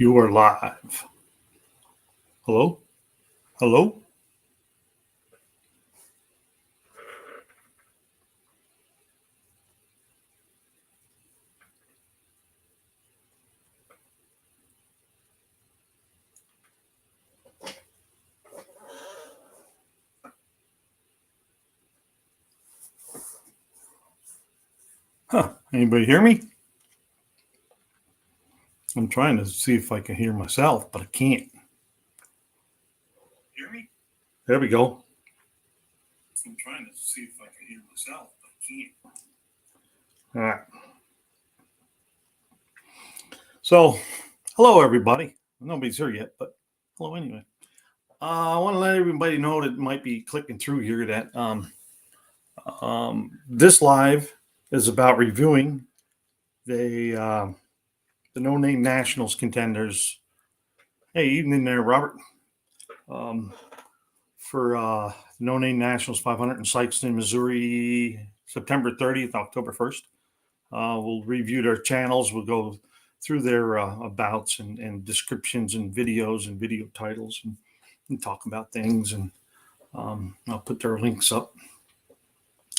You are live. Hello? Hello? Anybody hear me? I'm trying to see if I can hear myself, but I can't. Hear me? There we go. I'm trying to see if I can hear myself, but I can't. All right. So, hello, everybody. Nobody's here yet, but hello anyway. I want to let everybody know that might be clicking through here that this live is about reviewing the No Name Nationals contenders. Hey, evening there, Robert. For No Name Nationals 500 in Sikeston, Missouri, September 30th, October 1st. We'll review their channels. We'll go through their abouts and descriptions and videos and video titles and talk about things. And I'll put their links up.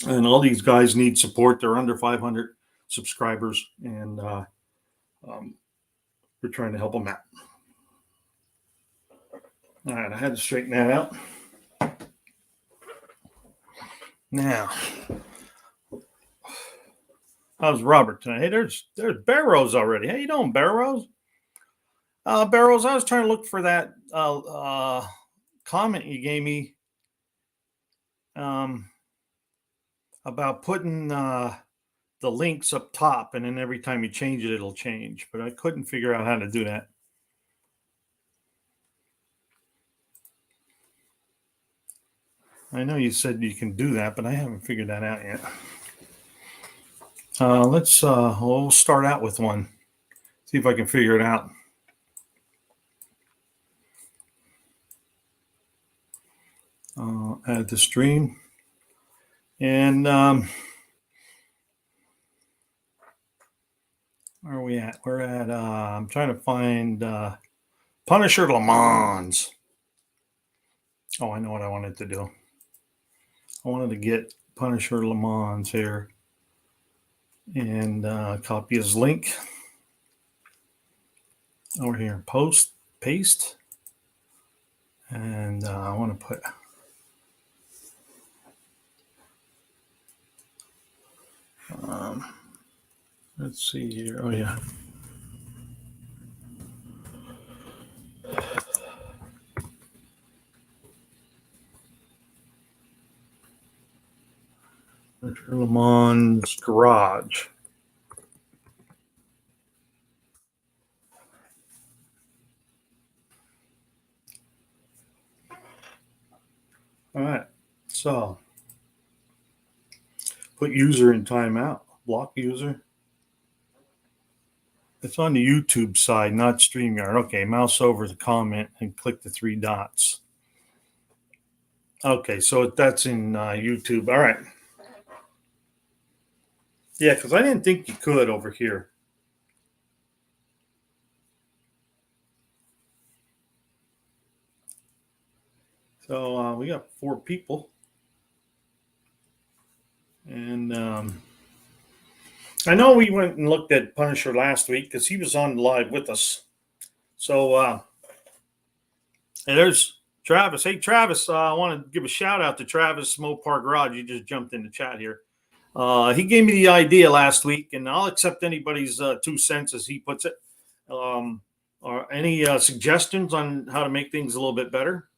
And all these guys need support. They're under 500 subscribers, and we're trying to help them out. All right, I had to straighten that out. Now, how's Robert tonight? Hey, there's Barrows already. How you doing, Barrows? Barrows, I was trying to look for that comment you gave me about putting the links up top, and then every time you change it, it'll change. But I couldn't figure out how to do that. I know you said you can do that, but I haven't figured that out yet. We'll start out with one. See if I can figure it out. Add the stream. And where are we at? We're at, I'm trying to find Punisher Le Mans. Oh, I know what I wanted to do. I wanted to get Punisher Le Mans here and copy his link over here. Paste. And I want to put let's see here. Oh, yeah. Le Mans Garage. All right. So put user in timeout. Block user. It's on the YouTube side, not StreamYard. Okay, mouse over the comment and click the three dots. Okay, so that's in YouTube. All right. Yeah, because I didn't think you could over here. So we got 4 people. And I know we went and looked at Punisher last week because he was on live with us. So and there's Travis. Hey, Travis, I want to give a shout out to Travis Mopar Garage. He just jumped in the chat here. He gave me the idea last week, and I'll accept anybody's 2 cents as he puts it. Or any suggestions on how to make things a little bit better.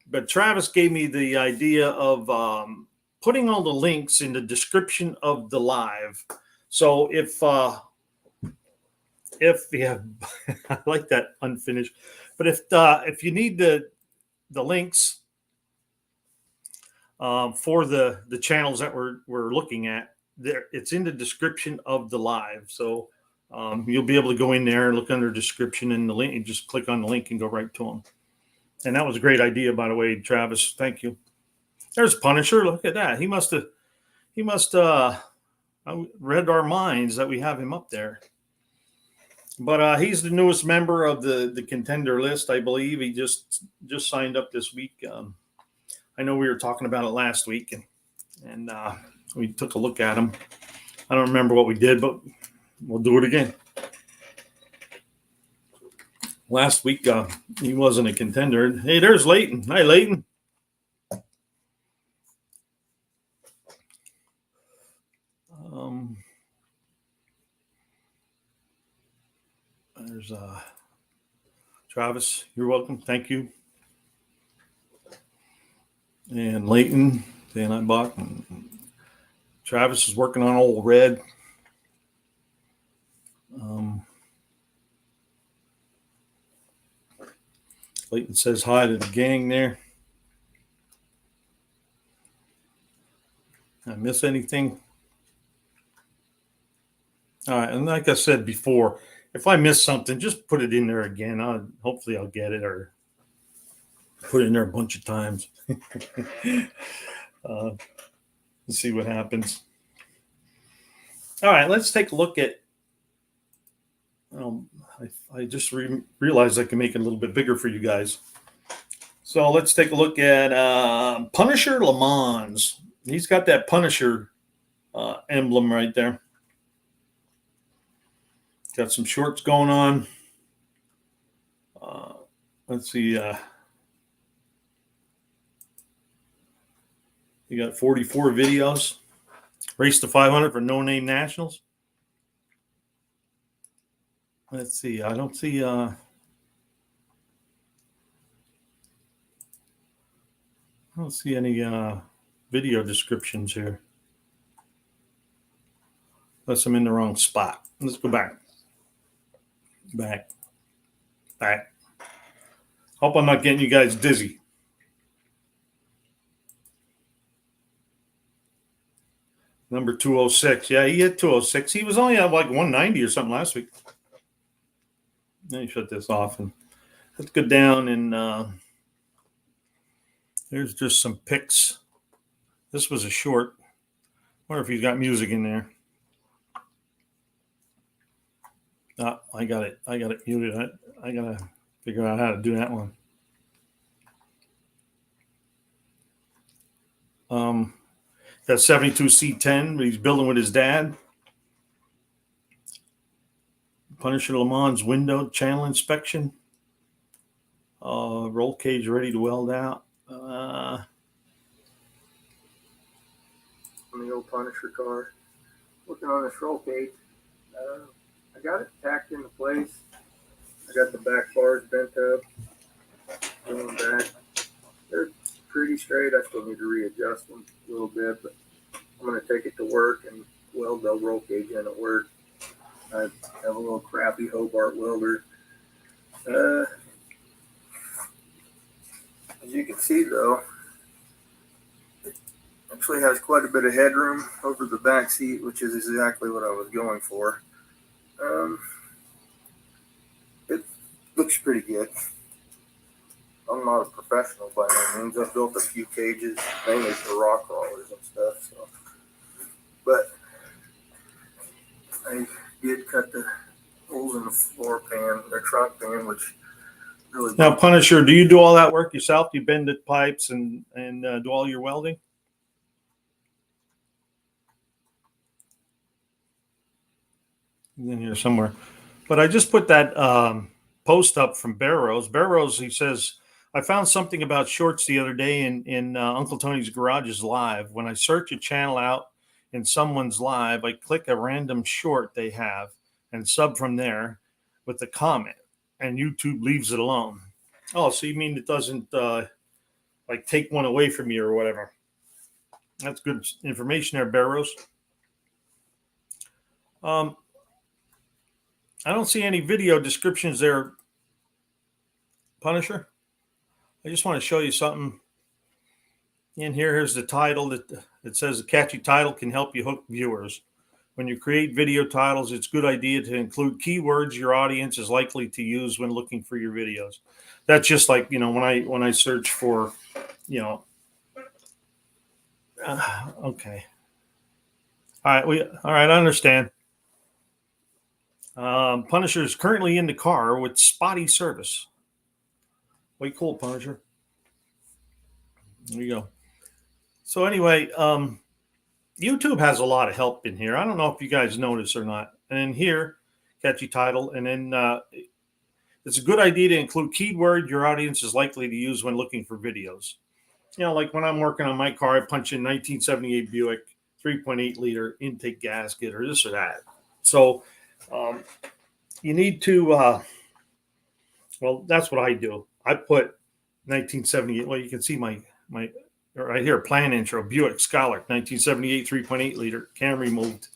But Travis gave me the idea of putting all the links in the description of the live. So if yeah, I like that unfinished. But if you need the links for the channels that we're looking at, there it's in the description of the live. So you'll be able to go in there and look under description and the link, and just click on the link and go right to them. And that was a great idea, by the way, Travis. Thank you. There's Punisher. Look at that. He must read our minds that we have him up there. But he's the newest member of the contender list, I believe. He just signed up this week. I know we were talking about it last week, and we took a look at him. I don't remember what we did, but we'll do it again. Last week, he wasn't a contender. Hey, there's Leighton. Hi, Leighton. There's Travis. You're welcome. Thank you. And Leighton, Dan I bought. Travis is working on Old Red. Leighton says hi to the gang there. I miss anything? All right, and like I said before, if I miss something, just put it in there again. Hopefully I'll get it, or put it in there a bunch of times. Let's see what happens. All right, let's take a look at. I just realized I can make it a little bit bigger for you guys. So let's take a look at Punisher Le Mans. He's got that Punisher emblem right there. Got some shorts going on. Let's see. You got 44 videos. Race to 500 for No Name Nationals. Let's see. I don't see. I don't see any video descriptions here. Unless I'm in the wrong spot. Let's go back. Back. Hope I'm not getting you guys dizzy. Number 206. Yeah, he hit 206. He was only at like 190 or something last week. Let me shut this off and let's go down and there's just some pics. This was a short. Wonder if he's got music in there. I got it muted. I gotta figure out how to do that one. Got 72 C10, but he's building with his dad. Punisher Le Mans window channel inspection. Roll cage ready to weld out. On the old Punisher car. Working on this roll cage. I got it tacked into place. I got the back bars bent up. Going back. They're pretty straight. I still need to readjust them a little bit, but I'm going to take it to work and weld the roll cage in at work. I have a little crappy Hobart welder. As you can see, though, it actually has quite a bit of headroom over the back seat, which is exactly what I was going for. It looks pretty good. I'm not a professional by no means. I've built a few cages, mainly for rock crawlers and stuff. So, but I did cut the holes in the floor pan, the trunk pan, which really. Now, Punisher, do you do all that work yourself? Do you bend the pipes and do all your welding? He's in here somewhere. But I just put that post up from Barrows. Barrows, he says, I found something about shorts the other day in Uncle Tony's Garage's live. When I search a channel out in someone's live, I click a random short they have and sub from there with the comment, and YouTube leaves it alone. Oh, so you mean it doesn't like take one away from you or whatever? That's good information there, Barrows. I don't see any video descriptions there, Punisher. I just want to show you something. In here, here's the title. It says a catchy title can help you hook viewers. When you create video titles, it's a good idea to include keywords your audience is likely to use when looking for your videos. That's just like, when I search for, okay. All right, I understand. Punisher is currently in the car with spotty service. Way cool, Punisher. There you go. So anyway, YouTube has a lot of help in here. I don't know if you guys notice or not. And in here, catchy title, and then it's a good idea to include keyword your audience is likely to use when looking for videos. You know, like when I'm working on my car, I punch in 1978 Buick, 3.8 liter intake gasket, or this or that. So um, you need to, well, that's what I do. I put 1978. Well, you can see my right here, plan intro, Buick Skylark, 1978, 3.8 liter, cam removed.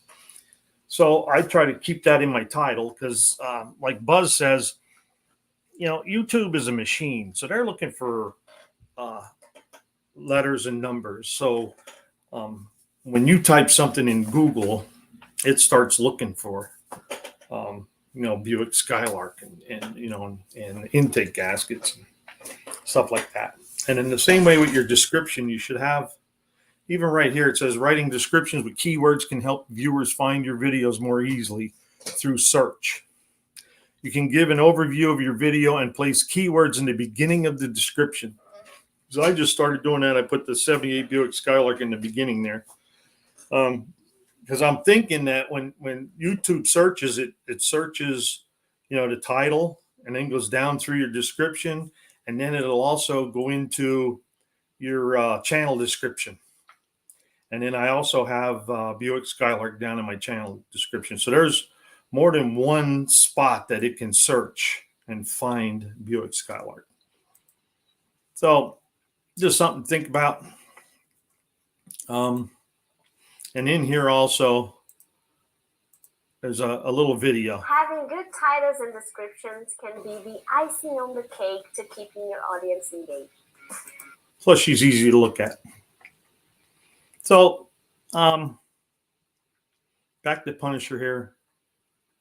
So I try to keep that in my title because, like Buzz says, you know, YouTube is a machine. So they're looking for letters and numbers. So when you type something in Google, it starts looking for, you know, Buick Skylark and you know, and intake gaskets and stuff like that. And in the same way with your description, you should have, even right here, it says writing descriptions with keywords can help viewers find your videos more easily through search. You can give an overview of your video and place keywords in the beginning of the description. So I just started doing that. I put the 78 Buick Skylark in the beginning there. Because I'm thinking that when YouTube searches it, it searches, you know, the title and then goes down through your description. And then it'll also go into your channel description. And then I also have Buick Skylark down in my channel description. So there's more than one spot that it can search and find Buick Skylark. So just something to think about. And in here also, there's a little video. Having good titles and descriptions can be the icing on the cake to keeping your audience engaged. Plus, she's easy to look at. So, back to Punisher here.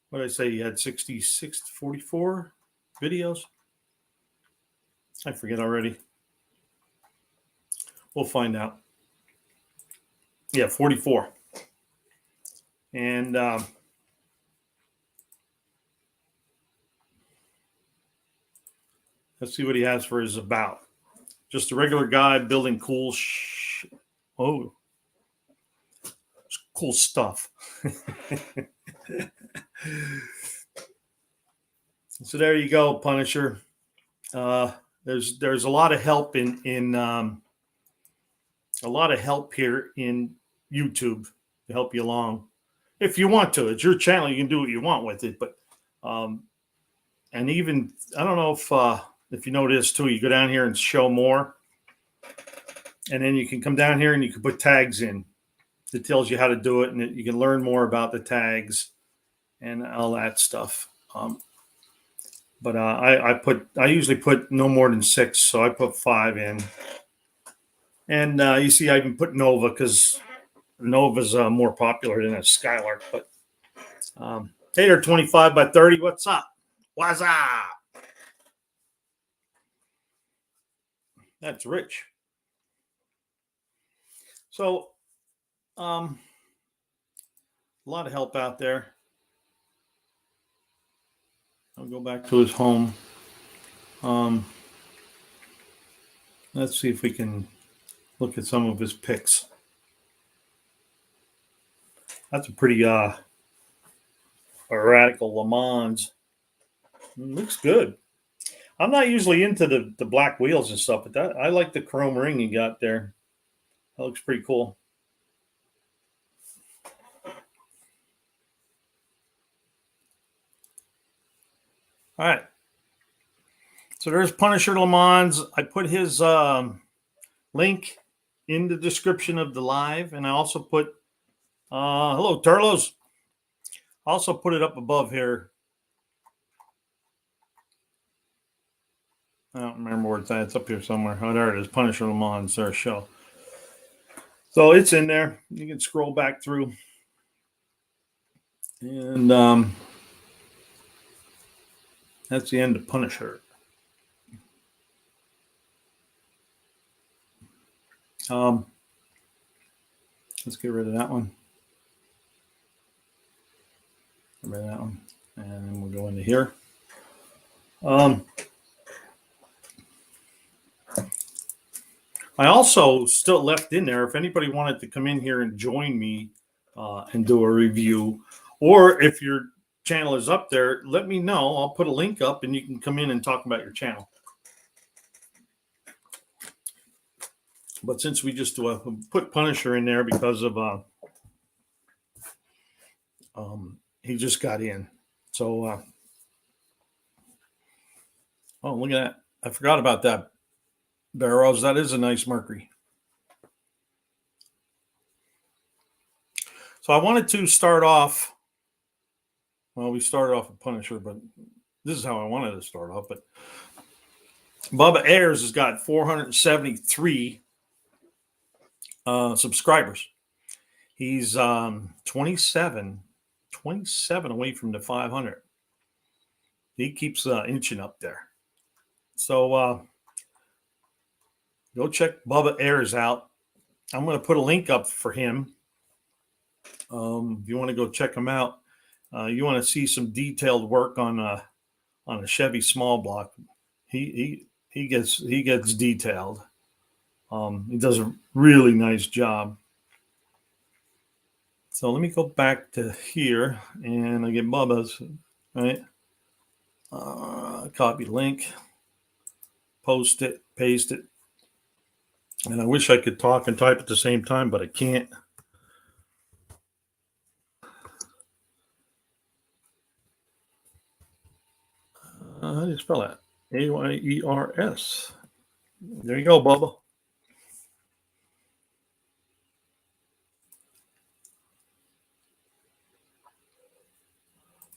What did I say? You had 66 to 44 videos? I forget already. We'll find out. Yeah, 44. And let's see what he has for his about. Just a regular guy building cool cool stuff. So there you go, Punisher. There's a lot of help in a lot of help here in YouTube to help you along. If you want to, it's your channel. You can do what you want with it. But and even I don't know if you know this too. You go down here and show more, and then you can come down here and you can put tags in. It tells you how to do it, and you can learn more about the tags and all that stuff. But I usually put no more than 6, so I put 5 in. And you see, I even put Nova because Nova's more popular than a Skylark. But hey there, 25 by 30. What's up? What's up? That's rich. So, a lot of help out there. I'll go back to his home. Let's see if we can look at some of his pics. That's a pretty radical Le Mans. Looks good. I'm not usually into the black wheels and stuff, but I like the chrome ring you got there. That looks pretty cool. All right. So there's Punisher Le Mans. I put his link in the description of the live, and I also put hello Turlos. Also put it up above here. I don't remember where it's at. It's up here somewhere. Oh, there it is. Punisher Le Mans, their show. So it's in there. You can scroll back through. And that's the end of Punisher. Let's get rid of that one. Get rid of that one. And then we'll go into here. I also still left in there, if anybody wanted to come in here and join me and do a review, or if your channel is up there, let me know. I'll put a link up and you can come in and talk about your channel. But since we just put Punisher in there because of he just got in. So oh, look at that. I forgot about that. Barrows, that is a nice Mercury. So I wanted to start off. Well, we started off with Punisher, but this is how I wanted to start off. But Bubba Ayers has got 473 subscribers. He's 27 away from the 500. He keeps inching up there. So go check Bubba Ayers out. I'm going to put a link up for him. If you want to go check him out, you want to see some detailed work on a Chevy small block. He gets detailed. He does a really nice job. So let me go back to here and I get Bubba's, right? Copy link, post it, paste it. And I wish I could talk and type at the same time, but I can't. How do you spell that? Ayers. There you go, Bubba.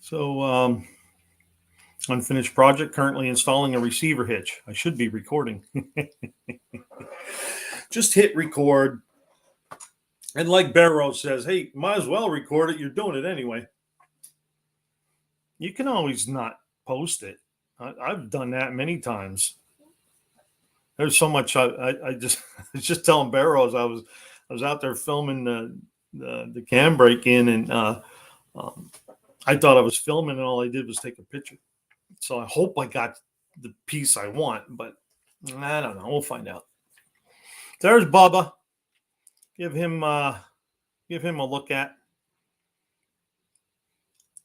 So, unfinished project, currently installing a receiver hitch. I should be recording. Just hit record. And like Barrows says, hey, might as well record it. You're doing it anyway. You can always not post it. I've done that many times. There's so much. I just I was just telling Barrows I was out there filming the cam break in, and I thought I was filming, and all I did was take a picture. So I hope I got the piece I want, but I don't know. We'll find out. There's Bubba. Give him a look at.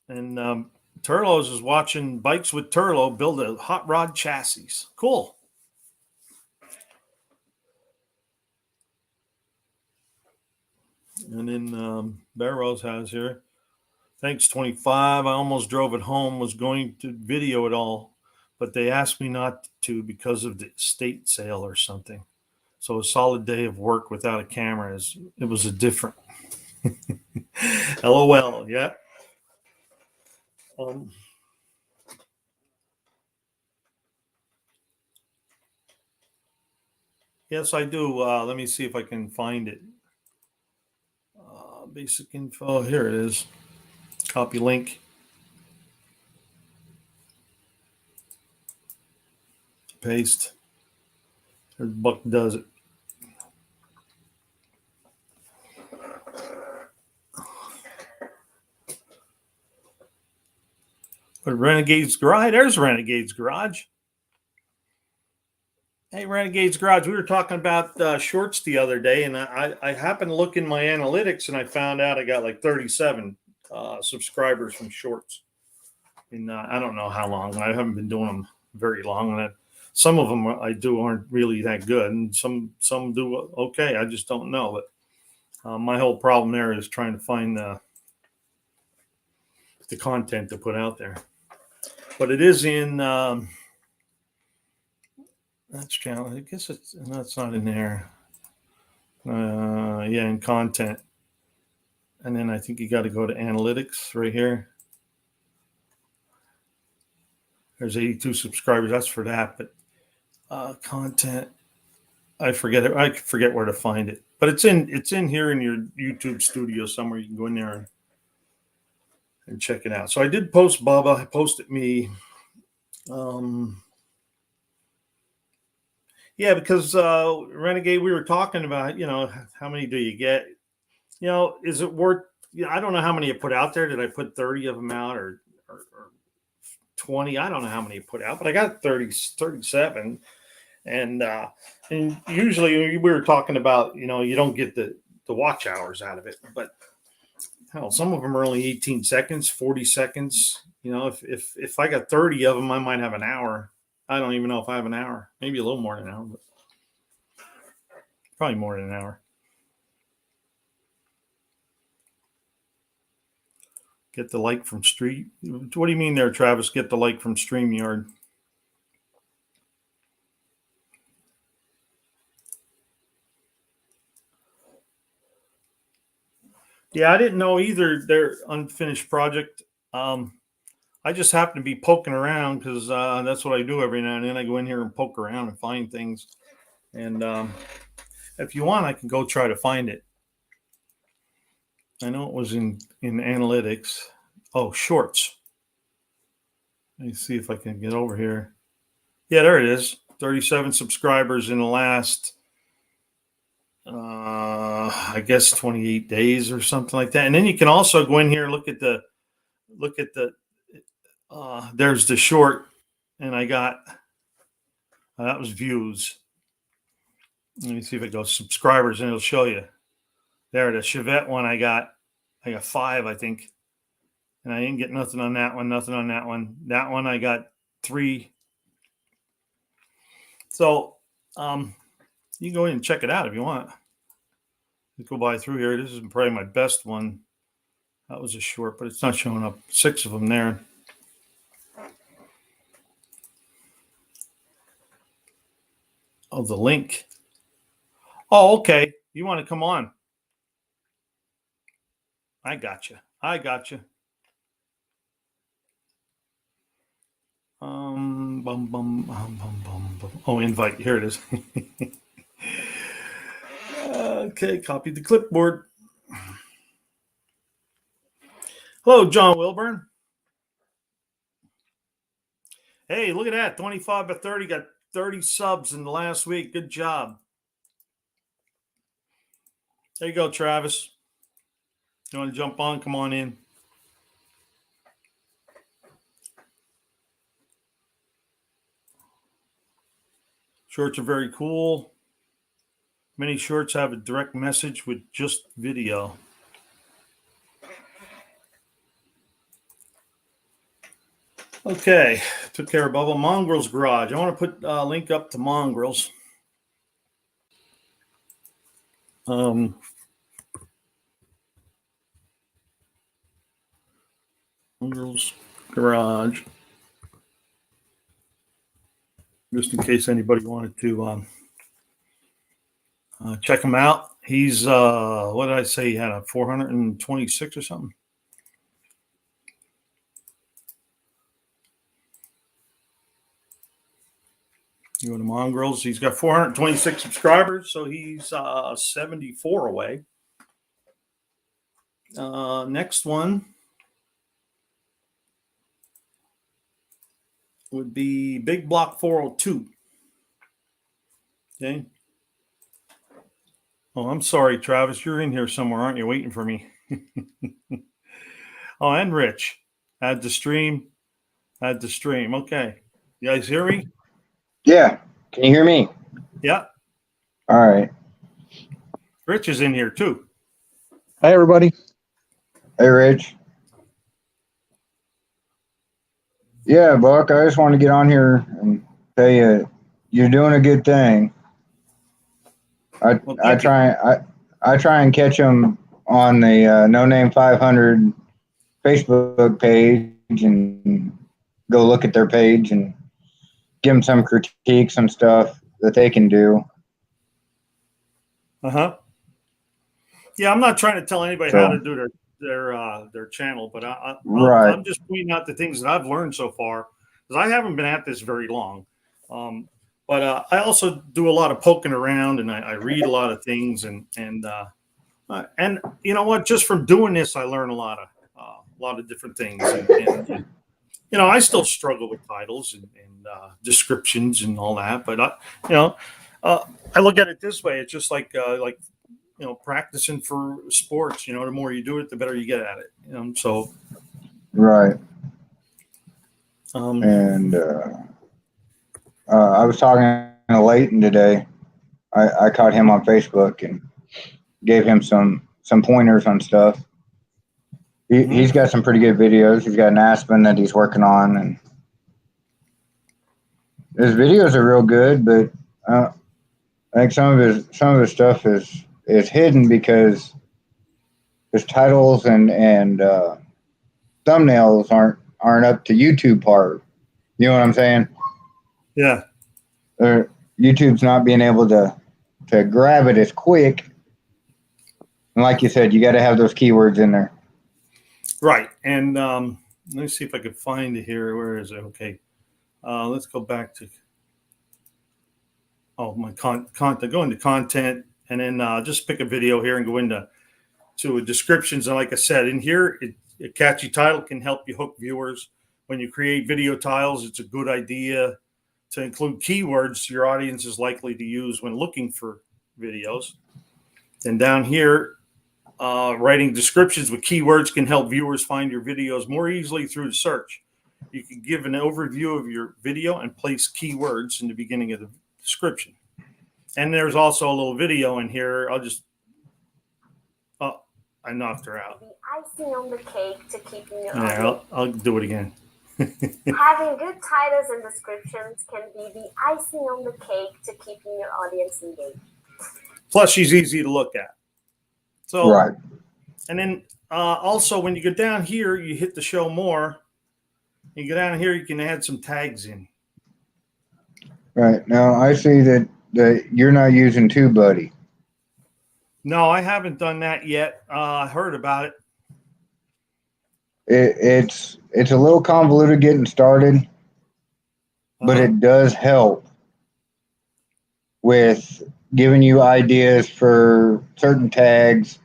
And Turlos is watching Bikes with Turlo build a hot rod chassis. Cool. And then Barrows has here. Thanks, 25. I almost drove it home. Was going to video it all, but they asked me not to because of the estate sale or something. So a solid day of work without a camera it was a different. LOL. Yeah. Yes, I do. Let me see if I can find it. Basic info. Here it is. Copy link. Paste. There's Buck does it. But Renegade's Garage. There's Renegade's Garage. Hey, Renegade's Garage. We were talking about shorts the other day, and I happened to look in my analytics, and I found out I got like 37 subscribers from shorts. And I don't know how long. I haven't been doing them very long, and some of them I do aren't really that good, and some do okay. I just don't know. But my whole problem there is trying to find the content to put out there. But it is in. That's channel. I guess that's not in there. Yeah, in content. And then I think you got to go to analytics right here. There's 82 subscribers. That's for that. But content, I forget it. I forget where to find it. But it's in here in your YouTube studio somewhere. You can go in there and check it out. So I did post Bubba. I posted me. Yeah, because Renegade, we were talking about, how many do you get? Is it worth? I don't know how many I put out there. Did I put 30 of them out, or or 20. I don't know how many you put out, but I got 30, 37. And usually we were talking about, you don't get the watch hours out of it, but hell, some of them are only 18 seconds, 40 seconds. If I got 30 of them, I might have an hour. I don't even know if I have an hour, maybe a little more than an hour, but probably more than an hour. Get the like from Street. What do you mean there, Travis? Get the like from StreamYard. Yeah, I didn't know either. Their unfinished project. I just happen to be poking around because that's what I do every now and then. I go in here and poke around and find things. And if you want, I can go try to find it. I know it was in analytics. Oh, shorts. Let me see if I can get over here. Yeah, there it is. 37 subscribers in the last, I guess 28 days or something like that. And then you can also go in here and look at the, there's the short, and I got, that was views. Let me see if it goes subscribers, and it'll show you. There, the Chevette one I got 5, I think. And I didn't get nothing on that one, nothing on that one. That one I got 3. So you can go in and check it out if you want. You go by through here. This is probably my best one. That was a short, but it's not showing up. 6 of them there. Oh, the link. Oh, okay. You want to come on? I got you. Oh, invite. Here it is. Okay, copy the clipboard. Hello, John Wilburn. Hey, look at that. 25 by 30. Got 30 subs in the last week. Good job. There you go, Travis. You want to jump on? Come on in. Shorts are very cool. Many shorts have a direct message with just video. Okay, took care of Bubba. Mongrels Garage. I want to put a link up to Mongrels. Mongrels Garage. Just in case anybody wanted to check him out. He's, what did I say? He had a 426 or something. You go to Mongrels. He's got 426 subscribers, so he's 74 away. Next one would be Big Block 402. Okay. Oh, I'm sorry, Travis. You're in here somewhere, aren't you? Waiting for me. Oh, and Rich. Add the stream. Okay. You guys hear me? Yeah. Can you hear me? Yeah. All right. Rich is in here too. Hi, everybody. Hey, Rich. Yeah, Buck, I just want to get on here and tell you you're doing a good thing. I try and catch them on the No Name 500 Facebook page and go look at their page and give them some critique, some stuff that they can do. Yeah, I'm not trying to tell anybody how to do their channel, but I'm just pointing out the things that I've learned so far, because I haven't been at this very long. But I also do a lot of poking around, and I read a lot of things, and you know what? Just from doing this, I learn a lot of different things. And I still struggle with titles and descriptions and all that, but I look at it this way: it's just like practicing for sports. The more you do it, the better you get at it. So right. And I was talking to Leighton today. I caught him on Facebook and gave him some pointers on stuff. He's got some pretty good videos. He's got an Aspen that he's working on, and his videos are real good. But I think some of his stuff is hidden because his titles and thumbnails aren't up to YouTube part. You know what I'm saying? Yeah. YouTube's not being able to grab it as quick. And like you said, you got to have those keywords in there. Right. And let me see if I could find it here. Where is it? Okay. Let's go back to my content. Go into content, and then just pick a video here and go into descriptions. And like I said, in here, a catchy title can help you hook viewers. When you create video titles, it's a good idea to include keywords your audience is likely to use when looking for videos. And down here, writing descriptions with keywords can help viewers find your videos more easily through the search. You can give an overview of your video and place keywords in the beginning of the description. And there's also a little video in here. I knocked her out. The icing on the cake to keeping your Yeah, audience. I'll do it again. Having good titles and descriptions can be the icing on the cake to keeping your audience engaged. Plus, she's easy to look at. So, Right. And then also, when you go down here, you hit the show more. You go down here, you can add some tags in. Right. Now I see that you're not using TubeBuddy. No, I haven't done that yet. I heard about it. It's a little convoluted getting started, but it does help with giving you ideas for certain tags.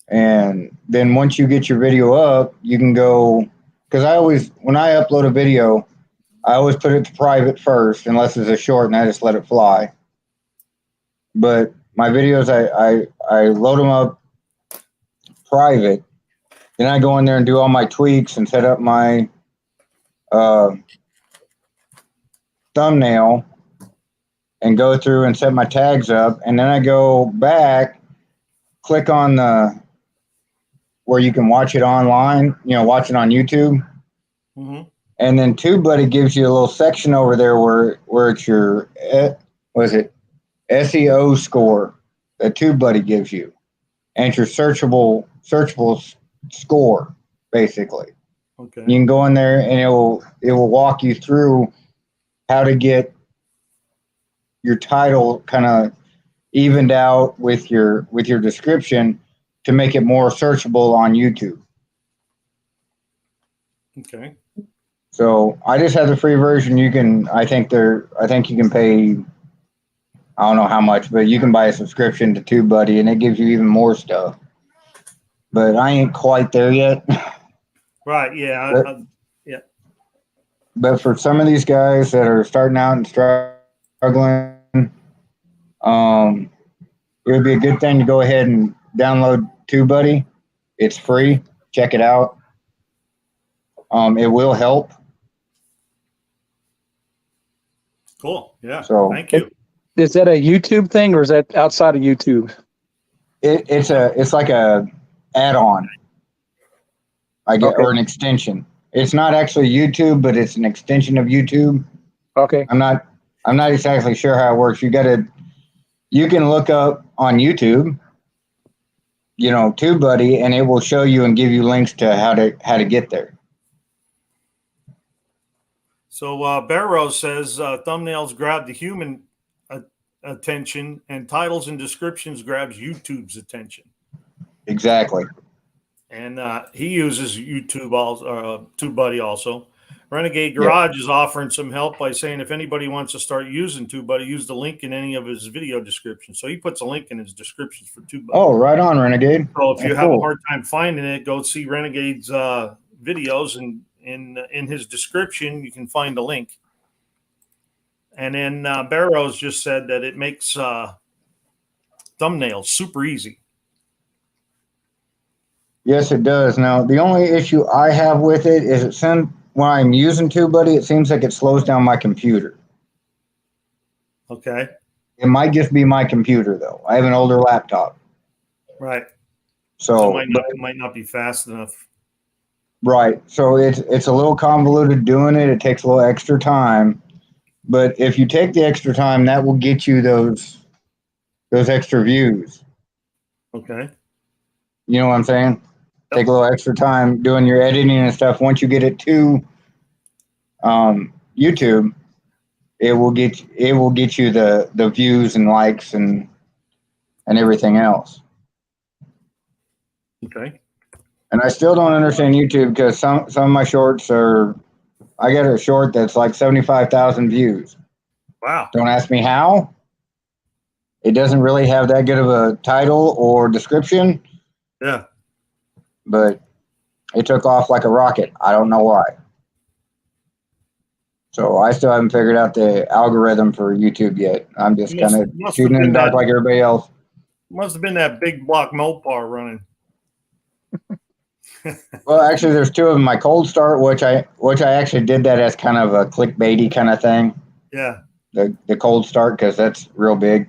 And then once you get your video up, you can go, because when I upload a video, I always put it to private first, unless it's a short and I just let it fly. But my videos, I load them up private. Then I go in there and do all my tweaks and set up my thumbnail and go through and set my tags up. And then I go back, click on where you can watch it online, watch it on YouTube. Mm-hmm. And then TubeBuddy gives you a little section over there where it's your, SEO score that TubeBuddy gives you. And it's your searchable score, basically. Okay. You can go in there and it will walk you through how to get your title kind of evened out with your description to make it more searchable on YouTube. Okay. So I just have the free version. I think you can pay, I don't know how much, but you can buy a subscription to TubeBuddy and it gives you even more stuff. But I ain't quite there yet. Right. Yeah. But for some of these guys that are starting out and struggling, it would be a good thing to go ahead and download TubeBuddy. It's free. Check it out. It will help. Cool. Yeah. So thank you. Is that a YouTube thing or is that outside of YouTube? It's like a add-on, Okay. or an extension. It's not actually YouTube, but it's an extension of YouTube. Okay. I'm not exactly sure how it works. You can look up on YouTube, TubeBuddy, and it will show you and give you links to how to get there. So Barrows says thumbnails grab the human attention and titles and descriptions grabs YouTube's attention. Exactly. And he uses TubeBuddy also. Renegade Garage is offering some help by saying if anybody wants to start using TubeBuddy, use the link in any of his video descriptions. So he puts a link in his descriptions for TubeBuddy. Oh, right on, Renegade. So if you That's have a cool. hard time finding it, go see Renegade's videos, and in his description you can find a link. And then Barrows just said that it makes thumbnails super easy. Yes, it does. Now, the only issue I have with it is when I'm using TubeBuddy, it seems like it slows down my computer. Okay. It might just be my computer though. I have an older laptop, Right. so it might not be fast enough. right. So it's a little convoluted doing it. It takes a little extra time, but if you take the extra time, that will get you those extra views. Okay. You know what I'm saying? Take a little extra time doing your editing and stuff. Once you get it to YouTube, it will get you the views and likes and everything else. Okay. And I still don't understand YouTube because some of my shorts are. I got a short that's like 75,000 views. Wow. Don't ask me how. It doesn't really have that good of a title or description, Yeah. but it took off like a rocket. I don't know why. So I still haven't figured out the algorithm for YouTube yet. I'm just kind of Must shooting have in the been dark like everybody else. Must have been that big block Mopar running. Well, actually, there's two of them. My cold start, which I actually did that as kind of a clickbaity kind of thing. Yeah. The cold start because that's real big.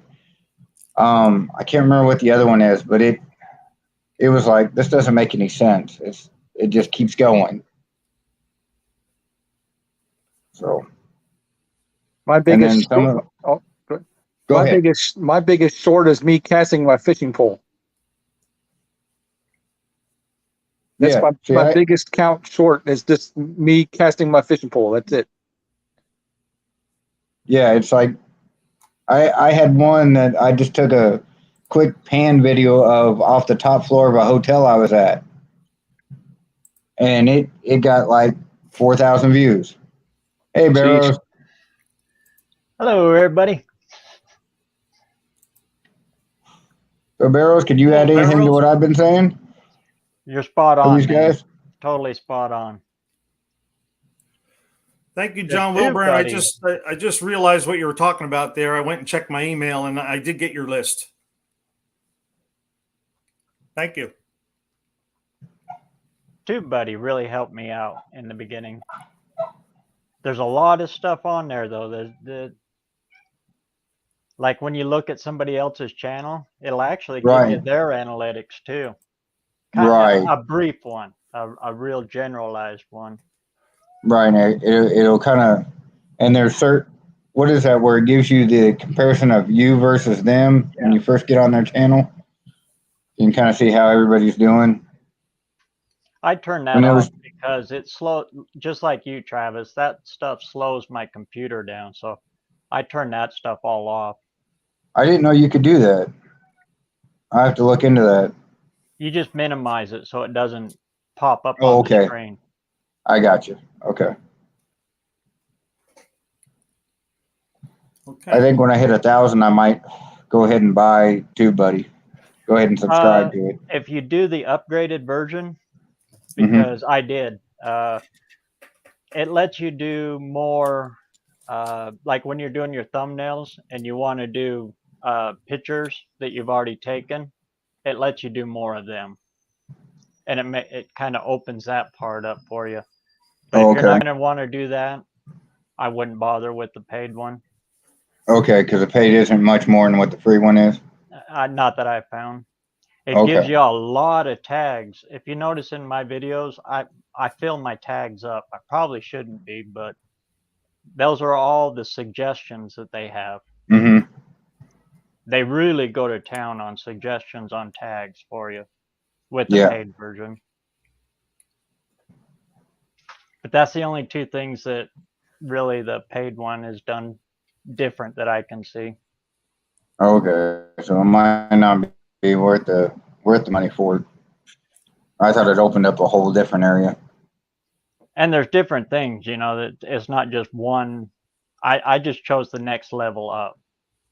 I can't remember what the other one is, but it was like this doesn't make any sense. It just keeps going. So My and then biggest some of oh, go ahead. my biggest short is me casting my fishing pole. That's Yeah, my biggest count short is just me casting my fishing pole. That's it. yeah, it's like I had one that I just took a quick pan video of off the top floor of a hotel I was at, and it got like 4,000 views. Hey, Barrows. Hello, everybody. So Barrows, could you Hello, add anything to Barrows. what I've been saying? You're spot For on, these man. guys? Totally spot on. Thank you, John The Wilburn. I TubeBuddy. just realized what you were talking about there. I went and checked my email, and I did get your list. Thank you. TubeBuddy really helped me out in the beginning. There's a lot of stuff on there, though. Like when you look at somebody else's channel, it'll actually give you Right. their analytics too. Right. A brief one, a real generalized one. Right. It'll kind of, and there's what is that where it gives you the comparison of you versus them when you first get on their channel? You can kind of see how everybody's doing. I turn that Whenever- off because it's slow, just like you, Travis. That stuff slows my computer down. So I turn that stuff all off. I didn't know you could do that. I have to look into that. You just minimize it so it doesn't pop up Oh, on the okay. screen. I got you. Okay. Okay. I think when I hit 1,000, I might go ahead and buy TubeBuddy. Go ahead and subscribe to it. If you do the upgraded version, Mhm. because I did, it lets you do more, like when you're doing your thumbnails and you want to do pictures that you've already taken, it lets you do more of them. And it kind of opens that part up for you. But if you're not going to want to do that, I wouldn't bother with the paid one. Okay, because the paid isn't much more than what the free one is. Not that I found. It Okay. gives you a lot of tags. If you notice in my videos, I fill my tags up. I probably shouldn't be, but those are all the suggestions that they have. Mm-hmm. They really go to town on suggestions on tags for you with the Yeah. paid version. But that's the only two things that really the paid one is done different that I can see. Okay, so it might not be worth the money for it. I thought it opened up a whole different area. And there's different things, that it's not just one. I just chose the next level up,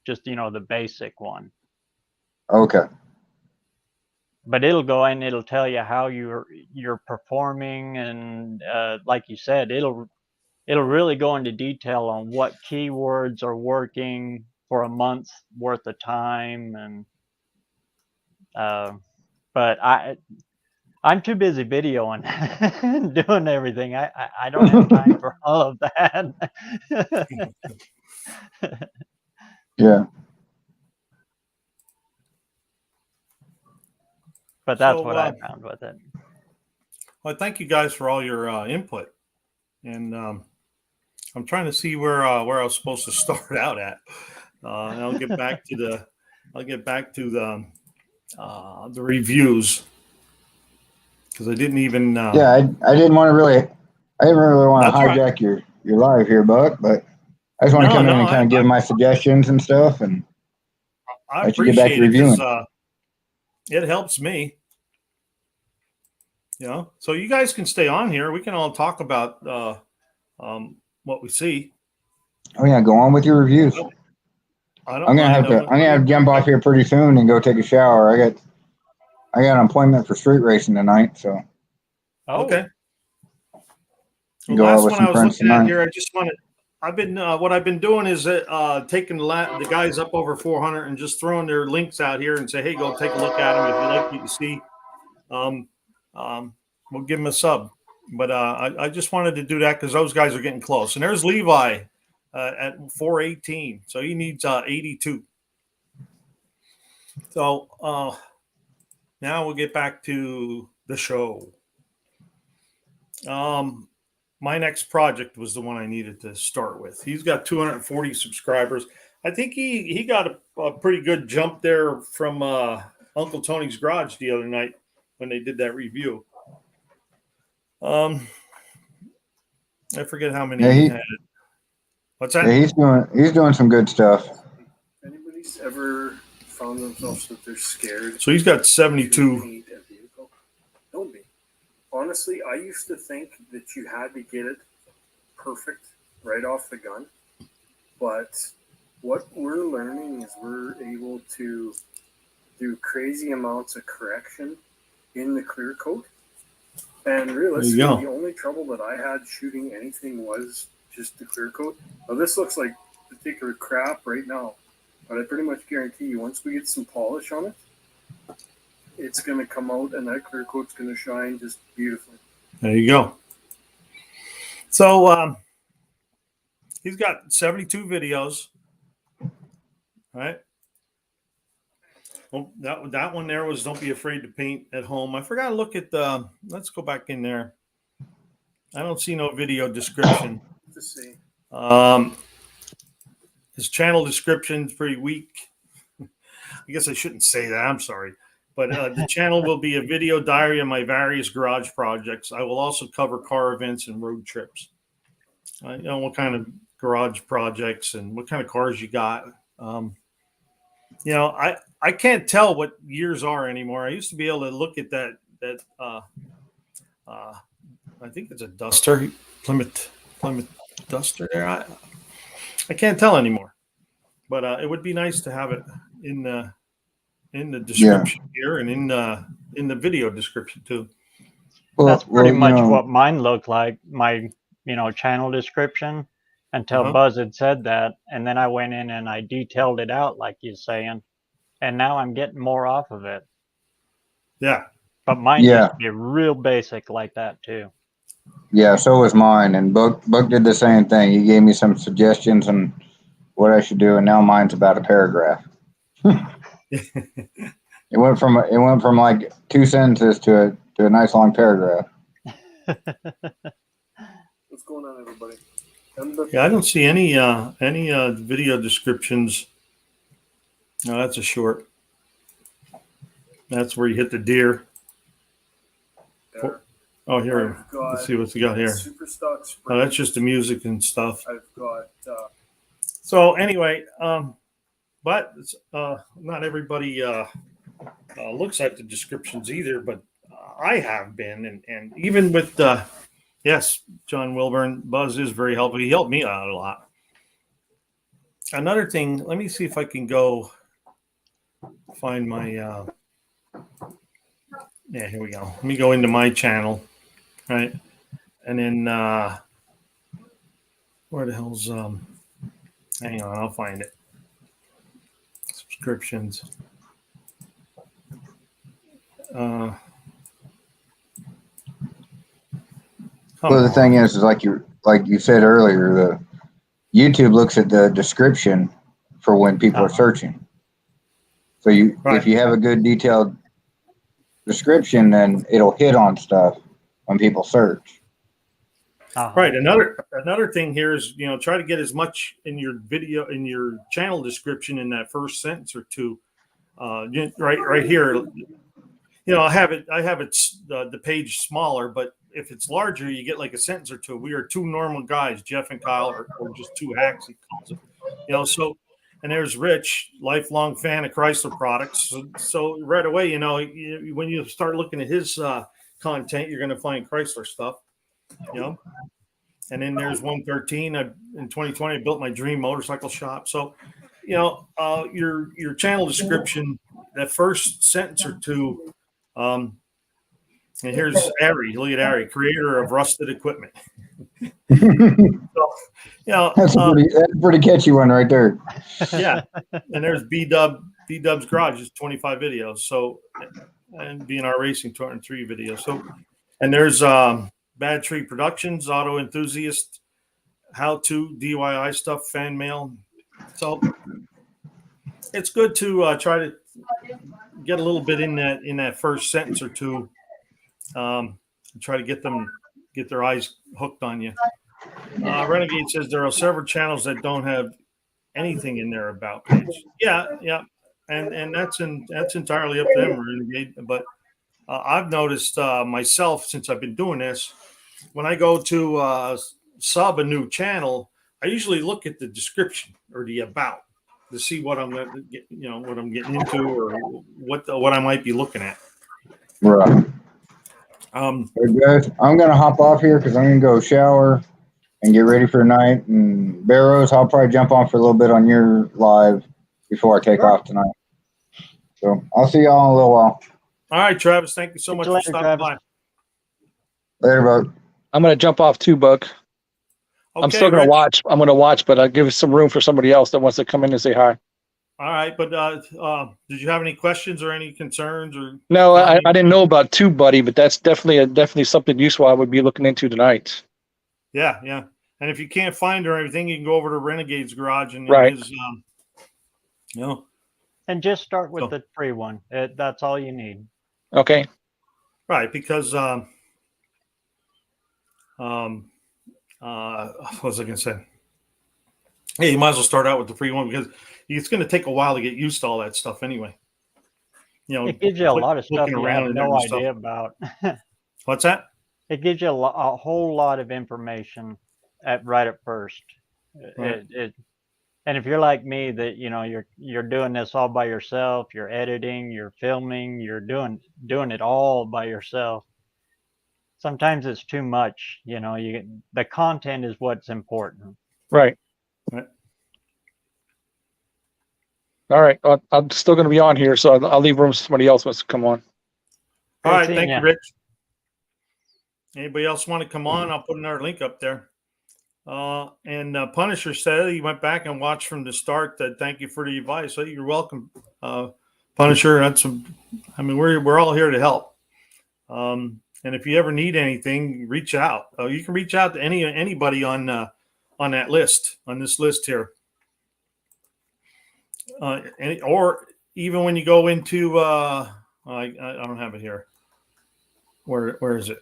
just, the basic one. Okay. But it'll go in, it'll tell you how you're performing, and like you said, it'll really go into detail on what keywords are working for a month worth of time. And but I'm too busy videoing and doing everything. I don't have time for all of that. Yeah. But that's So, what I found with it. well, thank you guys for all your input, and I'm trying to see where I was supposed to start out at. And I'll get back to the reviews because I didn't even. Yeah, I didn't want to really, I didn't really want to That's right. hijack your live here, Buck, but I just want to No, come in no, and kind of give my suggestions and stuff and I let you get back appreciate to it because reviewing. it helps me. So you guys can stay on here. We can all talk about what we see. Oh yeah, go on with your reviews. I don't mind. I'm gonna have to jump off here pretty soon and go take a shower. I got an appointment for street racing tonight, so Oh, Okay. Well, go out last with one I some was friends looking at tonight. here, I just wanted. I've been what I've been doing is taking the guys up over 400 and just throwing their links out here and say, hey, go take a look at them if you like what you see. Um, we'll give them a sub. But I just wanted to do that because those guys are getting close. And there's Levi at 418, so he needs 82. So now we'll get back to the show. My next project was the one I needed to start with. He's got 240 subscribers. I think he got a pretty good jump there from Uncle Tony's Garage the other night when they did that review. I forget how many he had. What's that? Yeah, he's doing some good stuff. Anybody's ever found themselves that they're scared? So he's got to 72. paint a vehicle? Don't be. Honestly, I used to think that you had to get it perfect right off the gun. But what we're learning is we're able to do crazy amounts of correction in the clear coat. And realistically, go. the only trouble that I had shooting anything was just the clear coat. Now, this looks like particular crap right now, but I pretty much guarantee you once we get some polish on it, it's going to come out and that clear coat's going to shine just beautifully. There you go. So he's got 72 videos, right? Well, that one there was don't be afraid to paint at home. I forgot to look at the. Let's go back in there. I don't see no video description. To see. His channel description is pretty weak. I guess I shouldn't say that. I'm sorry. But the channel will be a video diary of my various garage projects. I will also cover car events and road trips. What kind of garage projects and what kind of cars you got. I can't tell what years are anymore. I used to be able to look at that I think it's a Duster, Plymouth Duster there. I can't tell anymore. But it would be nice to have it in the description here and in the video description too. Well, that's pretty much what mine looked like. My channel description until Buzz had said that, and then I went in and I detailed it out like you're saying, and now I'm getting more off of it. Yeah, but mine used to be real basic like that too. Yeah, so was mine, and Buck did the same thing. He gave me some suggestions on what I should do, and now mine's about a paragraph. It went from like 2 sentences to a nice long paragraph. What's going on, everybody? Yeah, I don't see any video descriptions. No, that's a short. That's where you hit the deer. There. Oh, here. Let's see what we got here. Super stock Oh, that's just the music and stuff. I've got. So anyway, but not everybody looks at the descriptions either. But I have been, and even with yes, John Wilburn, Buzz is very helpful. He helped me out a lot. Another thing, let me see if I can go find my. Yeah, here we go. Let me go into my channel, right, and then where the hell's hang on, I'll find it. Subscriptions. Well, the thing is like you said earlier, the YouTube looks at the description for when people are searching. So if you have a good detailed description, then it'll hit on stuff when people search. Right. Another thing here is, try to get as much in your video, in your channel description in that first sentence or two. Right here. I have it the page smaller, but if it's larger, you get like a sentence or two. We are two normal guys, Jeff and Kyle, or just two hacks, he calls it. So, and there's Rich, lifelong fan of Chrysler products. So right away, when you start looking at his content, you're going to find Chrysler stuff. And then there's 113. In 2020, I built my dream motorcycle shop. So, your channel description, that first sentence or two. And here's Ari. Look at Ari, creator of Rusted Equipment. So, That's a pretty catchy one right there. Yeah. And there's B-Dub's Garage is 25 videos. So, and BNR Racing 203 videos. So, and there's Bad Tree Productions, Auto Enthusiast, How To, DIY stuff, fan mail. So it's good to try to get a little bit in that first sentence or two. Try to get their eyes hooked on you. Renegade says there are several channels that don't have anything in their about page. Yeah, and that's entirely up to them, Renegade. But I've noticed myself, since I've been doing this, when I go to sub a new channel, I usually look at the description or the about to see what I'm going to get, what I'm getting into, or what I might be looking at. Right. Hey guys, I'm gonna hop off here because I'm gonna go shower and get ready for the night. And Barrows, I'll probably jump on for a little bit on your live before I take off tonight. So I'll see y'all in a little while. All right, Travis. Thank you so much for stopping by. Later, bud. I'm gonna jump off too, Buck. I'm still gonna watch. I'm gonna watch, but I'll give some room for somebody else that wants to come in and say hi. All right, but did you have any questions or any concerns or? No, I didn't know about TubeBuddy, but that's definitely something useful I would be looking into tonight. Yeah. And if you can't find her or anything, you can go over to Renegade's Garage and his, And just start with the free one. That's all you need. Okay. Right, because what was I going to say? Hey, you might as well start out with the free one because it's going to take a while to get used to all that stuff anyway. It gives you a lot of stuff you have no idea about. What's that? It gives you a whole lot of information right at first. Right. And if you're like me, that you're doing this all by yourself, you're editing, you're filming, you're doing it all by yourself. Sometimes it's too much. The content is what's important. Right. All right. I'm still going to be on here, so I'll leave room for somebody else wants to come on. All right. Thank you, Rich. Anybody else want to come on? I'll put another link up there. And Punisher said he went back and watched from the start. Thank you for the advice. So you're welcome, Punisher. We're all here to help. And if you ever need anything, reach out. You can reach out to anybody on that list, on this list here. Or even when you go into I don't have it here. Where is it?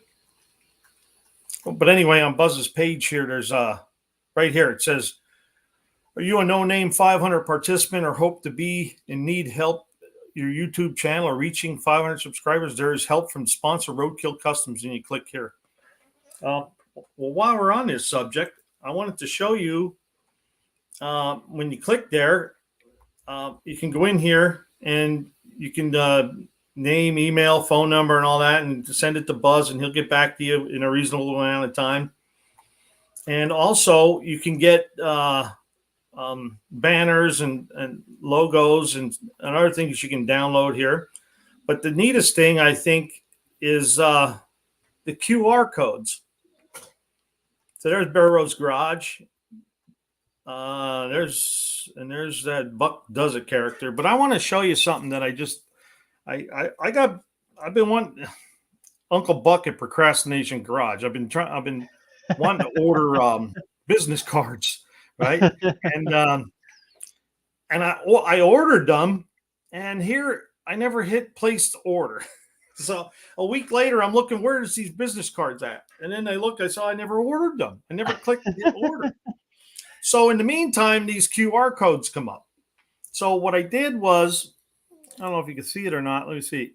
But anyway, on Buzz's page here, there's right here. It says, "Are you a no-name 500 participant or hope to be and need help your YouTube channel or reaching 500 subscribers? There is help from sponsor Roadkill Customs." And you click here. Well, while we're on this subject, I wanted to show you when you click there. You can go in here and you can name, email, phone number, and all that, and send it to Buzz, and he'll get back to you in a reasonable amount of time. And also, you can get banners and logos and other things you can download here. But the neatest thing, I think, is the QR codes. So there's Barrow's Garage. There's that Buck Does It character. But I want to show you something that I've been wanting. Uncle Buck at Procrastination Garage. I've been wanting to order business cards, right? And I ordered them, and here I never hit place to order. So a week later, I'm looking, where's these business cards at? And then I saw I never ordered them. I never clicked hit order. So in the meantime, these QR codes come up. So what I did was, I don't know if you can see it or not. Let me see.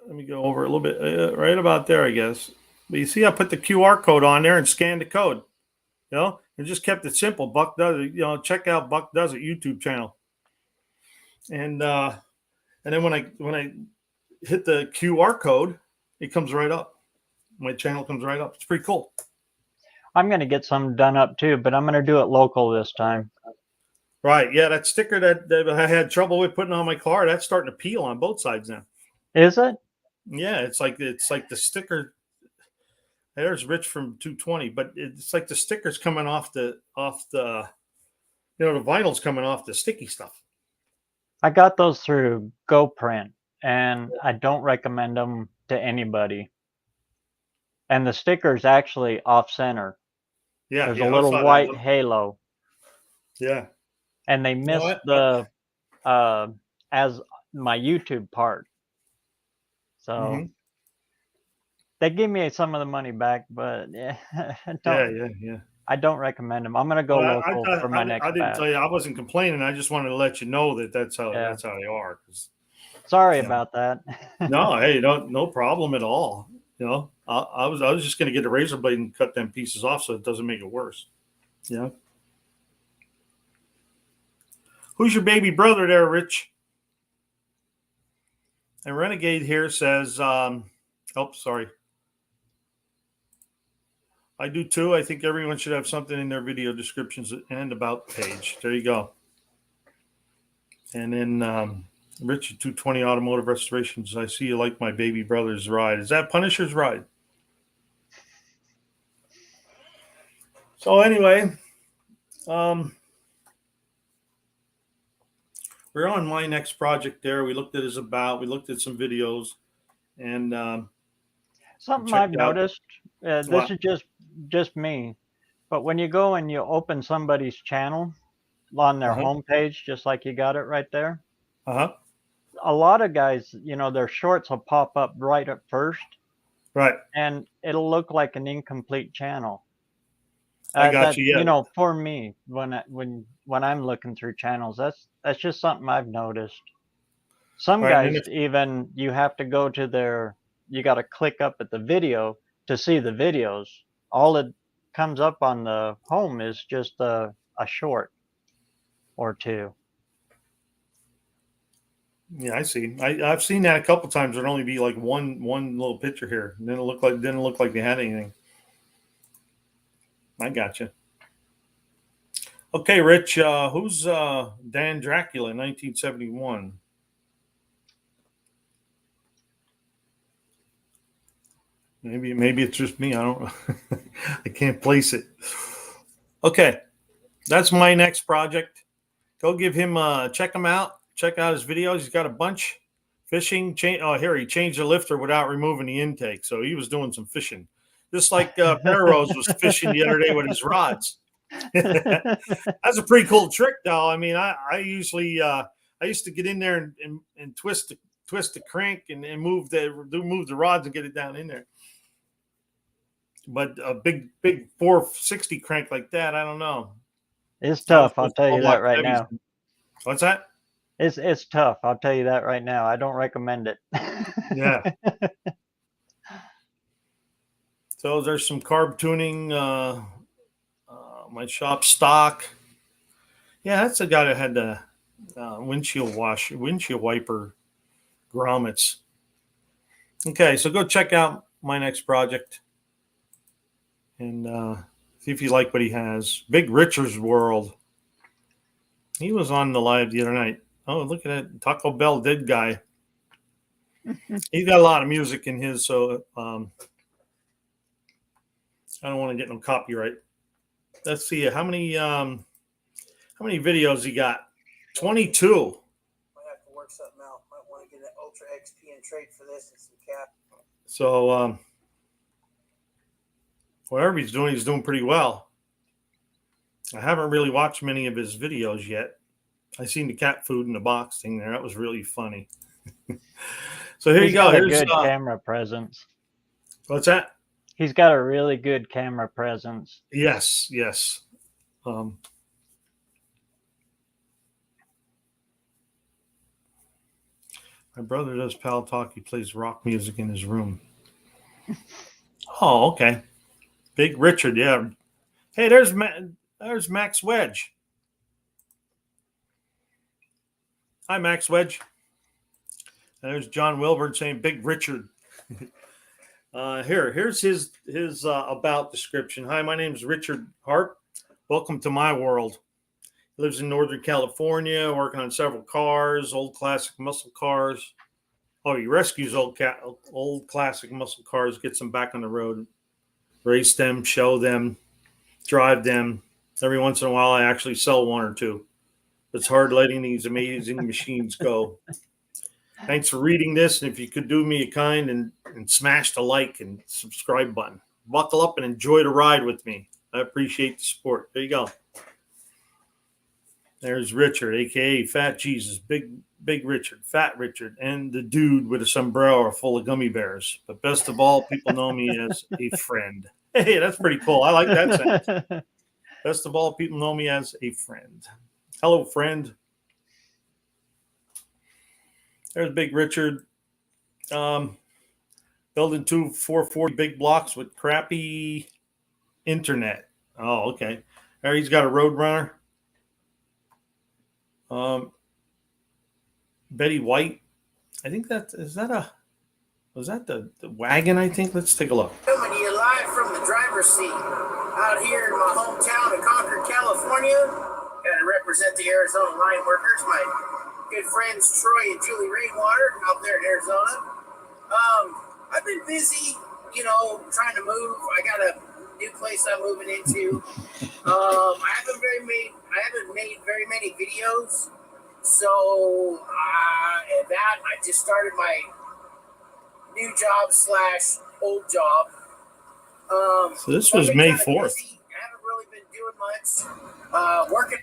Let me go over a little bit, right about there, I guess. But you see, I put the QR code on there and scanned the code. You know, and just kept it simple. Buck Does It. You know, check out Buck Does It YouTube channel. And then when I hit the QR code, it comes right up. My channel comes right up. It's pretty cool. I'm going to get some done up too, but I'm going to do it local this time. Right. Yeah, that sticker that I had trouble with putting on my car, that's starting to peel on both sides now. Is it? Yeah, it's like the sticker. There's Rich from 220, but it's like the sticker's coming off the the vinyl's coming off the sticky stuff. I got those through GoPrint, and I don't recommend them to anybody. And the sticker's actually off center. Yeah, There's yeah, a little I saw white that. halo. Yeah. And they missed as my YouTube part. So they give me some of the money back, but yeah, I don't recommend them. I'm going to go local for my next I didn't batch. tell you, I wasn't complaining. I just wanted to let you know that that's how they are. Sorry about that. No, hey, no problem at all. You know, I was just going to get a razor blade and cut them pieces off so it doesn't make it worse. Yeah. Who's your baby brother there, Rich? And Renegade here says, sorry. I do too. I think everyone should have something in their video descriptions and about page. There you go. And then Richard 220 Automotive Restorations. I see you like my baby brother's ride. Is that Punisher's ride? So anyway, we're on my next project there. We looked at his about. We looked at some videos, and something I've noticed. This is just me, but when you go and you open somebody's channel on their homepage, just like you got it right there. A lot of guys, their shorts will pop up right at first. Right. And it'll look like an incomplete channel. I got you. Yeah. For me, when I'm looking through channels, that's just something I've noticed. Some guys even, you have to go to you got to click up at the video to see the videos. All it comes up on the home is just a short or two. Yeah, I see. I've seen that a couple times. There'd only be like one little picture here, and then didn't look like they had anything. I got you. Okay, Rich. Who's Dan Dracula, 1971? Maybe it's just me. I don't know. I can't place it. Okay, that's my next project. Go give him check him out. Check out his videos. He's got a bunch. Fishing. Here he changed the lifter without removing the intake, so he was doing some fishing, just like Barrows was fishing the other day with his rods. That's a pretty cool trick, though. I mean, I usually I used to get in there and twist the crank and move the rods and get it down in there. But a big 460 crank like that, I don't know. It's tough. I'll tell you that right now. What's that? It's tough. I'll tell you that right now. I don't recommend it. Yeah. So there's some carb tuning. My shop stock. Yeah, that's the guy that had the windshield wiper grommets. Okay, so go check out my next project and see if you like what he has. Big Richard's World. He was on the live the other night. Oh, look at that Taco Bell dead guy. He's got a lot of music in his, so I don't want to get no copyright. Let's see how many videos he got. 22. Might have to work something out. Might want to get an Ultra XP and trade for this and some cap. So whatever he's doing pretty well. I haven't really watched many of his videos yet. I seen the cat food in the box thing there. That was really funny. So here He's you go. got a Here's good camera presence. what's that? He's got a really good camera presence. Yes. My brother does Pal Talk. He plays rock music in his room. Oh, okay. Big Richard, yeah. Hey, there's Max Wedge. Hi, Max Wedge. There's John Wilburn saying Big Richard. Here's his about description. Hi, my name is Richard Hart. Welcome to my world. He lives in Northern California, working on several cars, old classic muscle cars. Oh, he rescues old classic muscle cars, gets them back on the road, race them, show them, drive them. Every once in a while, I actually sell one or two. It's hard letting these amazing machines go. Thanks for reading this. And if you could do me a kind and smash the like and subscribe button. Buckle up and enjoy the ride with me. I appreciate the support. There you go. There's Richard, a.k.a. Fat Jesus, Big Richard, Fat Richard, and the dude with a sombrero full of gummy bears. But best of all, people know me as a friend. Hey, that's pretty cool. I like that sentence. Best of all, people know me as a friend. Hello, friend. There's Big Richard. Building 2 440 big blocks with crappy internet. Oh, okay. There he's got a Roadrunner. Betty White. I think was that the wagon, I think? Let's take a look. Coming to you live from the driver's seat out here in my hometown of Concord, California. Got to represent the Arizona line workers, my good friends Troy and Julie Rainwater out there in Arizona. I've been busy, trying to move. I got a new place I'm moving into. I haven't made very many videos. So I just started my new job / old job. So this was May 4th. I haven't really been doing much. Working.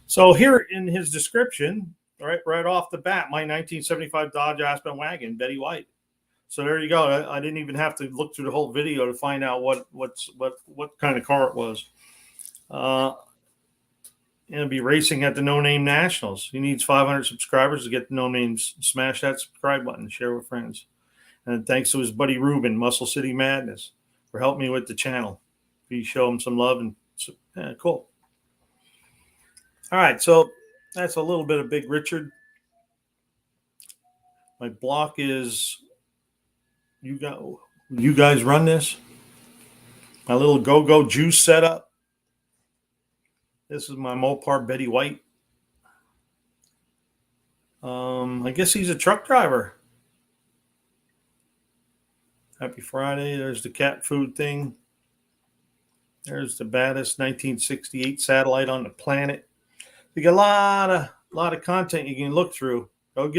So here in his description, right off the bat, my 1975 Dodge Aspen wagon, Betty White. So there you go. I didn't even have to look through the whole video to find out what kind of car it was. And be racing at the No Name Nationals. He needs 500 subscribers to get the No Names. Smash that subscribe button, share with friends. And thanks to his buddy Ruben, Muscle City Madness, for helping me with the channel. Please show him some love and cool. All right, so that's a little bit of Big Richard. My block is you guys run this. My little go-go juice setup. This is my Mopar Betty White. I guess he's a truck driver. Happy Friday. There's the cat food thing. There's the baddest 1968 satellite on the planet. You got a lot of content you can look through. Go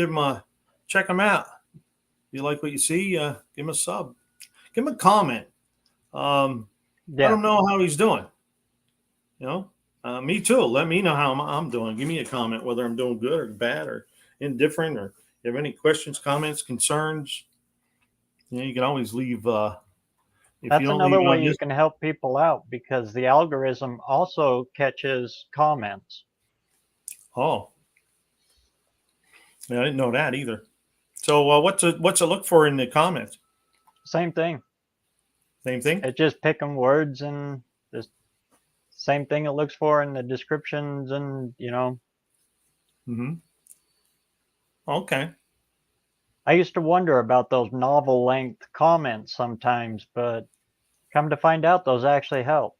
check them out. If you like what you see, give him a sub. Give him a comment. Let him know how he's doing. Me too. Let me know how I'm doing. Give me a comment whether I'm doing good or bad or indifferent, or if you have any questions, comments, concerns. You can always leave. That's another way you can help people out, because the algorithm also catches comments. Oh, yeah, I didn't know that either. So what's it look for in the comments? Same thing. Same thing. It's just picking words and just same thing it looks for in the descriptions and Mm-hmm. Okay. I used to wonder about those novel length comments sometimes, but come to find out, those actually help.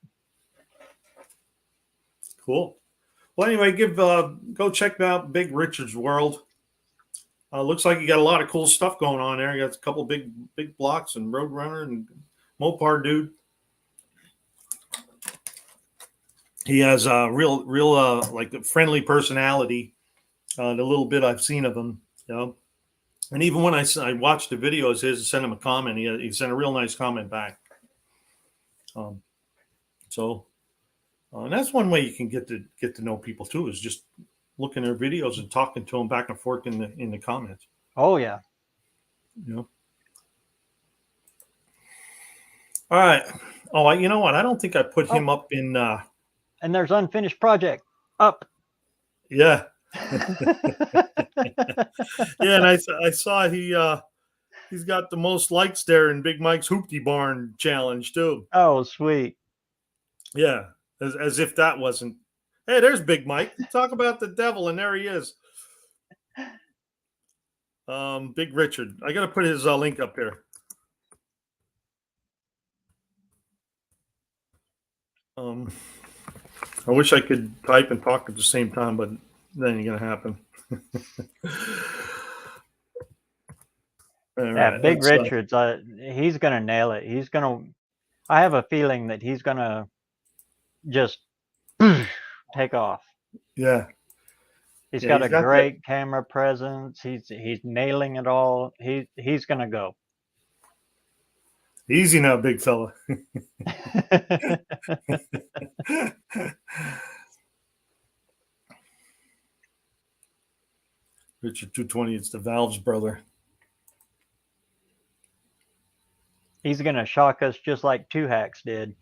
Cool. Well, anyway, go check out Big Richard's world. Looks like you got a lot of cool stuff going on there. You got a couple big blocks and Roadrunner and Mopar dude. He has a real like a friendly personality. The little bit I've seen of him, And even when I watched the videos, his sent him a comment. He sent a real nice comment back. And that's one way you can get to know people too, is just looking at their videos and talking to them back and forth in the comments. Oh yeah. You know. All right. Oh, you know what? I don't think I put him up in. And there's unfinished project up. Yeah. Yeah, and I saw he's got the most likes there in Big Mike's Hoopty Barn challenge too. Oh, sweet. Yeah, as if that wasn't. Hey, there's Big Mike. Talk about the devil, and there he is. Big Richard. I got to put his link up here. I wish I could type and talk at the same time, but that ain't gonna happen. Yeah, right, Big Richards. He's gonna nail it. I have a feeling that he's gonna just take off. Yeah. He's got a great camera presence. He's nailing it all. He's gonna go. Easy now, big fella. Richard 220, it's the Valves brother. He's gonna shock us just like Two Hacks did.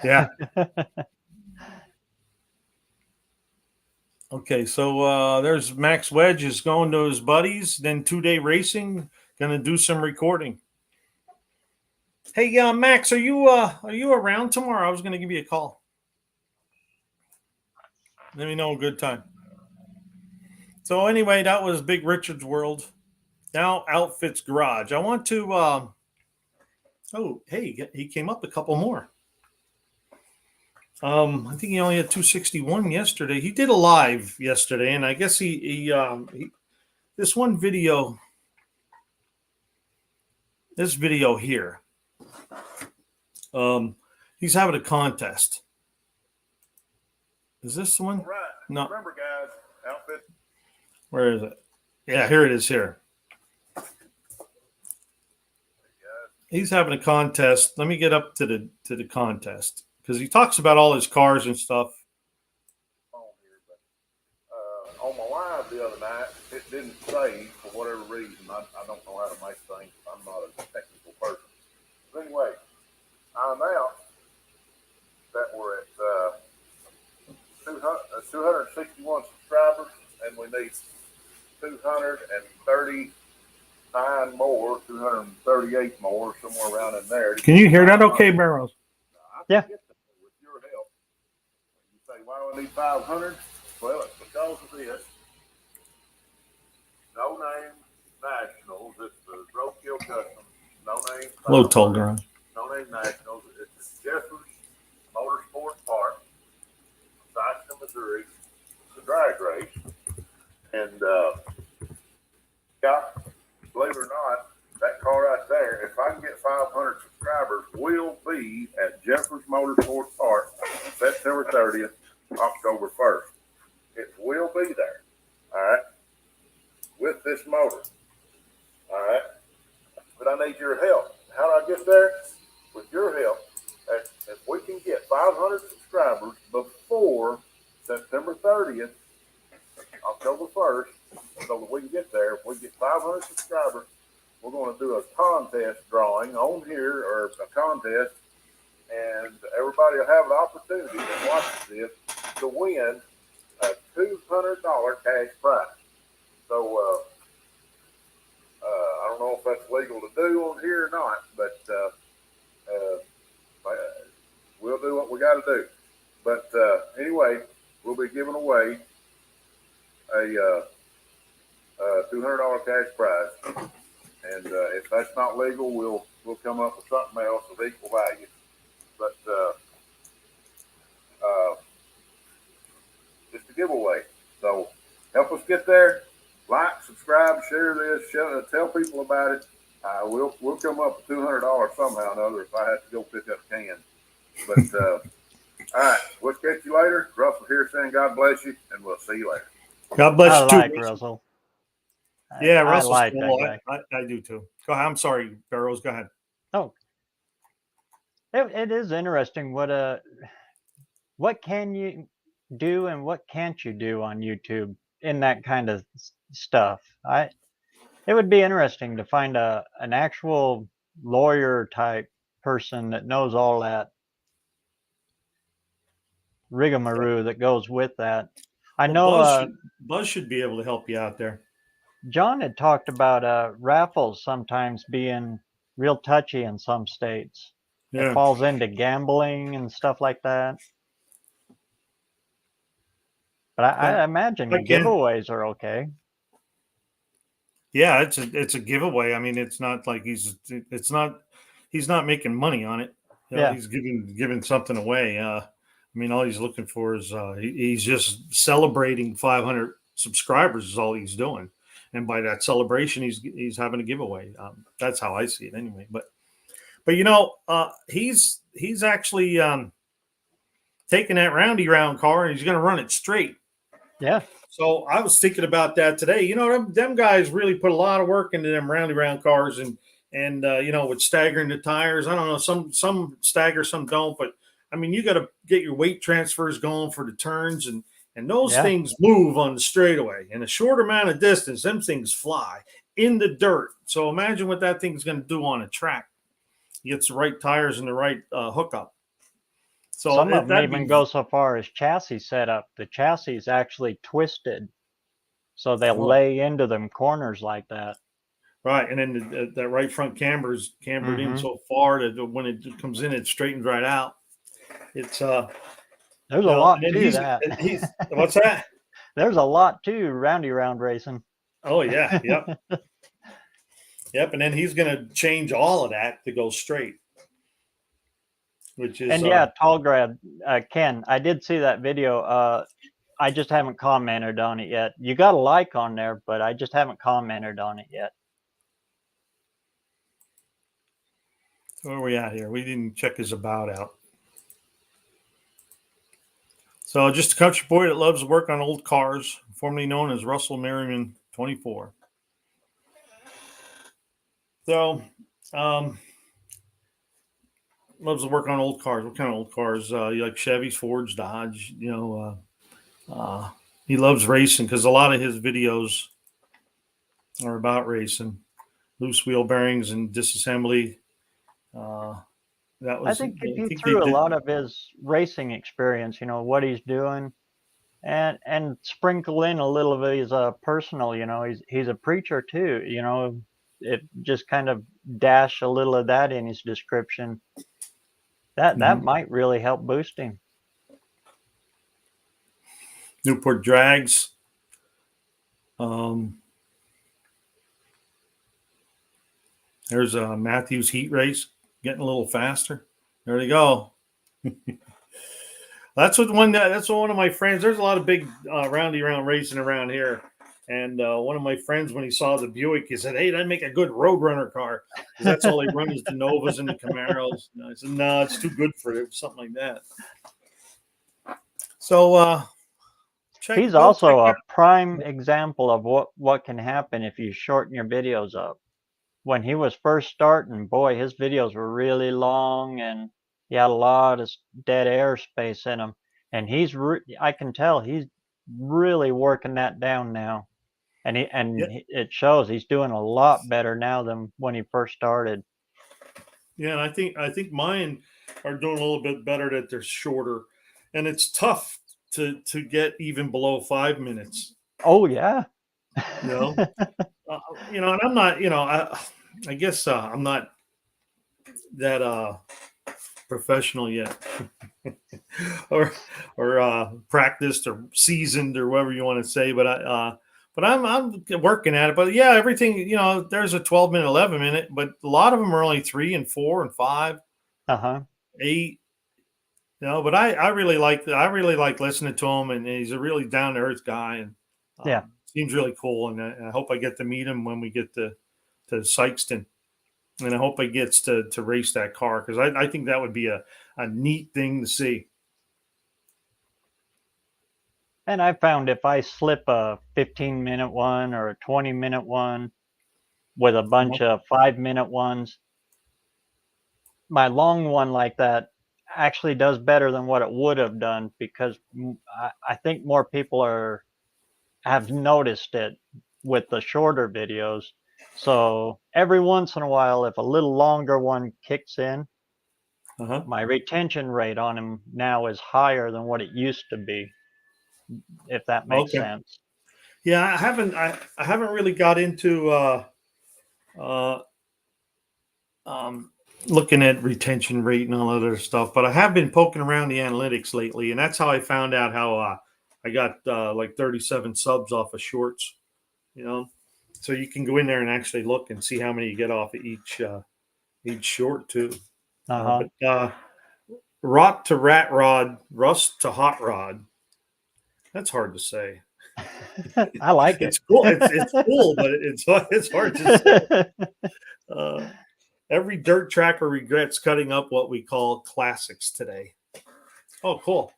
Yeah. Okay, so there's Max Wedge is going to his buddies, then 2-day racing, gonna do some recording. Hey, Max, are you around tomorrow? I was gonna give you a call. Let me know a good time. So anyway, that was Big Richard's World. Now Outfits Garage. I want to. Oh, hey, he came up a couple more. I think he only had 261 yesterday. He did a live yesterday, and I guess he this one video. This video here. He's having a contest. Is this the one? Right. No. Remember, guys, outfit. Where is it? Yeah, here it is here. He's having a contest. Let me get up to the contest because he talks about all his cars and stuff. On here, but on my live the other night, it didn't save for whatever reason. I don't know how to make things. I'm not a technical person. But anyway, I announced that we're at 261 subscribers, and we need 239 more, 238 more, somewhere around in there. Can you hear that okay, Barrows? Yeah. With your help. You say, why do I need 500? Well, it's because of this. No Name Nationals. It's the Roadkill Custom. No Name. Low toll ground. No Name Nationals. It's Jeffers Motorsport Park, Sikeston, Missouri. It's a drag race. And, believe it or not, that car right there, if I can get 500 subscribers, will be at Jeffers Motorsports Park September 30th, October 1st. It will be there, all right, with this motor, all right? But I need your help. How do I get there? With your help. If we can get 500 subscribers before September 30th, October 1st, so that we can get there, if we get 500 subscribers, we're going to do a contest drawing on here, or a contest, and everybody will have an opportunity to watch this to win a $200 cash prize. So, I don't know if that's legal to do on here or not, but we'll do what we got to do. But anyway, we'll be giving away a $200 cash prize, and if that's not legal, we'll come up with something else of equal value. But just a giveaway. So help us get there. Like, subscribe, share this, tell people about it. We'll come up with $200 somehow or another if I have to go pick up a can. But all right, we'll catch you later. Russell here saying God bless you, and we'll see you later. God bless you too. Russell. Yeah, I Russell's like cool. that guy. I do too. Go ahead. I'm sorry, Barrows. Go ahead. Oh, it is interesting what can you do and what can't you do on YouTube in that kind of stuff. It would be interesting to find an actual lawyer type person that knows all that rigmarole that goes with that. I know Buzz should be able to help you out there. John had talked about raffles sometimes being real touchy in some states. Yeah. It falls into gambling and stuff like that. But I imagine Again, giveaways are okay. Yeah, it's a giveaway. I mean, it's not like he's not making money on it. You know, Yeah. he's giving something away. I mean, all he's looking for is he's just celebrating 500 subscribers is all he's doing, and by that celebration, he's having a giveaway. That's how I see it, anyway. But you know, he's actually taking that roundy round car and he's going to run it straight. Yeah. So I was thinking about that today. You know, them guys really put a lot of work into them roundy round cars, and you know, with staggering the tires. I don't know, some stagger, some don't, but I mean, you got to get your weight transfers going for the turns, and those things move on the straightaway. In a short amount of distance, them things fly in the dirt. So imagine what that thing's going to do on a track. He gets the right tires and the right hookup. So some of them even go so far as chassis setup. The chassis is actually twisted, so they'll lay into them corners like that. Right, and then that right front camber's cambered in so far that when it comes in, it straightens right out. It's there's a lot to that. What's that? There's a lot to roundy round racing. Oh yeah, yep, yep. And then he's going to change all of that to go straight. Which is, and yeah, Tallgrad, Ken, I did see that video. I just haven't commented on it yet. You got a like on there, but I just haven't commented on it yet. Where are we at here? We didn't check his about out. So just a country boy that loves to work on old cars, formerly known as Russell Merriman 24. So, loves to work on old cars. What kind of old cars? You like Chevys, Fords, Dodge. You know, he loves racing because a lot of his videos are about racing, loose wheel bearings and disassembly. I think he threw a lot of his racing experience, you know, what he's doing, and sprinkle in a little of his personal. You know, he's a preacher too. You know, it just kind of dash a little of that in his description. That might really help boost him. Newport Drags. There's a Matthews heat race getting a little faster. There they go. That's one of my friends. There's a lot of big roundy round racing around here. And one of my friends, when he saw the Buick, he said, "Hey, that'd make a good Roadrunner car." Because that's all they run is the Novas and the Camaros. And I said, "No, it's too good for it." Something like that. So he's also a prime example of what can happen if you shorten your videos up. When he was first starting, boy, his videos were really long and he had a lot of dead air space in them. And I can tell he's really working that down now. And it shows he's doing a lot better now than when he first started. Yeah, and I think mine are doing a little bit better that they're shorter, and it's tough to get even below 5 minutes. Oh yeah, you know, and I'm not, I guess I'm not that professional yet, or practiced or seasoned or whatever you want to say, but I'm working at it. But yeah, everything, there's a 12-minute, 11-minute, but a lot of them are only 3 and 4 and 5, 8. But I really like listening to him, and he's a really down to earth guy, and seems really cool. And I hope I get to meet him when we get to Sykeston, and I hope he gets to race that car, because I think that would be a neat thing to see. And I found if I slip a 15-minute one or a 20-minute one with a bunch of 5-minute ones, my long one like that actually does better than what it would have done, because I think more people have noticed it with the shorter videos. So every once in a while, if a little longer one kicks in, my retention rate on them now is higher than what it used to be, if that makes sense. Yeah, I haven't really got into looking at retention rate and all that other stuff, but I have been poking around the analytics lately, and that's how I found out how I got like 37 subs off of shorts. You know, so you can go in there and actually look and see how many you get off of each short too. But rot to rat rod, rust to hot rod. That's hard to say. I like it. It's cool. It's cool, but it's hard to say. Every dirt tracker regrets cutting up what we call classics today. Oh, cool.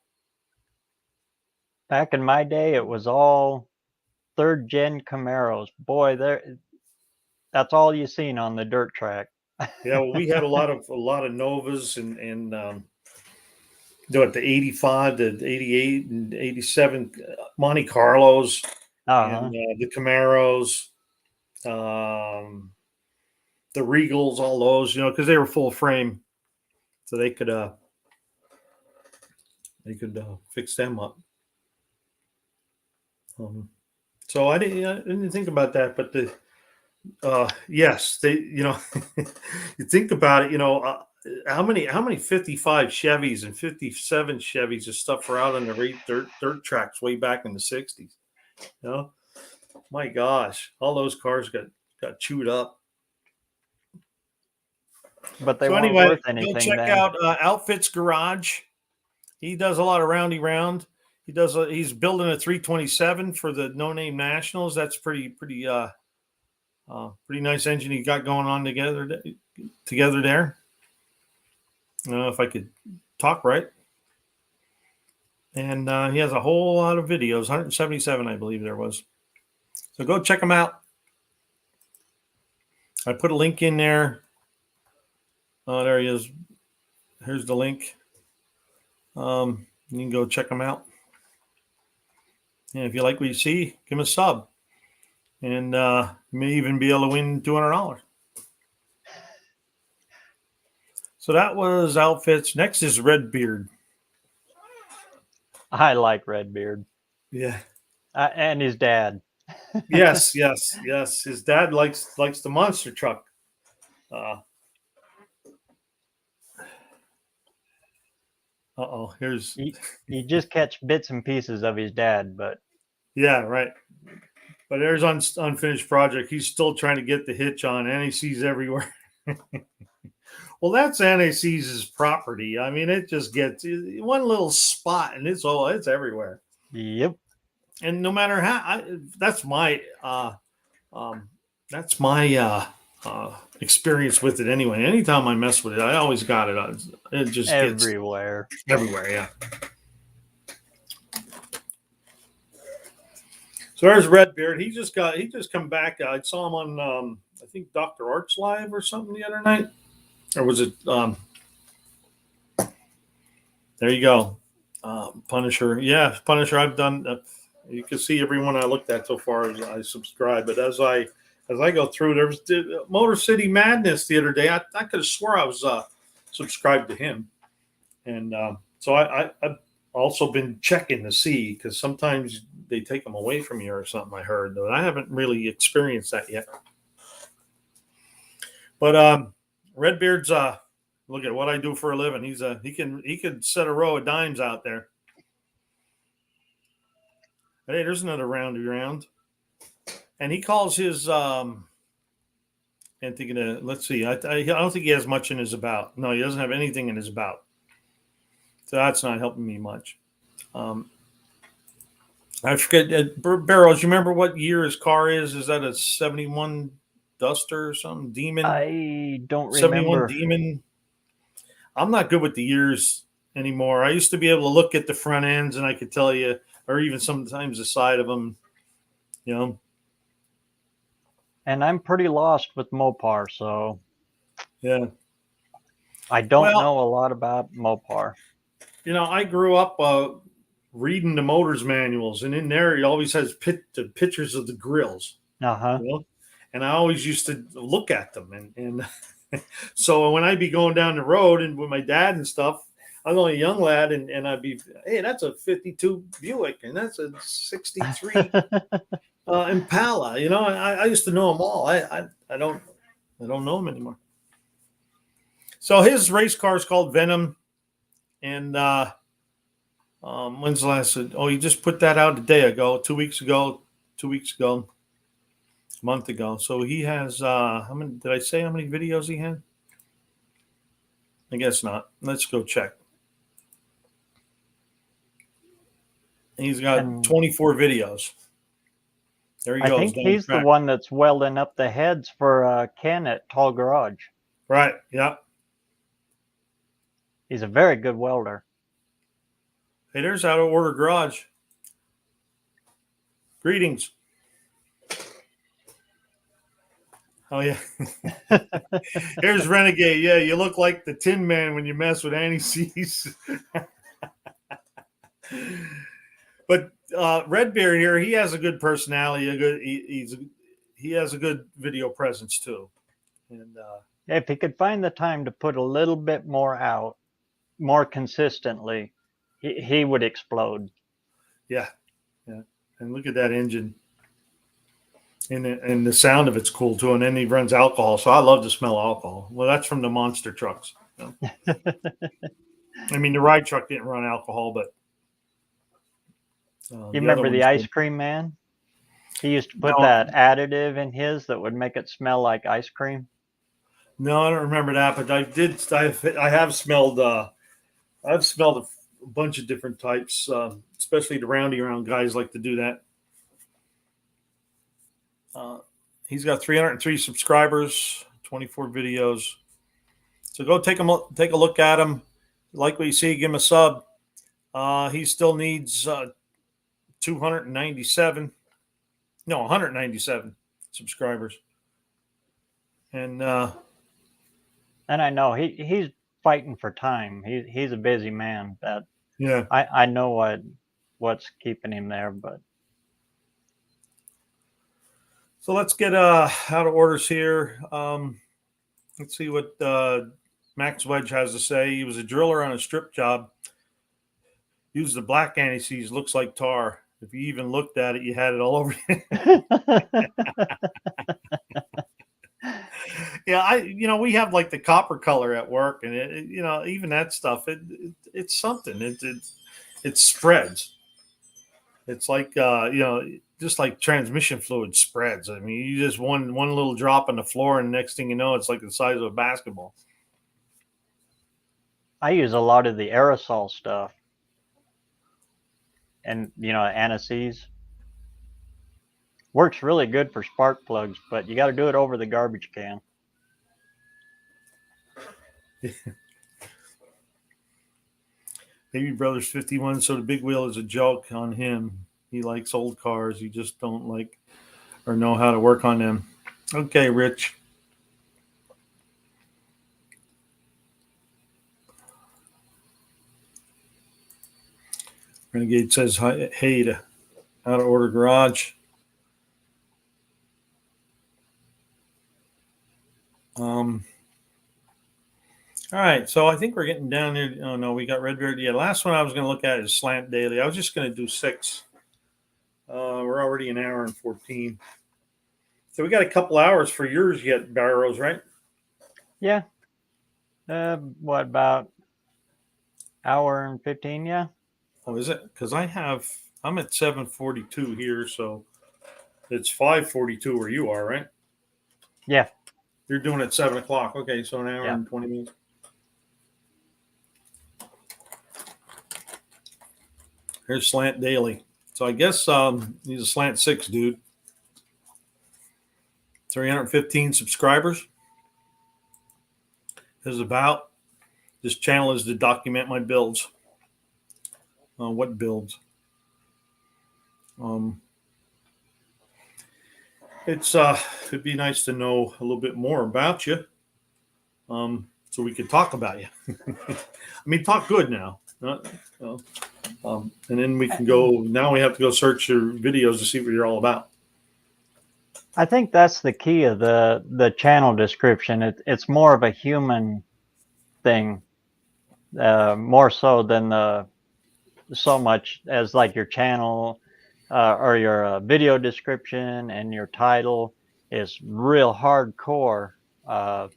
Back in my day, it was all third-gen Camaros. Boy, that's all you seen on the dirt track. Yeah, well, we had a lot of Novas and the 85, the 88, and 87 Monte Carlos, and the Camaros, the Regals, all those, because they were full frame, so they could fix them up. So I didn't think about that, but yes, they, you think about it, how many 55 Chevys and 57 Chevys and stuff were out on the dirt tracks way back in the 60s. My gosh, all those cars got chewed up. But they weren't worth anything. Go check out Outfits Garage. He does a lot of roundy round. He's building a 327 for the No Name Nationals. That's pretty nice engine he got going on together there. I don't know if I could talk right. And he has a whole lot of videos, 177, I believe there was. So go check him out. I put a link in there. Oh, there he is. Here's the link. You can go check him out. And if you like what you see, give him a sub. And you may even be able to win $200. So that was Outfits. Next is Redbeard. I like Redbeard. Yeah. And his dad. Yes. His dad likes the monster truck. Here's you just catch bits and pieces of his dad, but yeah, right. But there's Unfinished Project. He's still trying to get the hitch on. NAC's everywhere. Well, that's NAC's property. I mean, it just gets one little spot, and it's everywhere. Yep. And no matter how, that's my experience with it anyway. Anytime I mess with it, I always got it. It just everywhere. Everywhere, yeah. So there's Redbeard. He just come back. I saw him on I think Dr. Arts Live or something the other night. Or was it there you go. Punisher. Yeah, Punisher. I've done you can see everyone I looked at so far as I subscribe. But as I go through, there was Motor City Madness the other day. I could have swore I was subscribed to him. And so I've also been checking to see, because sometimes they take them away from you or something, I heard. But I haven't really experienced that yet. But Redbeard's look at what I do for a living. He could set a row of dimes out there. Hey, there's another roundy round. And he calls his and thinking of, let's see, I don't think he has much in his about. No, he doesn't have anything in his about. So that's not helping me much. I forget, Barrows, you remember what year his car is? Is that a 71 Duster or something? Demon? I don't 71 remember. Demon. I'm not good with the years anymore. I used to be able to look at the front ends and I could tell you or even sometimes the side of them, you know. And I'm pretty lost with Mopar, so Yeah. I don't Well, know a lot about Mopar. You know, I grew up reading the motors manuals, and in there it always has the pictures of the grills. Uh-huh. You know? And I always used to look at them, and so when I'd be going down the road and with my dad and stuff, I was only a young lad, and I'd be, hey, that's a '52 Buick, and that's a '63 Impala. You know, I used to know them all. I don't know them anymore. So his race car is called Venom, and when's the last? Oh, he just put that out a day ago, 2 weeks ago, a month ago. So he has how many? Did I say how many videos he had? I guess not. Let's go check. He's got And 24 videos. There he I goes. think down he's the track. one that's welding up the heads for Ken at Tall Garage. Right. Yeah. He's a very good welder. Hey, there's Out of Order Garage. Greetings. Oh yeah. Here's Renegade. Yeah, you look like the Tin Man when you mess with Annie C's. But Redbeard here, he has a good personality. He has a good video presence too. And If he could find the time to put a little bit more out, more consistently, he would explode. yeah. And look at that engine. And the sound of it's cool too. And then he runs alcohol. So I love to smell alcohol. Well, that's from the monster trucks. You know? I mean, the ride truck didn't run alcohol, but You remember the ice cream man? He used to put that additive in his that would make it smell like ice cream. No, I don't remember that, but I have smelled. I've smelled a bunch of different types, especially the roundy around guys like to do that. He's got 303 subscribers, 24 videos. So go take a look at him. Like what you see, give him a sub. He still needs 197 subscribers. And I know he's fighting for time. He's a busy man. That yeah, I know what's keeping him there, but so let's get out of orders here. Let's see what Max Wedge has to say. He was a driller on a strip job. Used the black anti-seize, looks like tar. If you even looked at it, you had it all over you. Yeah, we have like the copper color at work, and even that stuff, it's something. It spreads. It's like just like transmission fluid spreads. I mean, you just one little drop on the floor, and the next thing you know, it's like the size of a basketball. I use a lot of the aerosol stuff, and anti-seize works really good for spark plugs, but you got to do it over the garbage can. Baby Brothers 51. So the big wheel is a joke on him. He likes old cars. He just don't like or know how to work on them. Okay, Rich. Renegade says, hey to Out of Order Garage. All right, so I think we're getting down here. Oh, no, we got Redbeard. Yeah, last one I was going to look at is Slant Daily. I was just going to do 6. We're already an hour and 14. So we got a couple hours for yours yet, Barrows, right? Yeah. What, about hour and 15? Yeah. Oh, is it? Because I'm at 7:42 here, so it's 5:42 where you are, right? Yeah. You're doing it at 7 o'clock. Okay, so an hour Yeah. and 20 minutes. Here's Slant Daily. So I guess he's a Slant 6 dude. 315 subscribers. This channel is to document my builds. What builds? It'd be nice to know a little bit more about you, so we could talk about you. I mean, talk good now. And then we can go. Now we have to go search your videos to see what you're all about. I think that's the key of the channel description. It's more of a human thing, more so than so much as like your channel or your video description and your title is real hardcore on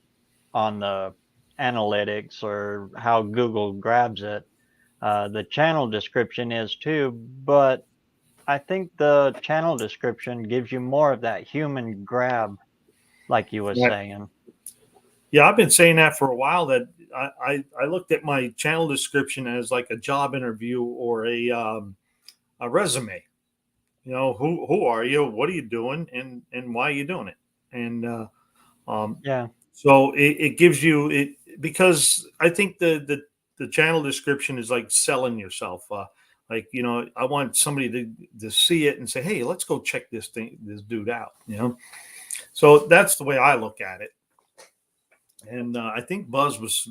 the analytics or how Google grabs it. The channel description is too, but I think the channel description gives you more of that human grab, like you were saying. Yeah, I've been saying that for a while. That I looked at my channel description as like a job interview or a resume. You know, who are you? What are you doing? And why are you doing it? And Yeah. so it gives you it, because I think the channel description is like selling yourself. Like, you know, I want somebody to see it and say, hey, let's go check this dude out. You know, so that's the way I look at it. And I think Buzz was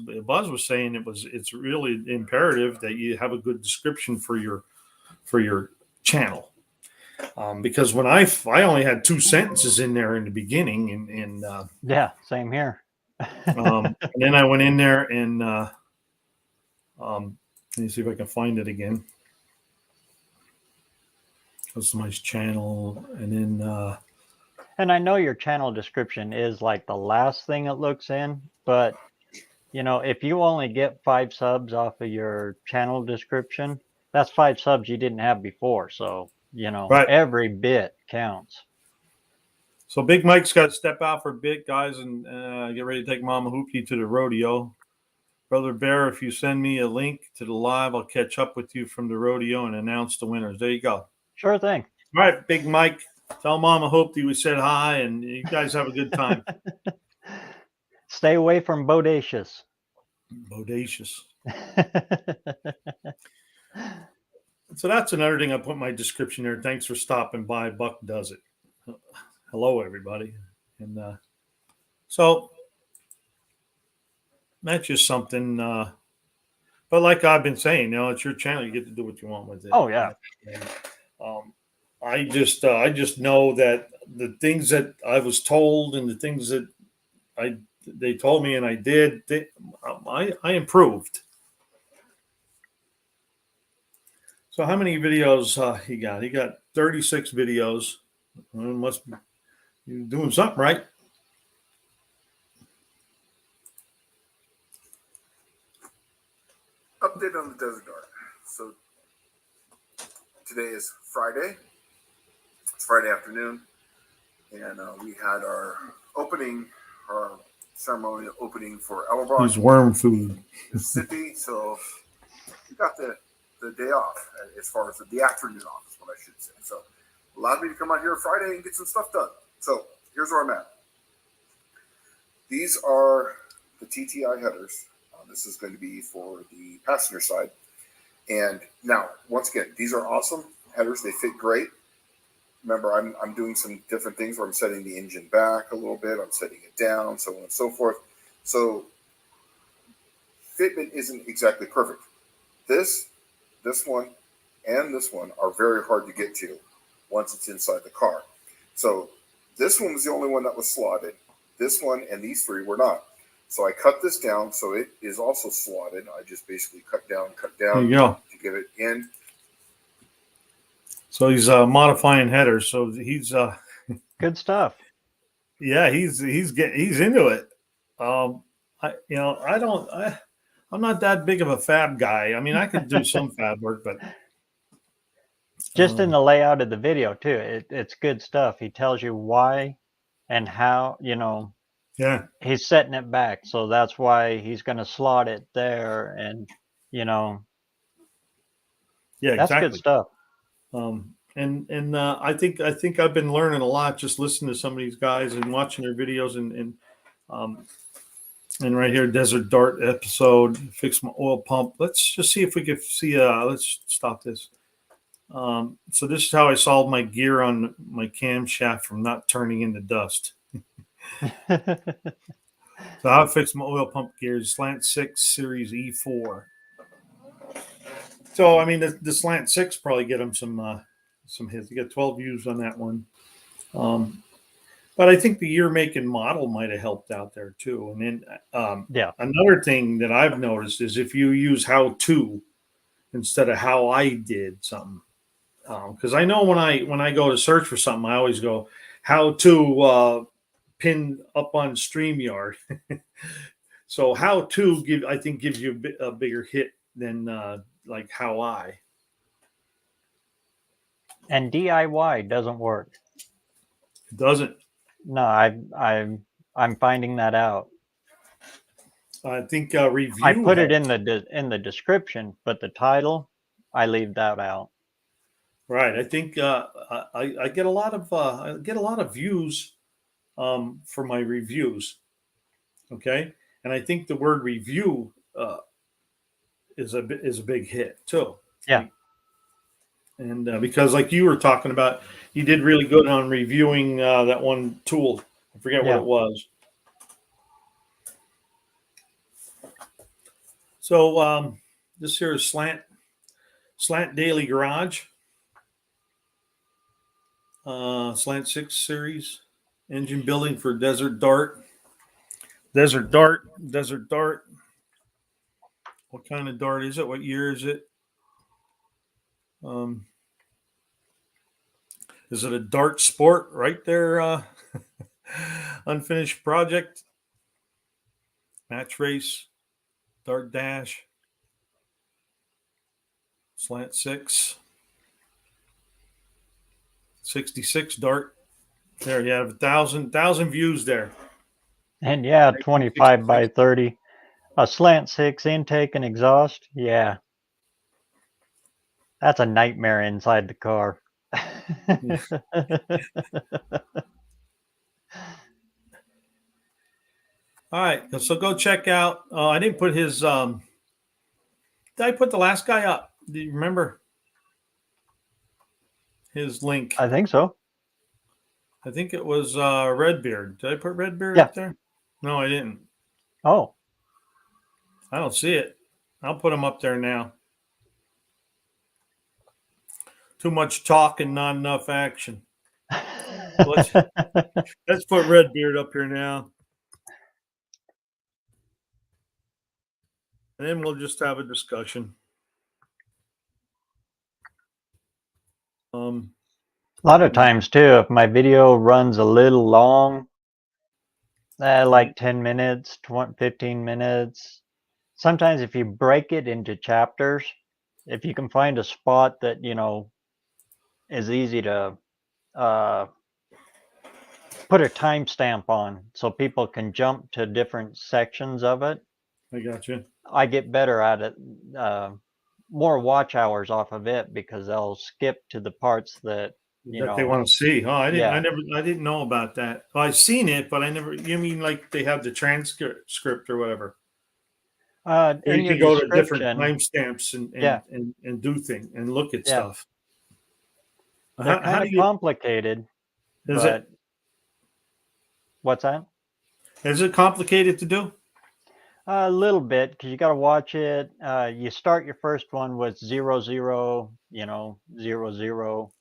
saying it's really imperative that you have a good description for your channel. Because when I only had 2 sentences in there in the beginning, and yeah, same here. And then I went in there and let me see if I can find it again. Customize channel, and then and I know your channel description is like the last thing it looks in, but you know, if you only get 5 subs off of your channel description, that's 5 subs you didn't have before. So, you know, right. Every bit counts. So Big Mike's got to step out for a bit, guys, and get ready to take Mama Hoopty to the rodeo. Brother Bear, if you send me a link to the live, I'll catch up with you from the rodeo and announce the winners. There you go. Sure thing. All right, Big Mike. Tell Mama Hoopty we said hi, and you guys have a good time. Stay away from bodacious. Bodacious. So that's another thing I put in my description there. Thanks for stopping by. Buck does it. Hello, everybody. And so that's just something. But like I've been saying, you know, it's your channel. You get to do what you want with it. Oh yeah. And, I just know that the things that I was told and the things that they told me and I did, I improved. So how many videos he got? He got 36 videos. Must be doing something right. Update on the Desert Dart. So today is Friday. It's Friday afternoon, and we had our ceremonial opening for Ellerbrock. He's worm food. Mississippi. So we got the day off, as far as the afternoon off is what I should say. So allowed me to come out here Friday and get some stuff done. So here's where I'm at. These are the TTI headers. This is going to be for the passenger side. And now, once again, these are awesome headers. They fit great. Remember, I'm doing some different things where I'm setting the engine back a little bit. I'm setting it down, so on and so forth. So fitment isn't exactly perfect. This one, and this one are very hard to get to once it's inside the car. So this one was the only one that was slotted. This one and these 3 were not. So I cut this down so it is also slotted. I just basically cut down There you go. to get it in. So he's modifying headers. So he's good stuff. Yeah, he's into it. I'm not that big of a fab guy. I mean, I could do some fab work, but just in the layout of the video too, it's good stuff. He tells you why and how, you know. Yeah, he's setting it back, so that's why he's going to slot it there, and you know, yeah, that's exactly. good stuff. And I think I've been learning a lot just listening to some of these guys and watching their videos and right here, Desert Dart episode, fix my oil pump. Let's just see if we can see. Let's stop this. So this is how I solved my gear on my camshaft from not turning into dust. So how I fixed my oil pump gears, Slant 6 Series E4. So I mean, the Slant 6 probably get them some hits. You got 12 views on that one. But I think the year, make, and model might have helped out there too. And then another thing that I've noticed is if you use how to instead of how I did something, because I know when I go to search for something, I always go how to pin up on StreamYard. So how to I think gives you a bigger hit than like how I. And DIY doesn't work. It doesn't. No, I'm finding that out. I think review. I put it in the description, but the title I leave that out. Right. I think I get a lot of views for my reviews. Okay, and I think the word review is a big hit too. Yeah. And because like you were talking about, you did really good on reviewing that one tool. I forget what it was. So this here is Slant Daily Garage. Slant 6 Series. Engine building for Desert Dart. Desert Dart. What kind of dart is it? What year is it? Is it a dart sport right there? Unfinished project. Match race. Dart dash. Slant 6. 66 dart. There you have 1,000 views there. And 25 by 30. A Slant 6 intake and exhaust. Yeah. That's a nightmare inside the car. All right, so go check out. I didn't put his. Did I put the last guy up? Do you remember his link? I think so. I think it was Redbeard. Did I put Redbeard up there? No, I didn't. Oh, I don't see it. I'll put him up there now. Too much talk and not enough action. Let's put Redbeard up here now. And then we'll just have a discussion. A lot of times too, if my video runs a little long, like 10 minutes, 15 minutes, sometimes if you break it into chapters, if you can find a spot that, is easy to put a timestamp on so people can jump to different sections of it. I got you. I get better at it, more watch hours off of it because they'll skip to the parts that they want to see. Oh, I didn't know about that. Well, I've seen it, but I never. You mean like they have the transcript or whatever? Or you can go to different timestamps and do things and look at stuff. They're kind of complicated. Is it? What's that? Is it complicated to do? A little bit, because you got to watch it. You start your first one with 0, 0, 0, 0,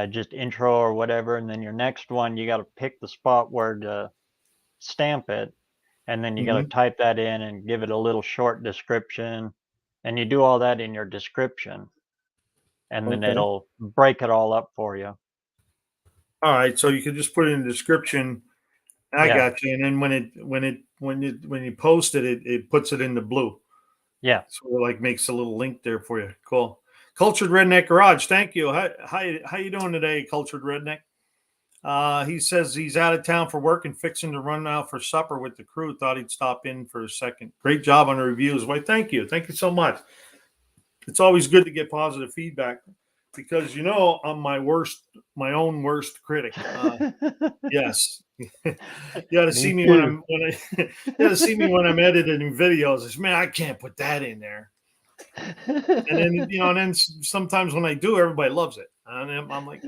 just intro or whatever, and then your next one you got to pick the spot where to stamp it, and then you got to type that in and give it a little short description, and you do all that in your description, and then it'll break it all up for you. All right, so you can just put it in the description. I got you, and then when you post it, it puts it in the blue. Yeah. So it like makes a little link there for you. Cool. Cultured Redneck Garage. Thank you. How you doing today, Cultured Redneck? He says he's out of town for work and fixing to run out for supper with the crew. Thought he'd stop in for a second. Great job on the reviews. Why, thank you. Thank you so much. It's always good to get positive feedback because I'm my own worst critic. Yes. You got to see me when I'm editing videos. Man, I can't put that in there. And then, and then sometimes when I do, everybody loves it. And I'm like,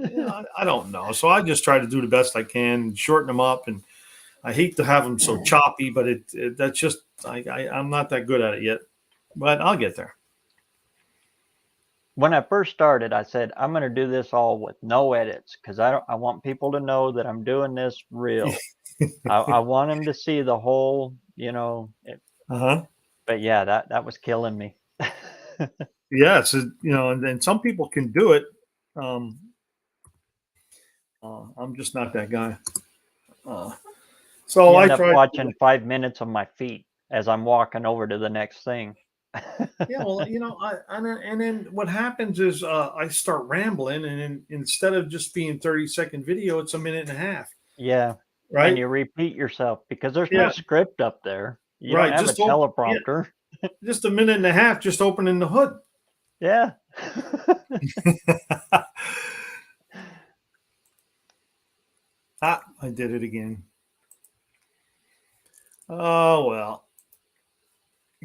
I don't know. So I just try to do the best I can, shorten them up. And I hate to have them so choppy, but that's just, I'm not that good at it yet, but I'll get there. When I first started, I said, I'm going to do this all with no edits because I want people to know that I'm doing this real. I want them to see the whole, Uh-huh. But yeah, that was killing me. Yeah, so and some people can do it. I'm just not that guy. So I I end up tried watching 5 minutes of my feet as I'm walking over to the next thing. Yeah, well, and then what happens is I start rambling, and then instead of just being 30-second video, it's a minute and a half. Yeah, Right. And you repeat yourself because there's no script up there. You Right, don't have just a teleprompter. Just a minute and a half, just opening the hood. Yeah. I did it again. Oh, well.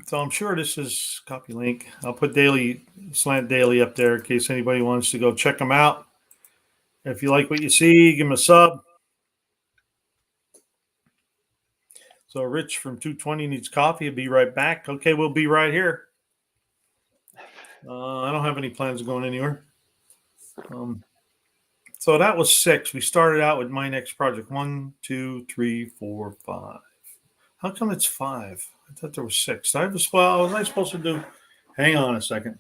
So I'm sure this is copy link. I'll put Slant Daily up there in case anybody wants to go check them out. If you like what you see, give them a sub. So Rich from 220 needs coffee. I'll be right back. Okay, we'll be right here. I don't have any plans of going anywhere. So that was 6. We started out with my next project. 1, 2, 3, 4, 5. How come it's 5? I thought there was 6. Was I supposed to do? Hang on a second.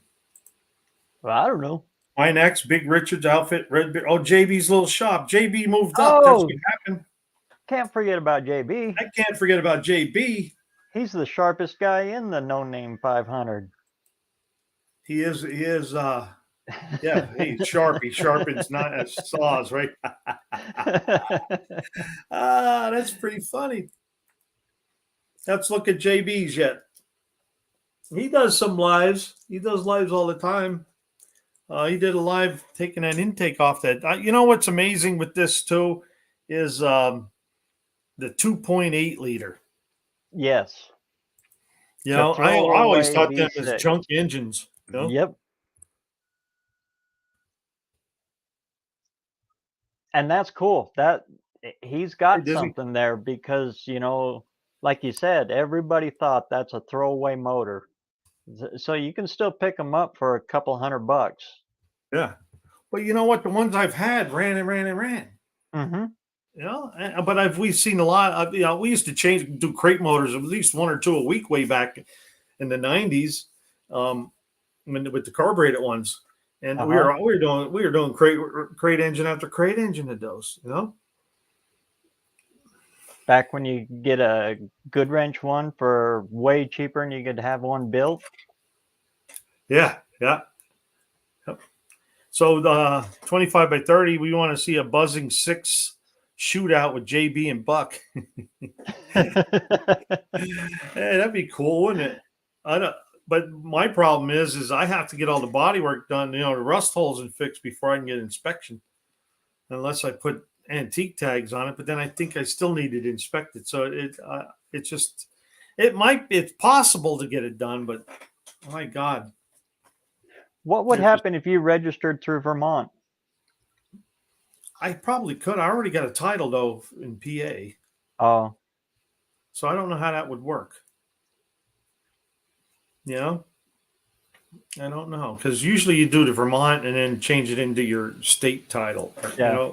Well, I don't know. My next, Big Richard's outfit, Red Beard. Oh, JB's little shop. JB moved up. That's what happened. Can't forget about JB. I can't forget about JB. He's the sharpest guy in the No Name 500. He is. Yeah, he's sharp. He sharpens not as saws, right? That's pretty funny. Let's look at JB's yet. He does some lives. He does lives all the time. He did a live taking an intake off that. You know what's amazing with this too is the 2.8 liter. Yes. I always thought them as junk engines. Yep. And that's cool. That he's got something there because, like you said, everybody thought that's a throwaway motor. So you can still pick them up for a couple $100. Yeah. But you know what? The ones I've had ran and ran and ran. Mm-hmm. But we've seen a lot. We used to do crate motors at least 1 or 2 a week way back in the 90s, with the carbureted ones. And we were doing crate engine after crate engine of those, Back when you get a Goodwrench one for way cheaper and you could have one built. Yeah. Yep. So the 25 by 30, we want to see a buzzing 6 shootout with JB and Buck. Hey, that'd be cool, wouldn't it? But my problem is I have to get all the body work done, the rust holes and fixed before I can get inspection, unless I put antique tags on it. But then I think I still need it inspected. So it's possible to get it done, but my God. What would happen if you registered through Vermont? I probably could. I already got a title though in PA. Oh. So I don't know how that would work. I don't know, because usually you do the Vermont and then change it into your state title. Yeah.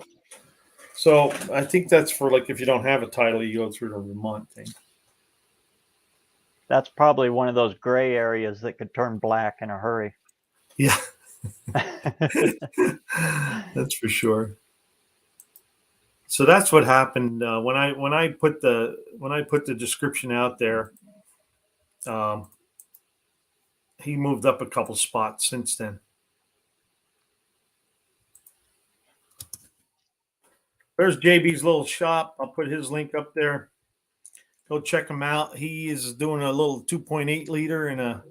So I think that's for like if you don't have a title, you go through the Vermont thing. That's probably one of those gray areas that could turn black in a hurry. Yeah. That's for sure. So that's what happened when I put the description out there. He moved up a couple spots since then. There's JB's little shop. I'll put his link up there. Go check him out. He is doing a little 2.8 liter in a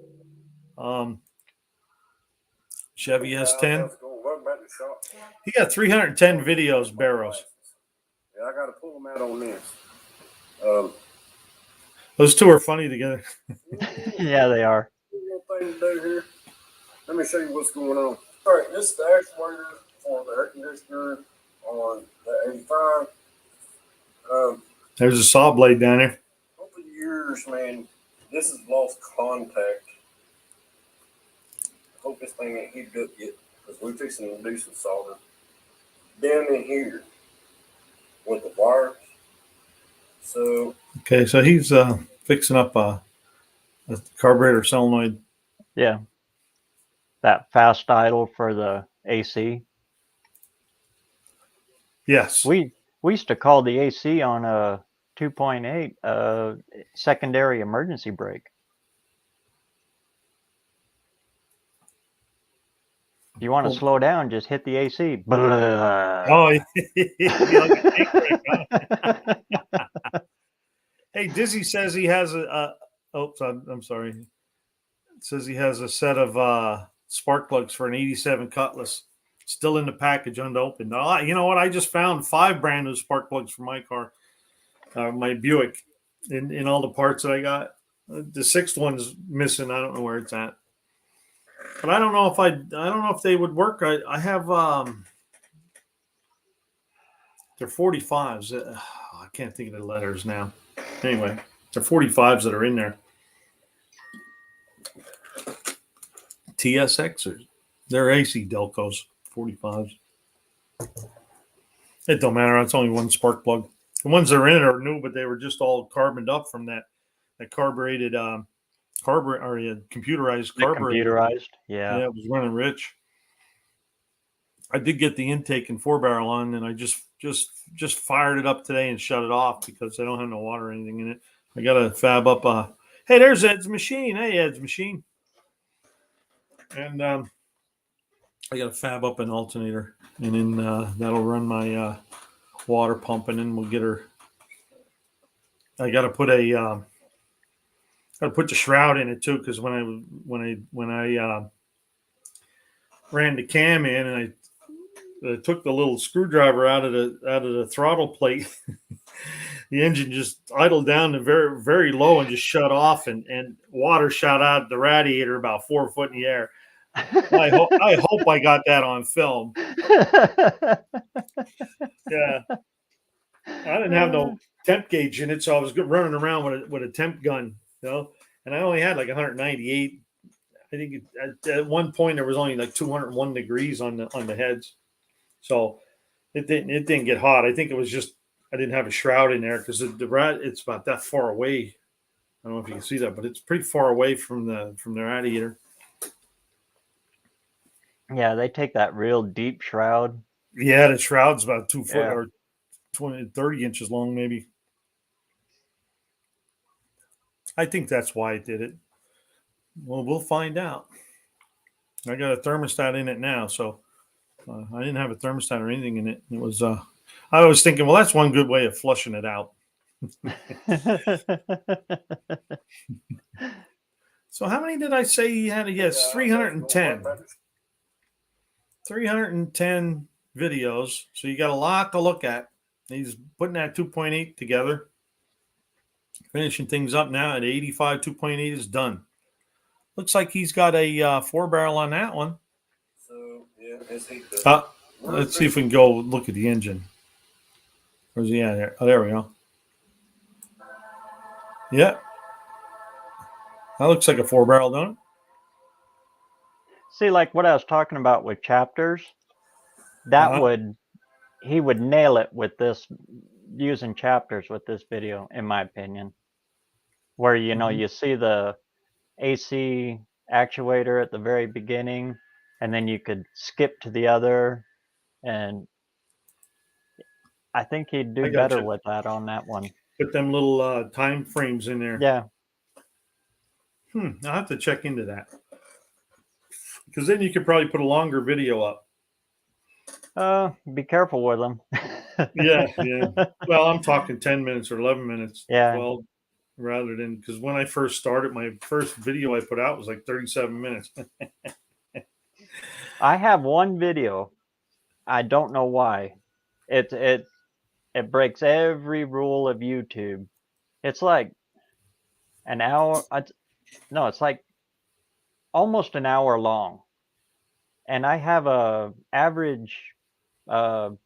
Chevy S10. He got 310 videos, Barrows. Yeah, I got to pull them out on this. Those two are funny together. Yeah, they are. Little thing to do here. Let me show you what's going on. All right, this is the actuator for the air conditioner on the 85. There's a saw blade down there. Over the years, man, this has lost contact. I hope this thing ain't heated up yet, because we're fixing to do some solder down in here with the wires. So Okay, so he's fixing up a carburetor solenoid. Yeah. That fast idle for the AC. Yes. We used to call the AC on a 2.8 secondary emergency brake. If you want to slow down, just hit the AC. Blah. Oh, hey, Dizzy says he has I'm sorry. It says he has a set of spark plugs for an 87 Cutlass still in the package unopened. You know what? I just found 5 brand new spark plugs for my car, my Buick, in all the parts that I got. The 6th one's missing. I don't know where it's at. But I don't know if I don't know if they would work. I have they're 45s. I can't think of the letters now. Anyway, they're 45s that are in there. TSXers. They're AC Delcos, 45s. It don't matter. It's only one spark plug. The ones that are in it are new, but they were just all carboned up from that carbureted computerized carburetor. Computerized, yeah. Yeah, it was running rich. I did get the intake and 4-barrel on, and I just fired it up today and shut it off because I don't have no water or anything in it. I got to fab up. Hey, there's Ed's machine. Hey, Ed's machine. And I got to fab up an alternator, and then that'll run my water pump, and then we'll get her. I got to put put the shroud in it too, because when I ran the cam in and I took the little screwdriver out of the throttle plate, the engine just idled down to very, very low and just shut off, and water shot out the radiator about 4 foot in the air. I hope I got that on film. Yeah, I didn't have no temp gauge in it, so I was running around with a temp gun, and I only had like 198. I think at one point there was only like 201 degrees on the heads, so it didn't get hot. I think it was just I didn't have a shroud in there because it's about that far away. I don't know if you can see that, but it's pretty far away from the radiator. Yeah, they take that real deep shroud. Yeah, the shroud's about 2 foot or 30 inches long, maybe. I think that's why it did it. Well, we'll find out. I got a thermostat in it now, so I didn't have a thermostat or anything in it. It was. I was thinking, well, that's one good way of flushing it out. So, how many did I say he had? Yes, 310. 310 videos. So you got a lot to look at. He's putting that 2.8 together, finishing things up now at 85. 2.8 is done. Looks like he's got a 4-barrel on that one. So yeah, let's see if we can go look at the engine. Where's he at there? Oh, there we go. Yeah. That looks like a 4-barrel, don't it? See, like what I was talking about with chapters, that he would nail it with this, using chapters with this video, in my opinion. Where, you see the AC actuator at the very beginning, and then you could skip to the other, and I think he'd do better with that on that one. Put them little time frames in there. Yeah. I'll have to check into that. Because then you could probably put a longer video up. Be careful with them. Yeah. Well, I'm talking 10 minutes or 11 minutes. Yeah. 12, rather than, because when I first started, my first video I put out was like 37 minutes. I have one video. I don't know why. It breaks every rule of YouTube. It's like an hour. No, it's like almost an hour long. and I have a average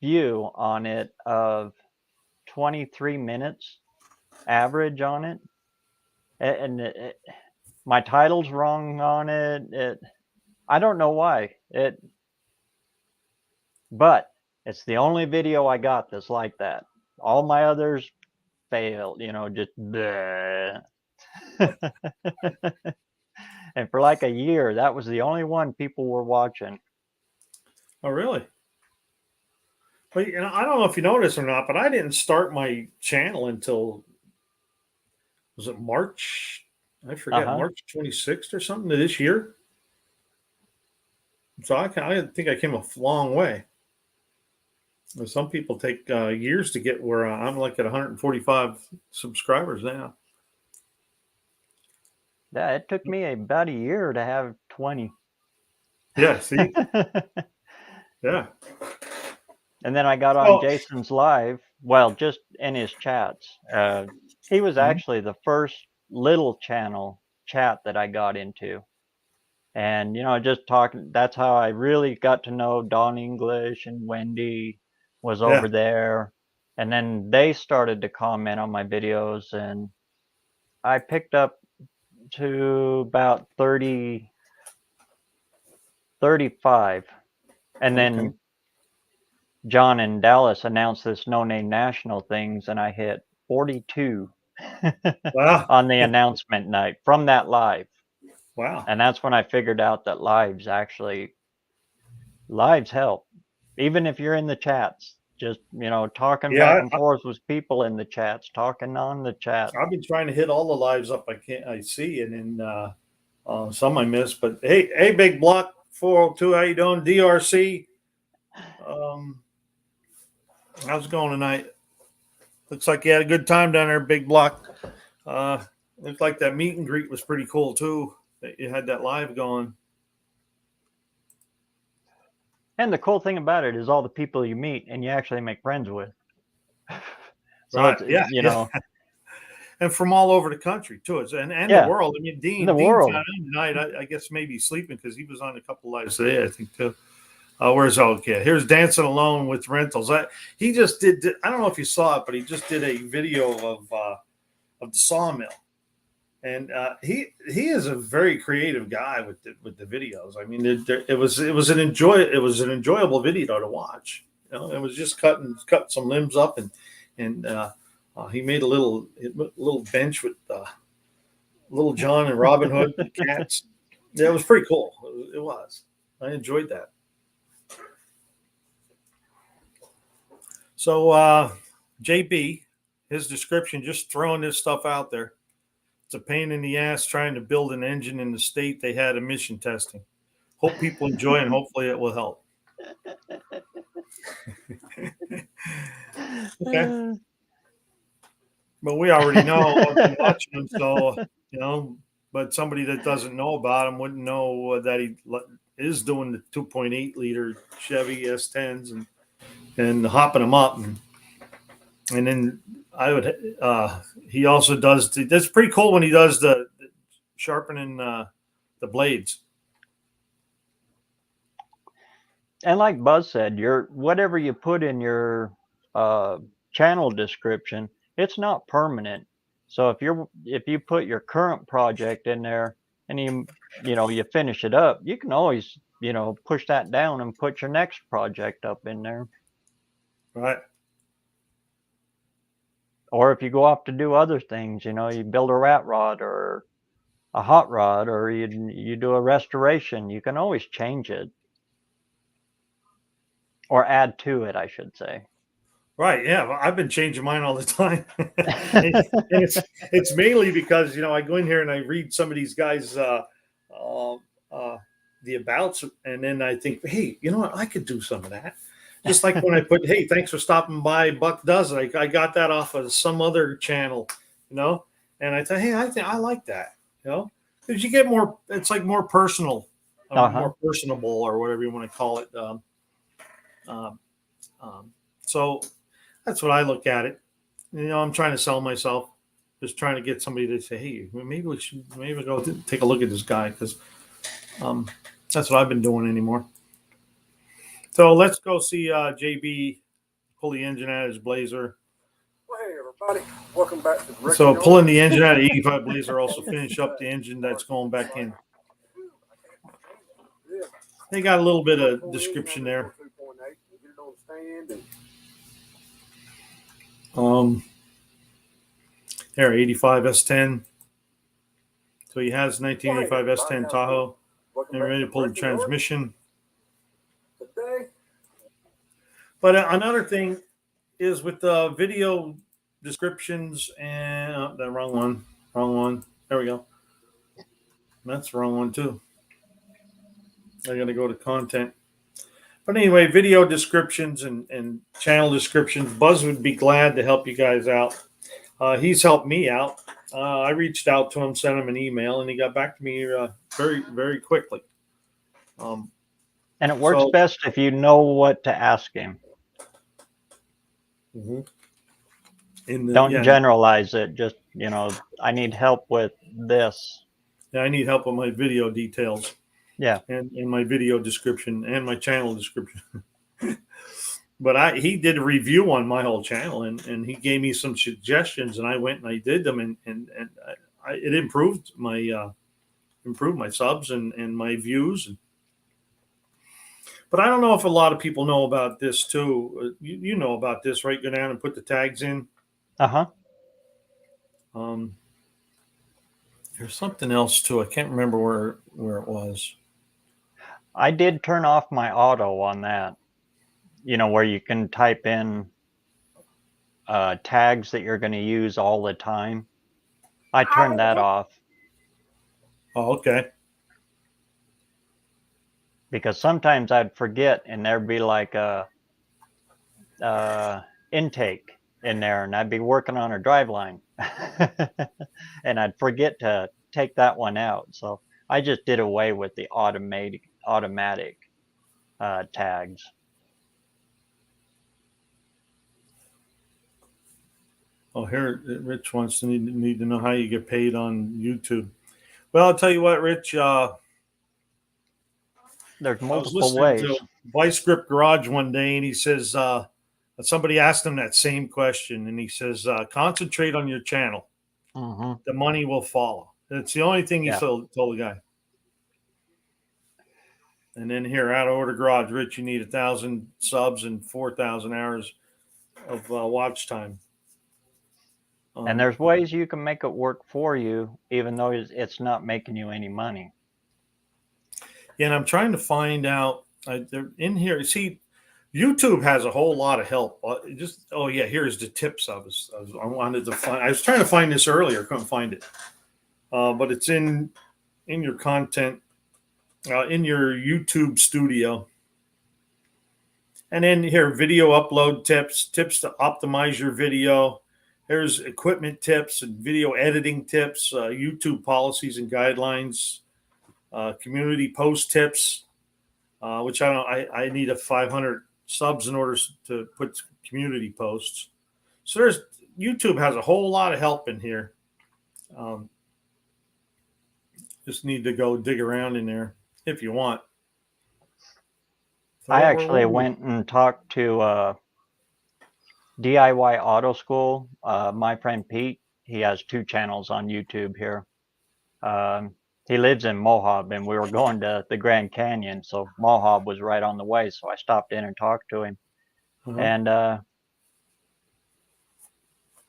view on it of 23 minutes average on it, and my title's wrong on it. I don't know why but it's the only video I got that's like that. All my others failed, just bleh. And for like a year, that was the only one people were watching. Oh, really? But I don't know if you noticed or not, but I didn't start my channel until, was it March? I forget, March 26th or something of this year. So I think I came a long way. Some people take years to get where I'm like at 145 subscribers now. Yeah, it took me about a year to have 20. Yeah, see? Yeah. And then I got on Jason's live, well, just in his chats. He was actually the first little channel chat that I got into. And, just talking, that's how I really got to know Don English, and Wendy was over there. And then they started to comment on my videos, and I picked up to about 30, 35. And then John in Dallas announced this No Name National things, and I hit 42 on the announcement night from that live. Wow. And that's when I figured out that lives help. Even if you're in the chats, just, talking back and forth with people in the chats, talking on the chat. I've been trying to hit all the lives up I see, and then some I missed. But hey, Big Block 402, how you doing? DRC. How's it going tonight? Looks like you had a good time down there, Big Block. Looked like that meet and greet was pretty cool too. That you had that live going. And the cool thing about it is all the people you meet and you actually make friends with. So right. And from all over the country too. And the world. I mean, Dean's on tonight. I guess maybe sleeping because he was on a couple lives today, I think too. Where's okay? Here's Dancing Alone with Rentals. He just did. I don't know if you saw it, but he just did a video of the sawmill, and he is a very creative guy with the videos. I mean, it was an enjoyable video to watch. It was just cut some limbs up, and he made a little bench with Little John and Robin Hood and cats. Yeah, it was pretty cool. It was. I enjoyed that. So JB, his description, just throwing this stuff out there. It's a pain in the ass trying to build an engine in the state they had emission testing. Hope people enjoy and hopefully it will help. Okay. But we already know. I've been watching him, so, but somebody that doesn't know about him wouldn't know that he is doing the 2.8 liter Chevy S10s and hopping them up, and then he also does that's pretty cool when he does the sharpening the blades. And like Buzz said, whatever you put in your channel description, it's not permanent. So if you put your current project in there and you finish it up, you can always push that down and put your next project up in there. Right. Or if you go off to do other things, you build a rat rod or a hot rod, or you do a restoration, you can always change it or add to it, I should say. Right. Yeah. I've been changing mine all the time. and it's mainly because, I go in here and I read some of these guys, the abouts, and then I think, hey, you know what? I could do some of that. Just like when I put, hey, thanks for stopping by Buck Does It. I got that off of some other channel, and I thought, hey, I like that, because you get more, it's like more personal, more personable, or whatever you want to call it. So that's what I look at it. I'm trying to sell myself, just trying to get somebody to say, hey, maybe we go take a look at this guy, because that's what I've been doing anymore. So let's go see JB pull the engine out of his Blazer. Well, hey, everybody. Welcome back to the So pulling the engine out of the 85 Blazer also finish up the engine that's going back in. They got a little bit of description there. There, 85 S10. So he has 1985 S10 Tahoe. And ready to pull the transmission. But another thing is with the video descriptions and the wrong one. There we go. That's the wrong one too. I got to go to content. But anyway, video descriptions and channel descriptions. Buzz would be glad to help you guys out. He's helped me out. I reached out to him, sent him an email, and he got back to me very, very quickly. And it works best if you know what to ask him. Mm-hmm. Don't generalize it. Just, I need help with this. Yeah, I need help with my video details. Yeah. And my video description and my channel description. But he did a review on my whole channel and he gave me some suggestions and I went and I did them and it improved my subs and my views. But I don't know if a lot of people know about this too. You know about this, right? Go down and put the tags in. Uh-huh. There's something else too. I can't remember where it was. I did turn off my auto on that. Where you can type in tags that you're going to use all the time. I turned that off. Oh, okay. Because sometimes I'd forget and there'd be like a intake in there and I'd be working on a driveline and I'd forget to take that one out. So I just did away with the automatic tags. Oh, here, Rich wants to need to know how you get paid on YouTube. Well, I'll tell you what, Rich. There's multiple ways. To Vice Grip Garage one day, and he says somebody asked him that same question, and he says, "Concentrate on your channel. Mm-hmm. The money will follow." That's the only thing he told the guy. And then here, Out of Order Garage, Rich, you need 1,000 subs and 4,000 hours of watch time. And there's ways you can make it work for you, even though it's not making you any money. Yeah, and I'm trying to find out. They're in here. See, YouTube has a whole lot of help. Here's the tips I wanted to find. I was trying to find this earlier, couldn't find it. But it's in your content, in your YouTube studio. And then here, video upload tips to optimize your video. There's equipment tips and video editing tips, YouTube policies and guidelines, community post tips, which I need 500 subs in order to put community posts. So YouTube has a whole lot of help in here. Just need to go dig around in there if you want. I actually went and talked to DIY Auto School. My friend Pete, he has 2 channels on YouTube here. He lives in Moab, and we were going to the Grand Canyon, so Moab was right on the way. So I stopped in and talked to him, and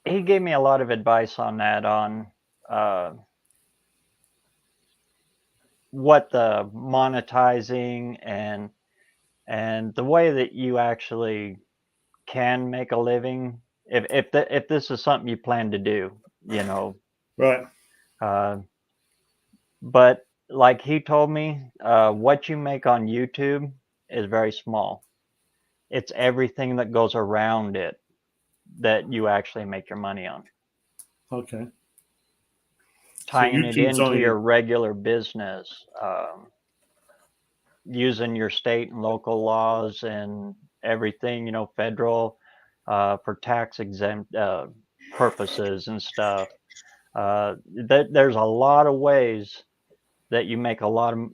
he gave me a lot of advice on that, on what the monetizing and the way that you actually can make a living if this is something you plan to do, Right. But like he told me, what you make on YouTube is very small. It's everything that goes around it that you actually make your money on. Okay. Tying it into your regular business, using your state and local laws and everything, federal, for tax exempt purposes and stuff. There's a lot of ways that you make a lot of,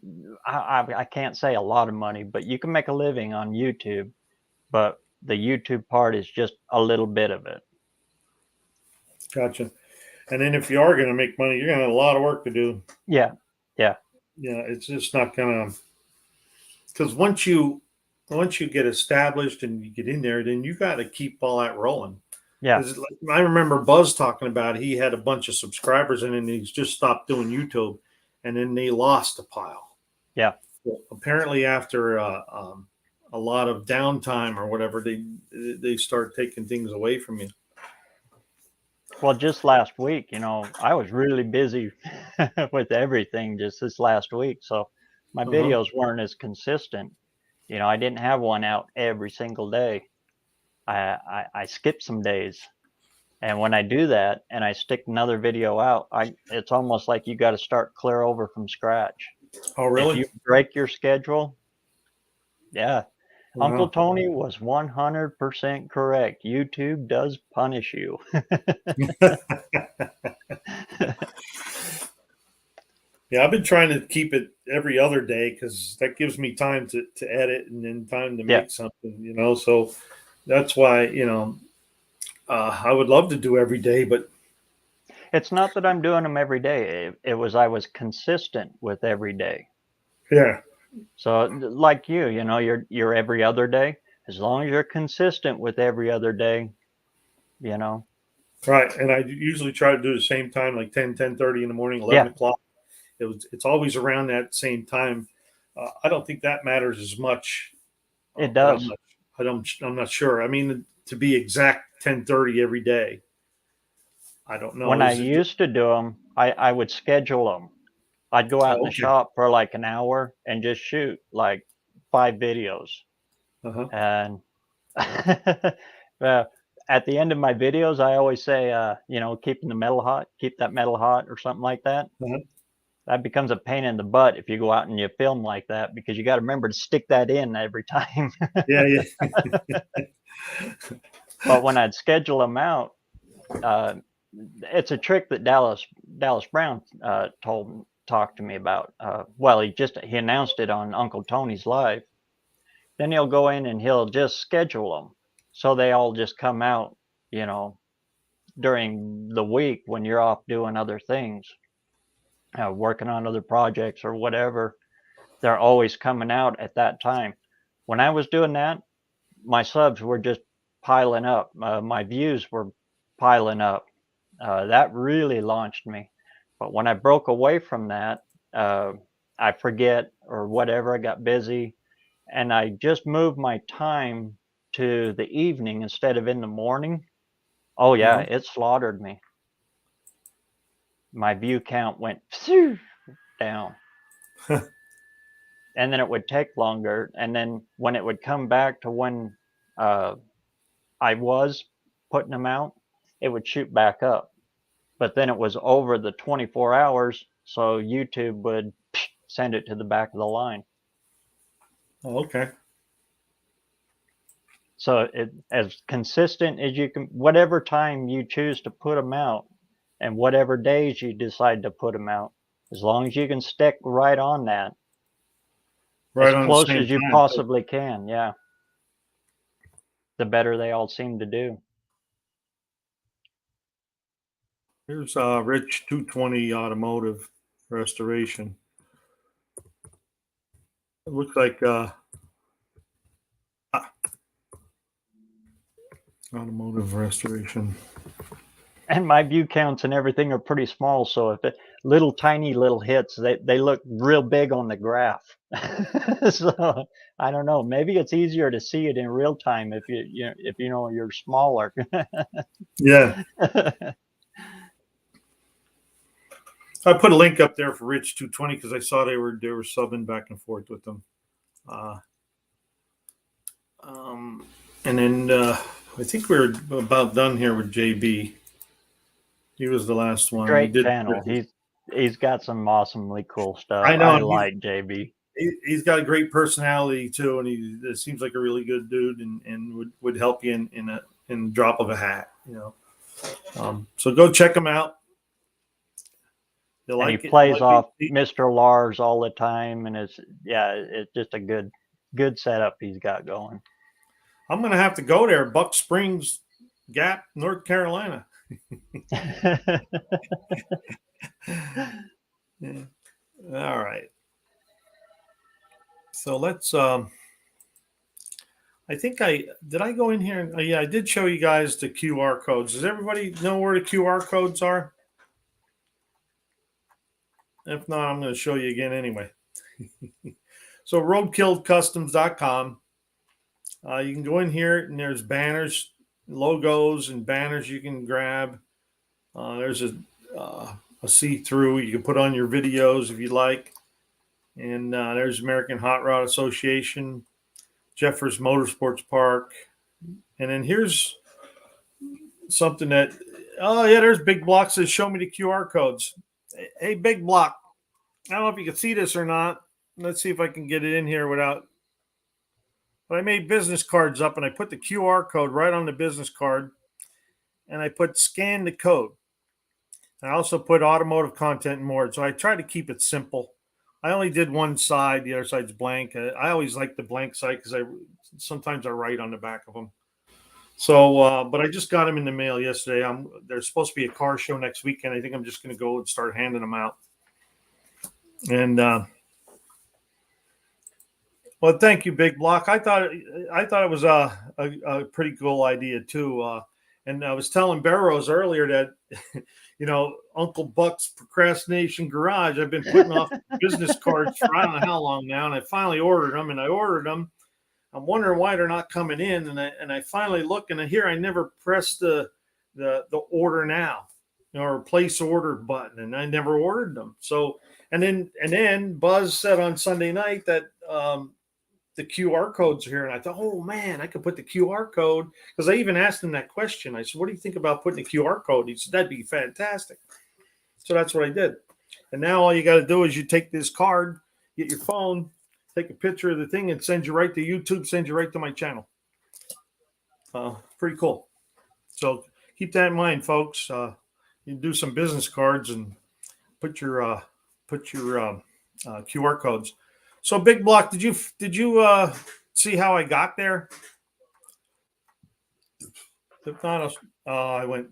I can't say a lot of money, but you can make a living on YouTube, but the YouTube part is just a little bit of it. Gotcha. And then if you are going to make money, you're going to have a lot of work to do. Yeah. Yeah, it's just not going to, because once you get established and you get in there, then you got to keep all that rolling. Yeah. I remember Buzz talking about he had a bunch of subscribers and then he's just stopped doing YouTube, and then they lost a pile. Yeah. Well, apparently, after a lot of downtime or whatever, they start taking things away from you. Well, just last week, I was really busy with everything just this last week. So my videos weren't as consistent. I didn't have one out every single day. I skipped some days. And when I do that and I stick another video out, it's almost like you got to start clear over from scratch. Oh, really? If you break your schedule, yeah. Wow. Uncle Tony was 100% correct. YouTube does punish you. Yeah, I've been trying to keep it every other day because that gives me time to edit and then time to make something, So that's why, I would love to do every day, but it's not that I'm doing them every day. I was consistent with every day. Yeah. So like you're every other day. As long as you're consistent with every other day, Right. And I usually try to do the same time, like 10:30 in the morning, 11 o'clock. It's always around that same time. I don't think that matters as much. It does. I'm not sure. I mean, to be exact, 10:30 every day. I don't know. When I used to do them, I would schedule them. I'd go out in the shop for like an hour and just shoot like 5 videos. And at the end of my videos, I always say, keeping the metal hot, keep that metal hot or something like that. That becomes a pain in the butt if you go out and you film like that, because you got to remember to stick that in every time. Yeah. But when I'd schedule them out, it's a trick that Dallas Brown talked to me about. He announced it on Uncle Tony's Live. Then he'll go in and he'll just schedule them so they all just come out, during the week when you're off doing other things, working on other projects or whatever. They're always coming out at that time. When I was doing that, my subs were just piling up. My views were piling up. That really launched me. But when I broke away from that, I forget or whatever, I got busy, and I just moved my time to the evening instead of in the morning. Oh yeah, it slaughtered me. My view count went down. And then it would take longer. And then when it would come back to when I was putting them out, it would shoot back up. But then it was over the 24 hours, so YouTube would send it to the back of the line. Oh, okay. So as consistent as you can, whatever time you choose to put them out and whatever days you decide to put them out, as long as you can stick right on that, right, as close as you possibly can, the better they all seem to do. Here's Rich 220 Automotive Restoration. It looks like Automotive Restoration. And my view counts and everything are pretty small, so if tiny little hits, they look real big on the graph. So I don't know. Maybe it's easier to see it in real time if you're smaller. Yeah. I put a link up there for Rich 220 because I saw they were subbing back and forth with them. And then I think we're about done here with JB. He was the last one. Great channel. He's got some awesomely cool stuff. I know. I like JB. He's got a great personality too, and he seems like a really good dude, and would help you in a drop of a hat. So go check him out. You And like he it? plays Like off it? Mr. Lars all the time, and it's just a good setup he's got going. I'm going to have to go there, Buck Springs Gap, North Carolina. Yeah. All right. So let's I think I go in here and yeah, I did show you guys the QR codes. Does everybody know where the QR codes are? If not, I'm going to show you again anyway. So roadkillcustoms.com. You can go in here and there's banners, logos, and banners you can grab. There's a see-through you can put on your videos if you like. And there's American Hot Rod Association, Jeffers Motorsports Park. And then here's something that, oh yeah, there's Big Block says, show me the QR codes. Hey, Big Block, I don't know if you can see this or not. Let's see if I can get it in here without. But I made business cards up and I put the QR code right on the business card and I put scan the code. I also put automotive content and more. So I try to keep it simple. I only did one side. The other side's blank. I always like the blank side because sometimes I write on the back of them. So, but I just got them in the mail yesterday. There's supposed to be a car show next weekend. I think I'm just going to go and start handing them out. And well, thank you, Big Block. I thought it was a pretty cool idea too. And I was telling Barrows earlier that, you know, Uncle Buck's Procrastination Garage, I've been putting off business cards for I don't know how long now, and I finally ordered them. I'm wondering why they're not coming in, and I finally look, and here I never pressed the order now or place order button, and I never ordered them. So and then Buzz said on Sunday night that the QR codes are here, and I thought, oh man, I could put the QR code, because I even asked him that question. I said, what do you think about putting a QR code? He said, that'd be fantastic. So that's what I did. And now all you got to do is you take this card, get your phone, take a picture of the thing, and send you right to YouTube, send you right to my channel. Pretty cool. So keep that in mind, folks. You can do some business cards and put your QR codes. So Big Block, did you see how I got there? If not, I went.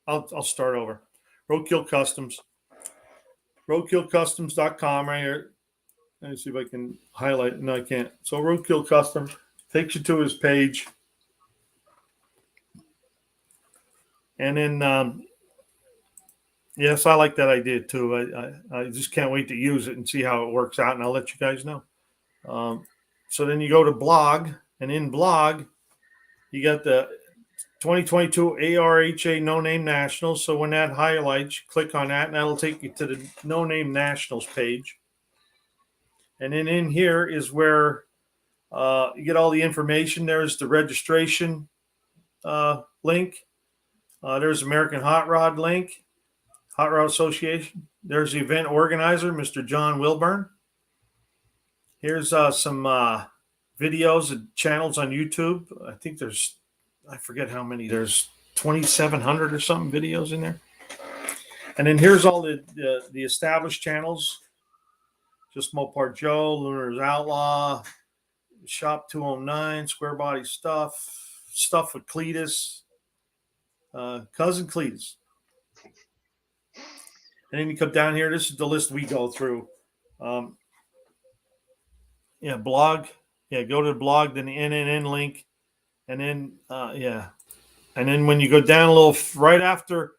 I'll start over. Roadkill Customs. Roadkillcustoms.com right here. Let me see if I can highlight. No, I can't. So Roadkill Customs takes you to his page. And then, yes, I like that idea too. I just can't wait to use it and see how it works out, and I'll let you guys know. So then you go to blog, and in blog, you got the 2022 ARHA No Name Nationals. So when that highlights, you click on that, and that'll take you to the No Name Nationals page. And then in here is where you get all the information. There's the registration link. There's American Hot Rod link, Hot Rod Association. There's the event organizer, Mr. John Wilburn. Here's some videos and channels on YouTube. I think I forget how many. There's 2,700 or something videos in there. And then here's all the established channels. Just Mopar Joe, Lunar's Outlaw, Shop 209, Square Body Stuff with Cletus, Cousin Cletus. And then you come down here. This is the list we go through. Blog. Yeah, go to the blog, then the NNN link. And then, And then when you go down a little, right after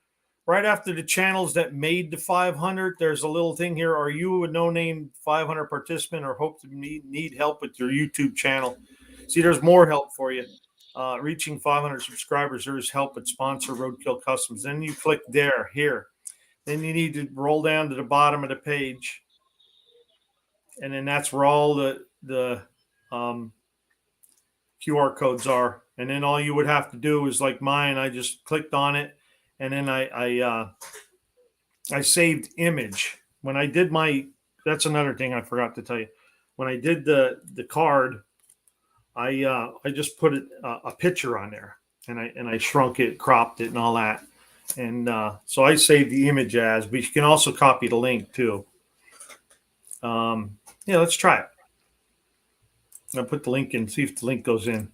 the channels that made the 500, there's a little thing here. Are you a no-name 500 participant or hope to need help with your YouTube channel? See, there's more help for you. Reaching 500 subscribers, there's help at sponsor Roadkill Customs. Then you click here. Then you need to roll down to the bottom of the page. And then that's where all the QR codes are. And then all you would have to do is like mine. I just clicked on it, and then I saved image. When I did that's another thing I forgot to tell you. When I did the card, I just put a picture on there, and I shrunk it, cropped it, and all that. And so I saved the image as, but you can also copy the link too. Yeah, let's try it. I'll put the link in, see if the link goes in.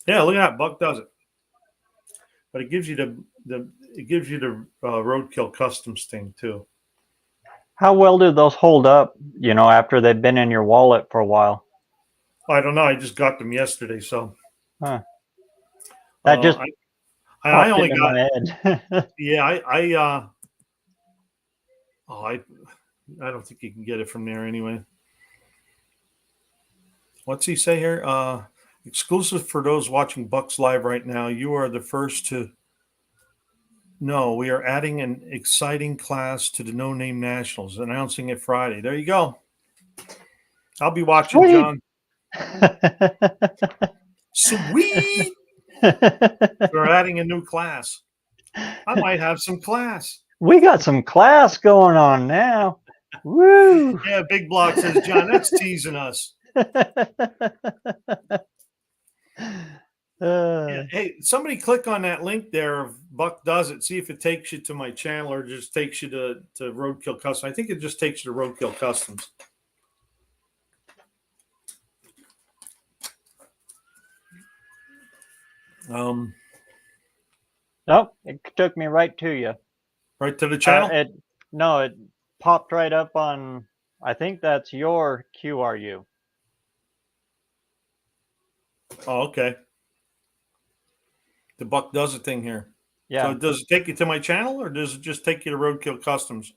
Yeah, look at that. Buck does it. But it gives you the Roadkill Customs thing too. How well do those hold up, after they've been in your wallet for a while? I don't know. I just got them yesterday, so. Huh. That just I only into got. my head. Yeah, I don't think you can get it from there anyway. What's he say here? Exclusive for those watching Bucks Live right now. You are the first to know we are adding an exciting class to the No Name Nationals, announcing it Friday. There you go. I'll be watching, Sweet. John. Sweet. We're adding a new class. I might have some class. We got some class going on now. Woo! Yeah, Big Block says, John, that's teasing us. Yeah. Hey, somebody click on that link there of Buck Does It. See if it takes you to my channel or just takes you to Roadkill Customs. I think it just takes you to Roadkill Customs. Nope, it took me right to you. Right to the channel? It popped right up on, I think that's your QRU. Oh, okay. The Buck Does It thing here. Yeah. So does it take you to my channel or does it just take you to Roadkill Customs?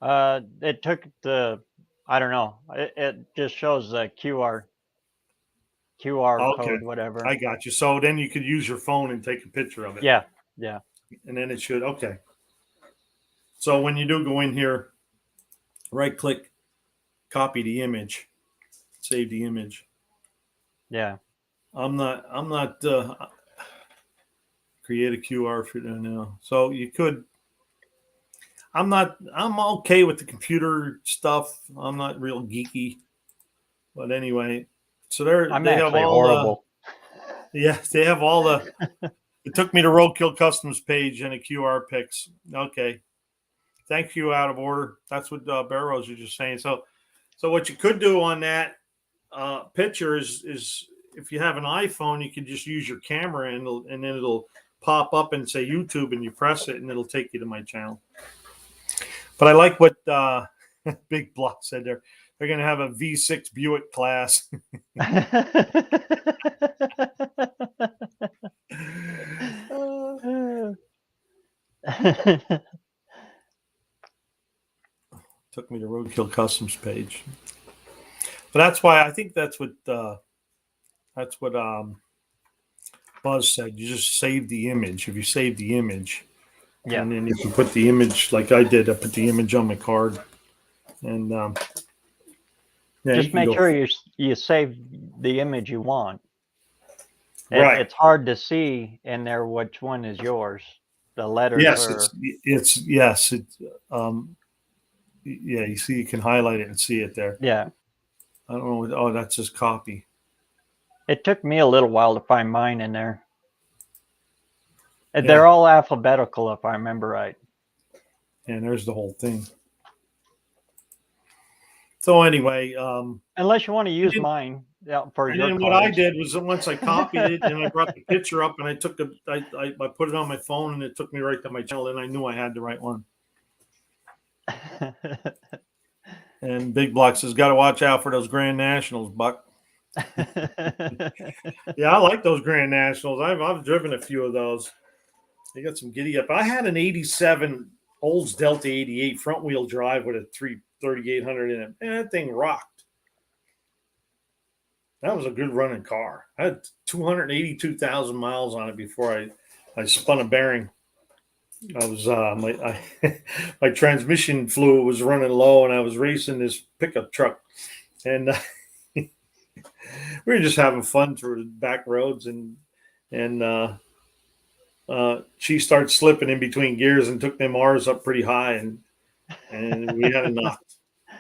It took I don't know. It just shows the QR Okay. code, whatever. I got you. So then you could use your phone and take a picture of it. Yeah. And then it should, okay. So when you do go in here, right click, copy the image, save the image. Yeah. I'm not create a QR for that now. So you could, I'm okay with the computer stuff. I'm not real geeky, but anyway, so they have all horrible. they have all the, it took me to Roadkill Customs page and a QR pics. Okay. Thank you, out of order. That's what Barrows was just saying. So what you could do on that picture is if you have an iPhone, you can just use your camera and then it'll pop up and say YouTube and you press it and it'll take you to my channel. But I like what Big Block said there. They're going to have a V6 Buick class. Took me to Roadkill Customs page. But that's why I think that's what Buzz said. You just save the image. If you save the image, yeah, and then you can put the image like I did. I put the image on my card, and just make sure you save the image you want. Right. It's hard to see in there which one is yours. The letters. Yes, yeah. You see, you can highlight it and see it there. Yeah. I don't know. Oh, that's just copy. It took me a little while to find mine in there. They're all alphabetical, if I remember right. And there's the whole thing. So anyway, unless you want to use mine for your. And what I did was once I copied it and I brought the picture up and I took I put it on my phone and it took me right to my channel and I knew I had the right one. And Big Block says, "Got to watch out for those Grand Nationals, Buck." Yeah, I like those Grand Nationals. I've driven a few of those. They got some giddy up. I had an '87 Olds Delta 88 front wheel drive with a 3800 in it. Man, that thing rocked. That was a good running car. I had 282,000 miles on it before I spun a bearing. I was my transmission fluid was running low, and I was racing this pickup truck, and we were just having fun through the back roads, and she started slipping in between gears and took them R's up pretty high, and we had a knock.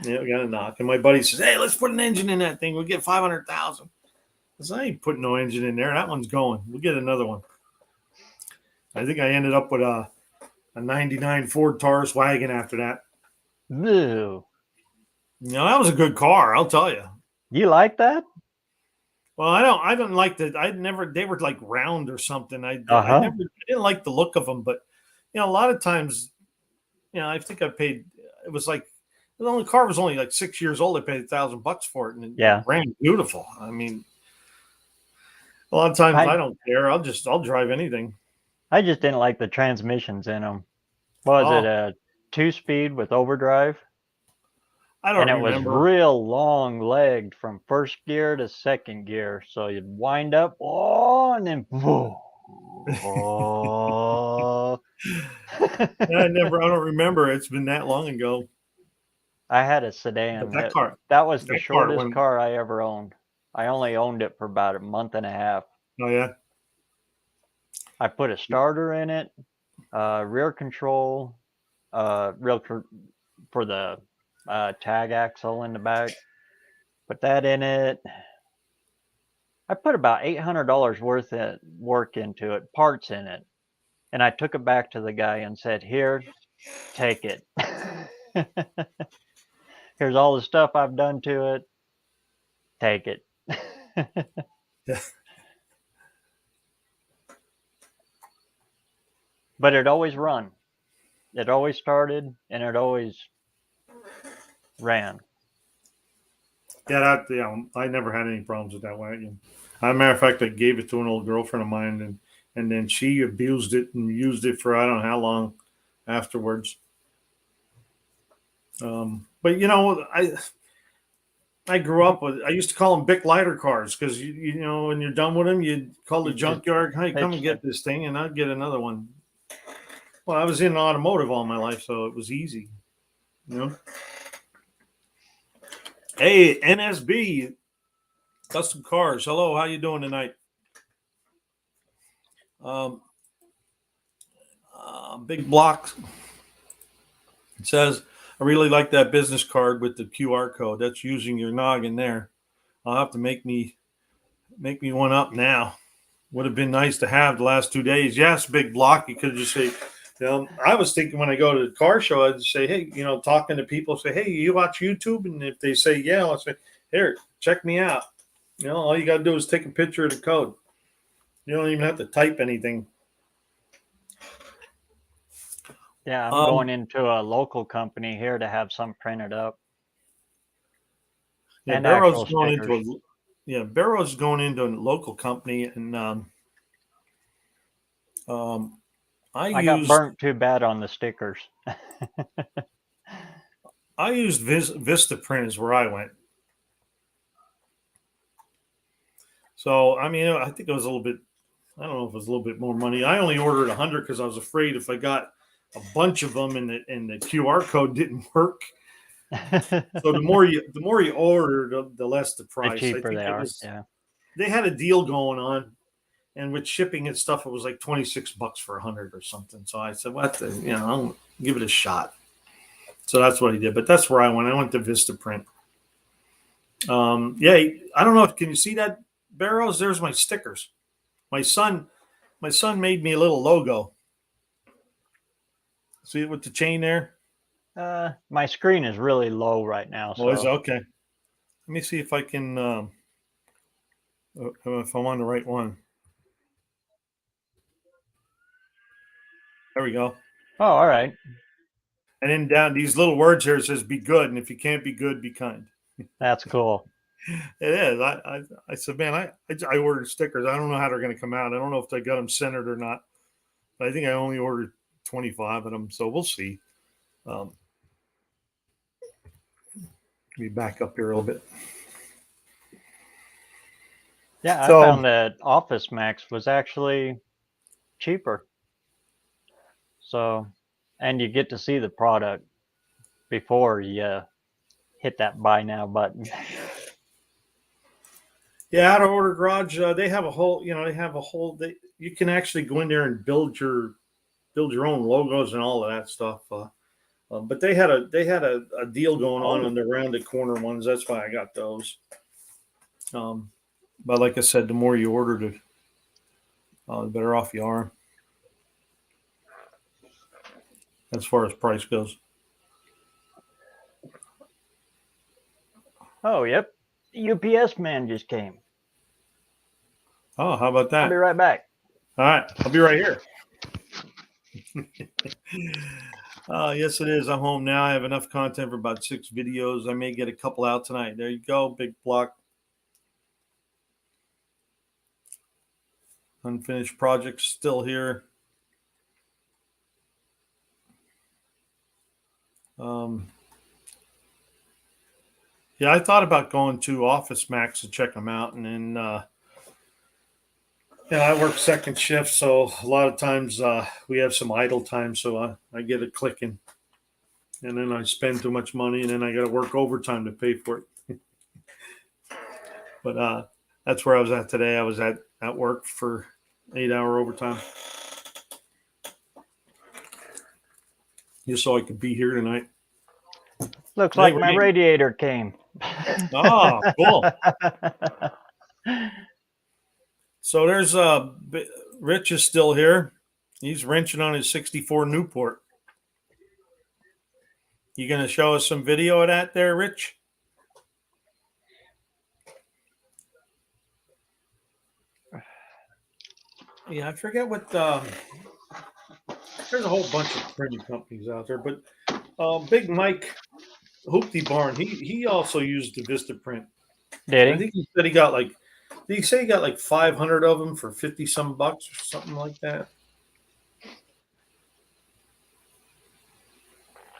Yeah, we got a knock, and my buddy says, "Hey, let's put an engine in that thing. We'll get 500,000." I said, "I ain't putting no engine in there. That one's going. We'll get another one." I think I ended up with a '99 Ford Taurus wagon after that. Ew. That was a good car, I'll tell you. You like that? Well, I don't like that. They were like round or something. I didn't like the look of them, but a lot of times, I think I paid, it was like, the car was only like 6 years old. I paid $1,000 for it, and it ran beautiful. I mean, a lot of times I don't care. I'll drive anything. I just didn't like the transmissions in them. Was it a 2-speed with overdrive? I don't remember. remember. It was real long legged from first gear to second gear. So you'd wind up, and then, I don't remember. It's been that long ago. I had a sedan. That was the shortest car I ever owned. I only owned it for about a month and a half. Oh, yeah? I put a starter in it, rear control, for the tag axle in the back. Put that in it. I put about $800 worth of work into it, parts in it. And I took it back to the guy and said, "Here, take it. Here's all the stuff I've done to it. Take it." But it always run. It always started, and it always ran. Yeah, I never had any problems with that wagon. As a matter of fact, I gave it to an old girlfriend of mine, and then she abused it and used it for I don't know how long afterwards. But I grew up with. I used to call them Bic lighter cars because when you're done with them, you'd call the junkyard, "Hey, come and get this thing," and I'd get another one. Well, I was in automotive all my life, so it was easy. Hey, NSB, Custom Cars. Hello, how you doing tonight? Big Block. It says, "I really like that business card with the QR code. That's using your noggin there. I'll have to make me one up now. Would have been nice to have the last 2 days." Yes, Big Block. You could just say, I was thinking when I go to the car show, I'd say, "Hey, talking to people, say, hey, you watch YouTube?" And if they say, yeah, I'll say, "Here, check me out." All you got to do is take a picture of the code. You don't even have to type anything. Yeah, I'm going into a local company here to have some printed up. Yeah, Barrow's going into a local company, and I got burnt too bad on the stickers. I used Vistaprint is where I went. So, I mean, I think it was a little bit, I don't know if it was a little bit more money. I only ordered 100 because I was afraid if I got a bunch of them and the QR code didn't work. So the more you order, the less the price. The cheaper they are. They had a deal going on, and with shipping and stuff, it was like $26 for 100 or something. So I said, I'll give it a shot. So that's what I did. But that's where I went. I went to Vistaprint. I don't know if can you see that, Barrows? There's my stickers. My son made me a little logo. See it with the chain there? My screen is really low right now. So. Oh, it's okay. Let me see if I can, if I'm on the right one. There we go. Oh, all right. And then down these little words here, it says, "Be good. And if you can't be good, be kind." That's cool. It is. I said, man, I ordered stickers. I don't know how they're going to come out. I don't know if they got them centered or not. But I think I only ordered 25 of them. So we'll see. Let me back up here a little bit. Yeah, I found that Office Max was actually cheaper. So, and you get to see the product before you hit that buy now button. Yeah, Out of Order Garage, they have a whole, you can actually go in there and build your own logos and all of that stuff. But they had a deal going on the rounded corner ones. That's why I got those. But like I said, the more you ordered it, the better off you are. as far as price goes. Oh, yep. UPS man just came. Oh, how about I'll that? be right back. All right, I'll be right here. Yes, it is. I'm home now. I have enough content for about 6 videos. I may get a couple out tonight. There you go. Big block. Unfinished projects still here. Yeah, I thought about going to Office Max to check them out, and then I work second shift, so a lot of times we have some idle time, so I get it clicking, and then I spend too much money, and then I got to work overtime to pay for it. But that's where I was at today. I was at work for 8-hour overtime, just so I could be here tonight. Looks like my radiator came. Oh, cool. So there's Rich is still here. He's wrenching on his 64 Newport. You going to show us some video of that there, Rich? Yeah, I forget what there's a whole bunch of printing companies out there, but Big Mike Hoopty Barn, he also used the Vistaprint. Did he? I think he said he got like, did he say he got like 500 of them for 50 some bucks or something like that?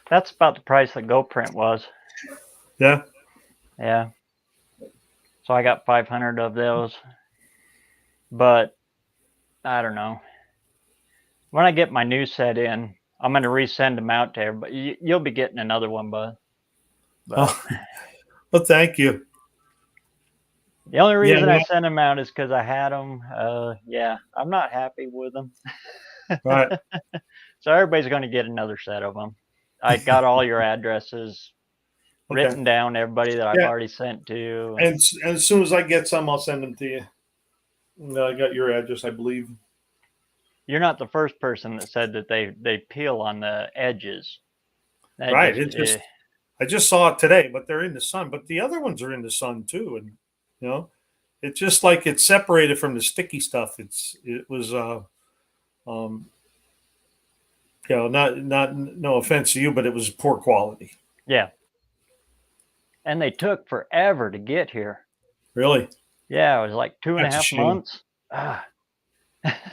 That's about the price that GoPrint was. Yeah. Yeah. So I got 500 of those. But I don't know. When I get my new set in, I'm going to resend them out to everybody. You'll be getting another one, bud. Oh, well, thank you. The only reason I sent them out is because I had them. Yeah, I'm not happy with them. Right. So everybody's going to get another set of them. I got all your addresses written down, everybody that I've already sent to. And as soon as I get some, I'll send them to you. I got your address, I believe. You're not the first person that said that they peel on the edges. Right. I just saw it today, but they're in the sun. But the other ones are in the sun too, and it's just like it's separated from the sticky stuff. It was not no offense to you, but it was poor quality. Yeah. And they took forever to get here. Really? Yeah, it was like 2.5 months.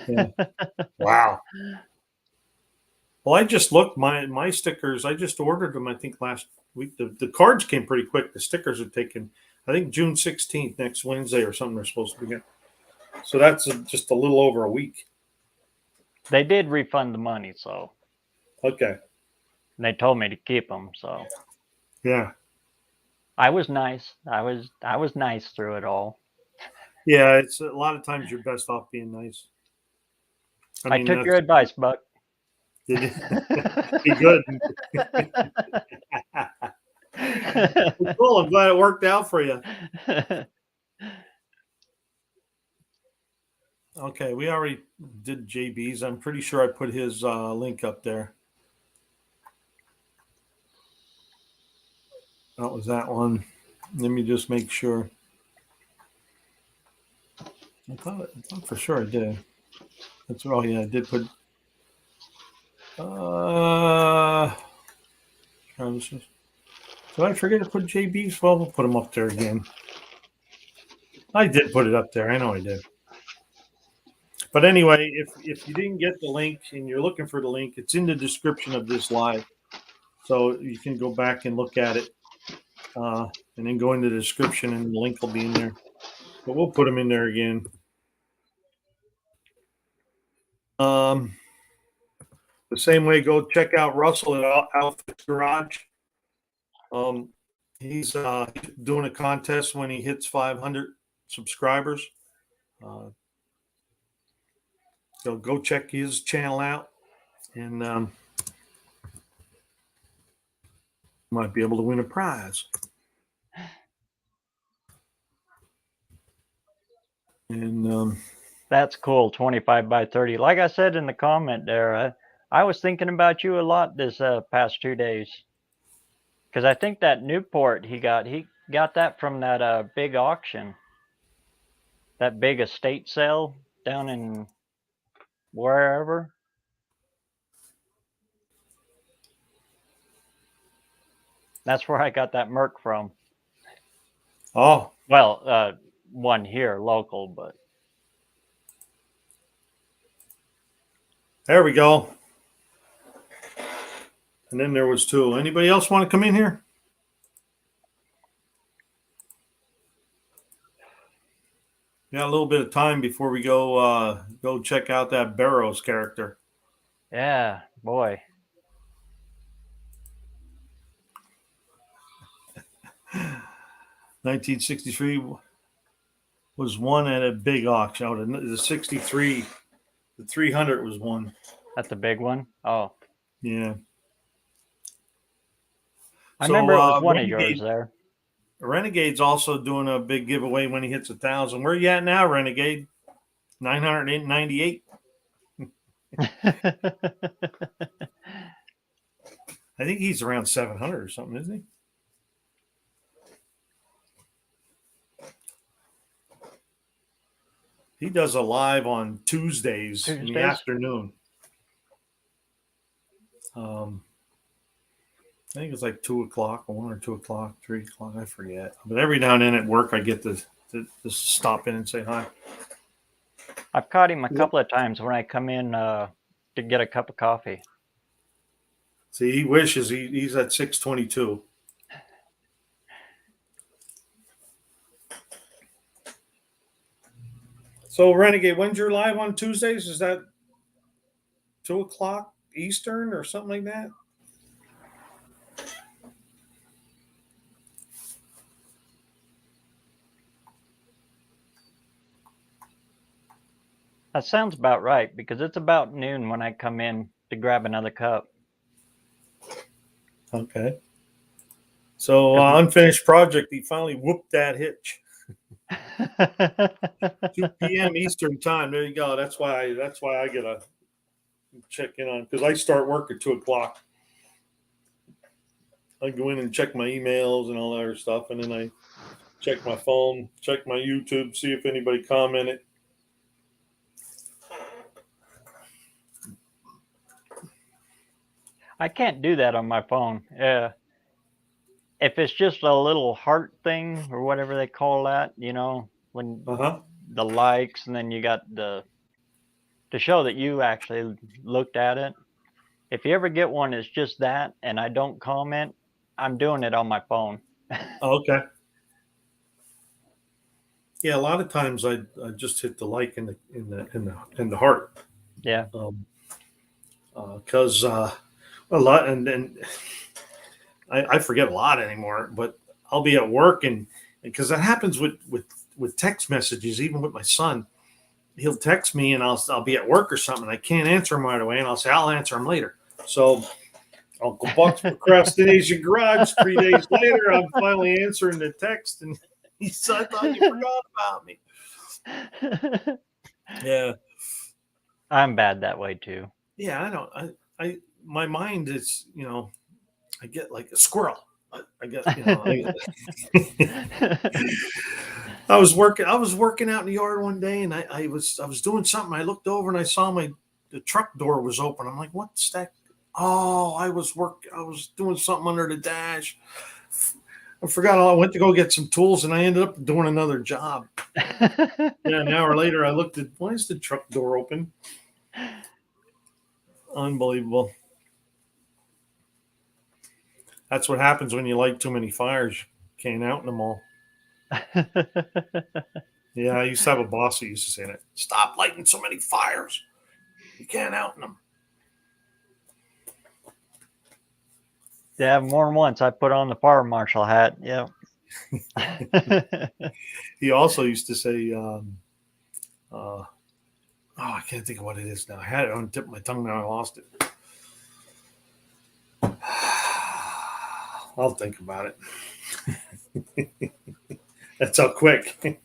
Yeah. Wow. Well, I just looked my stickers. I just ordered them. I think last week. The cards came pretty quick. The stickers are taken. I think June 16th, next Wednesday or something. They're supposed to begin. So that's just a little over a week. They did refund the money, so. Okay. And they told me to keep them, so. Yeah. I was nice. I was nice through it all. Yeah, it's a lot of times you're best off being nice. I took your advice, Buck. Did you? Be good. Cool. I'm glad it worked out for you. Okay, we already did JB's. I'm pretty sure I put his link up there. That was that one. Let me just make sure. I thought for sure I did. That's right. Yeah, I did put. Did I forget to put JB's? Well, we'll put them up there again. I did put it up there. I know I did. But anyway, if you didn't get the link and you're looking for the link, it's in the description of this live. So you can go back and look at it. And then go into the description and the link will be in there. But we'll put them in there again. The same way, go check out Russell at Outfit Garage. He's doing a contest when he hits 500 subscribers. So go check his channel out, and might be able to win a prize. And that's cool. 25 by 30. Like I said in the comment there, I was thinking about you a lot this past 2 days because I think that Newport he got that from that big auction, that big estate sale down in wherever. That's where I got that Merc from. Oh, Well, one here local, but there we go. And then there was two. Anybody else want to come in here? Got a little bit of time before we go check out that Barrows character. yeah, boy. $1963 was won at a big auction. Oh, the 63, the 300 was won. That's the big one. Oh, Yeah. I remember it was one Renegade, of yours there. Renegade's also doing a big giveaway when he hits 1,000. Where you at now, Renegade? 998. I think he's around 700 or something, isn't he? He does a live on Tuesdays in the afternoon. I think it's like 2 o'clock, 1 or 2 o'clock, 3 o'clock. I forget. But every now and then at work, I get to stop in and say hi. I've caught him a couple of times when I come in to get a cup of coffee. See, he wishes he's at 622. So, Renegade, when's your live on Tuesdays? Is that 2 o'clock Eastern or something like that? That sounds about right because it's about noon when I come in to grab another cup. Okay. So, Unfinished Project, he finally whooped that hitch. 2 p.m. Eastern time. There you go. That's why I get a check in on, because I start work at 2 o'clock. I go in and check my emails and all that other stuff, and then I check my phone, check my YouTube, see if anybody commented. I can't do that on my phone. If it's just a little heart thing or whatever they call that, you know, when the likes and then you got to show that you actually looked at it. If you ever get one, it's just that, and I don't comment. I'm doing it on my phone. Okay. Yeah, a lot of times I just hit the like in the heart. Yeah. Because a lot, and then I forget a lot anymore. But I'll be at work, and because that happens with text messages, even with my son, he'll text me, and I'll be at work or something. I can't answer him right away, and I'll say I'll answer him later. So Uncle Buck's procrastination garage. 3 days later, I'm finally answering the text, and he said, "I thought you forgot about me." Yeah, I'm bad that way too. Yeah, I don't. I my mind is, I get like a squirrel. I get, I was working out in the yard one day, and I was doing something. I looked over and I saw the truck door was open. I'm like, what's that? Oh, I was doing something under the dash. I forgot. I went to go get some tools, and I ended up doing another job. Yeah, an hour later, I looked at, why is the truck door open? Unbelievable. That's what happens when you light too many fires. You can't out in them all. Yeah, I used to have a boss who used to say that. Stop lighting so many fires. You can't out in them. Yeah, more than once I put on the fire marshal hat. Yeah. He also used to say, I can't think of what it is now. I had it on the tip of my tongue, now I lost it. I'll think about it. That's how quick.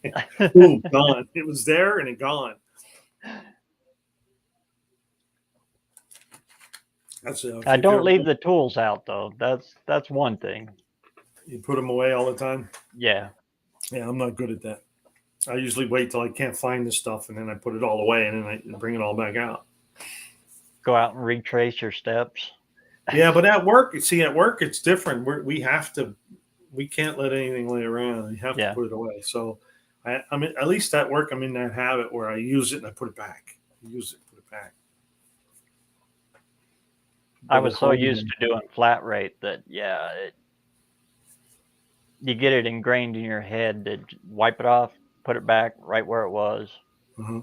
Boom, gone. It was there and it gone. That's it. I don't leave the tools out though. That's one thing. You put them away all the time. Yeah. Yeah, I'm not good at that. I usually wait till I can't find the stuff, and then I put it all away, and then I bring it all back out. Go out and retrace your steps. Yeah, but at work, it's different. We can't let anything lay around. You have to put it away. So, I'm at least at work, I'm in that habit where I use it and I put it back. Use it, put it back. I was so used to doing flat rate that you get it ingrained in your head to wipe it off, put it back right where it was. Mm-hmm.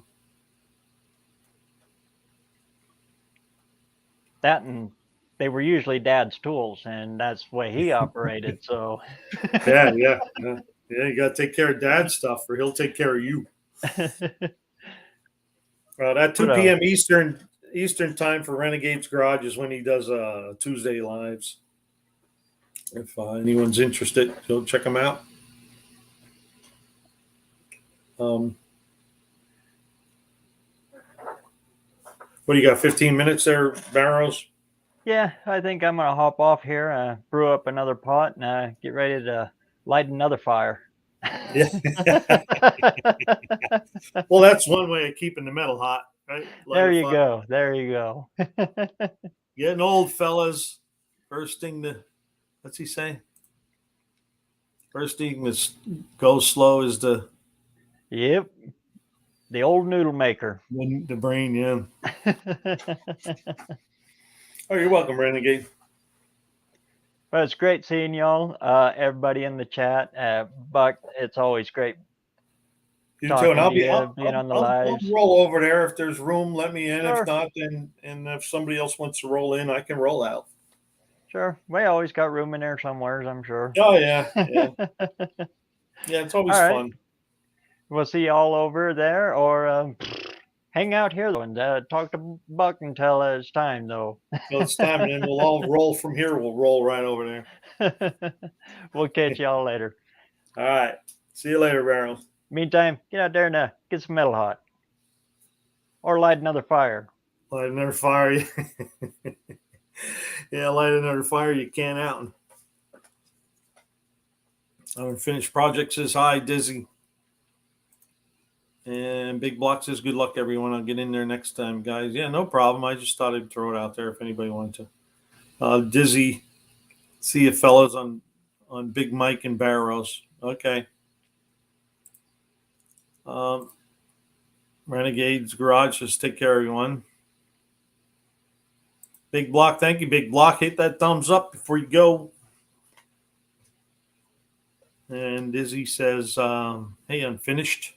That, and they were usually Dad's tools, and that's the way he operated. So yeah, you got to take care of Dad's stuff, or he'll take care of you. That 2 p.m. Eastern time for Renegade's Garage is when he does Tuesday lives. If anyone's interested, go check him out. What do you got? 15 minutes there, Barrows? Yeah, I think I'm gonna hop off here, brew up another pot, and get ready to light another fire. Yeah. Well, that's one way of keeping the metal hot, right? There you go. There you go. Getting old, fellas. First thing to, what's he say? First thing that goes slow is the. Yep. The old noodle maker. The brain, yeah. Oh, you're welcome, Renegade. Well, it's great seeing y'all, everybody in the chat. Buck, it's always great. You too, and I'll roll over there if there's room. Let me in. Sure. If not, then and if somebody else wants to roll in, I can roll out. Sure, we always got room in there somewhere, I'm sure. Oh yeah. Yeah, it's always fun. We'll see you all over there, or hang out here though, and talk to Buck until it's time, though. Well, it's time, and then we'll all roll from here. We'll roll right over there. We'll catch y'all later. All right. See you later, Barrel. Meantime, get out there and get some metal hot. Or light another fire. Light another fire. Yeah, light another fire. You can't out. Unfinished project says hi, Dizzy. And Big Block says, good luck, everyone. I'll get in there next time, guys. Yeah, no problem. I just thought I'd throw it out there if anybody wanted to. Dizzy, see you fellas on Big Mike and Barrows. Okay. Renegade's Garage, just take care, everyone. Big Block, thank you, Big Block. Hit that thumbs up before you go. And Dizzy says, hey, unfinished.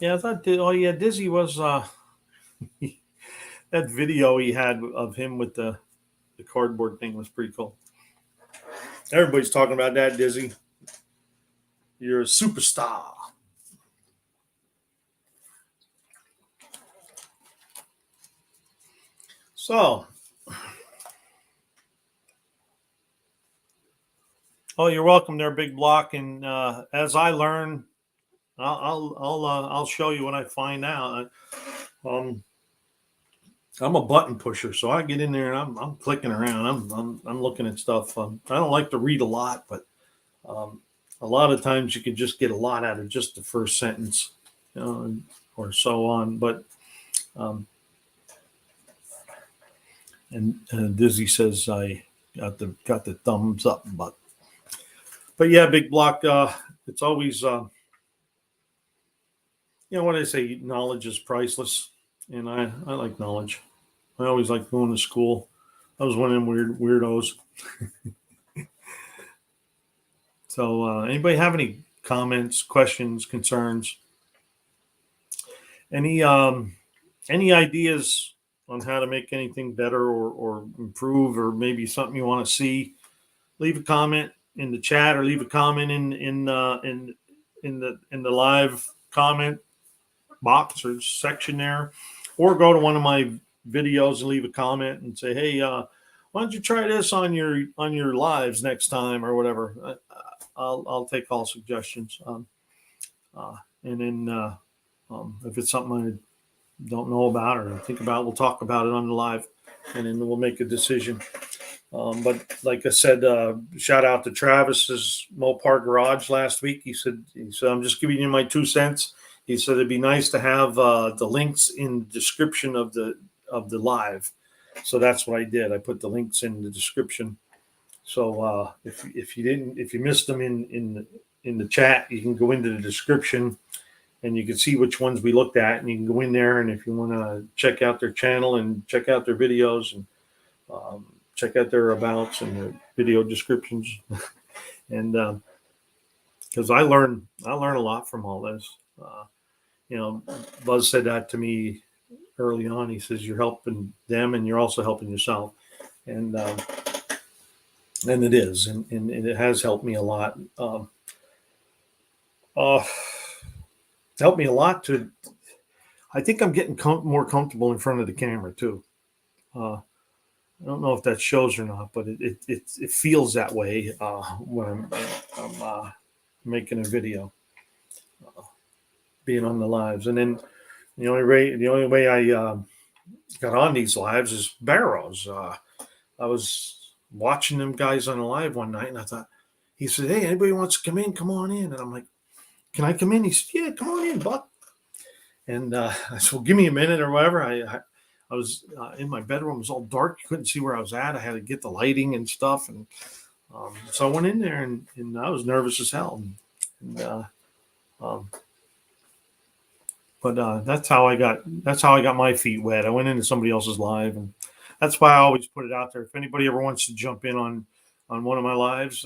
Yeah, I thought, Dizzy was that video he had of him with the cardboard thing was pretty cool. Everybody's talking about that, Dizzy. You're a superstar. So, you're welcome there, Big Block. And as I learn, I'll show you when I find out. I'm a button pusher, so I get in there and I'm clicking around. I'm looking at stuff. I don't like to read a lot, but a lot of times you can just get a lot out of just the first sentence, or so on. But and Dizzy says I got the thumbs up, but yeah, Big Block. It's always what I say, knowledge is priceless, and I like knowledge. I always like going to school. I was one of them weirdos. So anybody have any comments, questions, concerns? Any ideas on how to make anything better or improve, or maybe something you want to see? Leave a comment in the chat, or leave a comment in the live comment box or section there, or go to one of my videos and leave a comment and say, hey, why don't you try this on your lives next time, or whatever. I'll take all suggestions. And then if it's something don't know about or think about, we'll talk about it on the live, and then we'll make a decision. But like I said, shout out to Travis's Mopar Garage last week. He said, I'm just giving you my 2 cents. He said it'd be nice to have the links in the description of the live. So that's what I did. I put the links in the description. So if you missed them in the chat, you can go into the description and you can see which ones we looked at, and you can go in there. And if you want to check out their channel and check out their videos and check out their abouts and their video descriptions, and because I learn a lot from all this. Buzz said that to me early on. He says you're helping them and you're also helping yourself, and it is, and it has helped me a lot. Helped me a lot to. I think I'm getting more comfortable in front of the camera too. I don't know if that shows or not, but it feels that way when I'm making a video, being on the lives. And then the only way I got on these lives is Barrows. I was watching them guys on the live one night, and I thought, he said, "Hey, anybody wants to come in? Come on in." And I'm like, "Can I come in?" He said, "Yeah, come on in, Buck." And I said, "Well, give me a minute or whatever." I was in my bedroom. It was all dark. You couldn't see where I was at. I had to get the lighting and stuff. And so I went in there, and I was nervous as hell. But that's how I got my feet wet. I went into somebody else's live, and that's why I always put it out there. If anybody ever wants to jump in on one of my lives,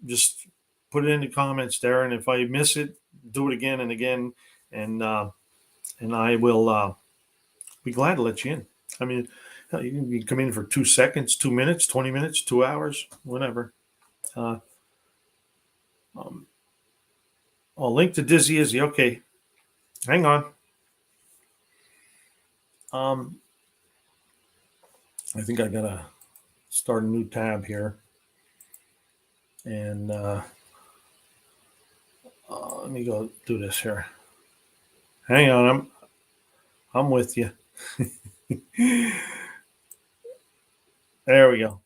just put it in the comments there. And if I miss it, do it again and again, and I will be glad to let you in. I mean, you can come in for 2 seconds, 2 minutes, 20 minutes, 2 hours, whatever. I'll link to Dizzy Izzy. Okay, hang on. I think I gotta start a new tab here, and let me go do this here. Hang on, I'm with you. There we go.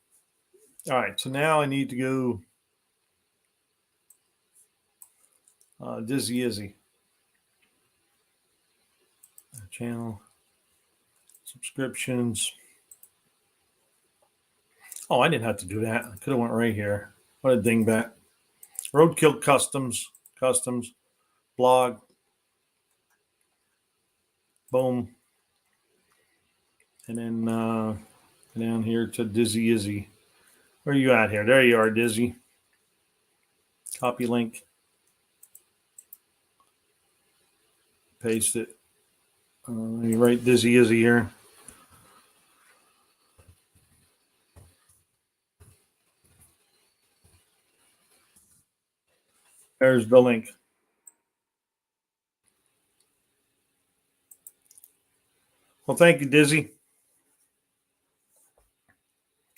All right, so now I need to go Dizzy Izzy channel subscriptions. Oh, I didn't have to do that. I could have went right here. What a dingbat. Roadkill Customs blog. Boom. And then down here to Dizzy Izzy. Where are you at here? There you are, Dizzy. Copy link. Paste it. Let me write Dizzy Izzy here. There's the link. Well, thank you, Dizzy.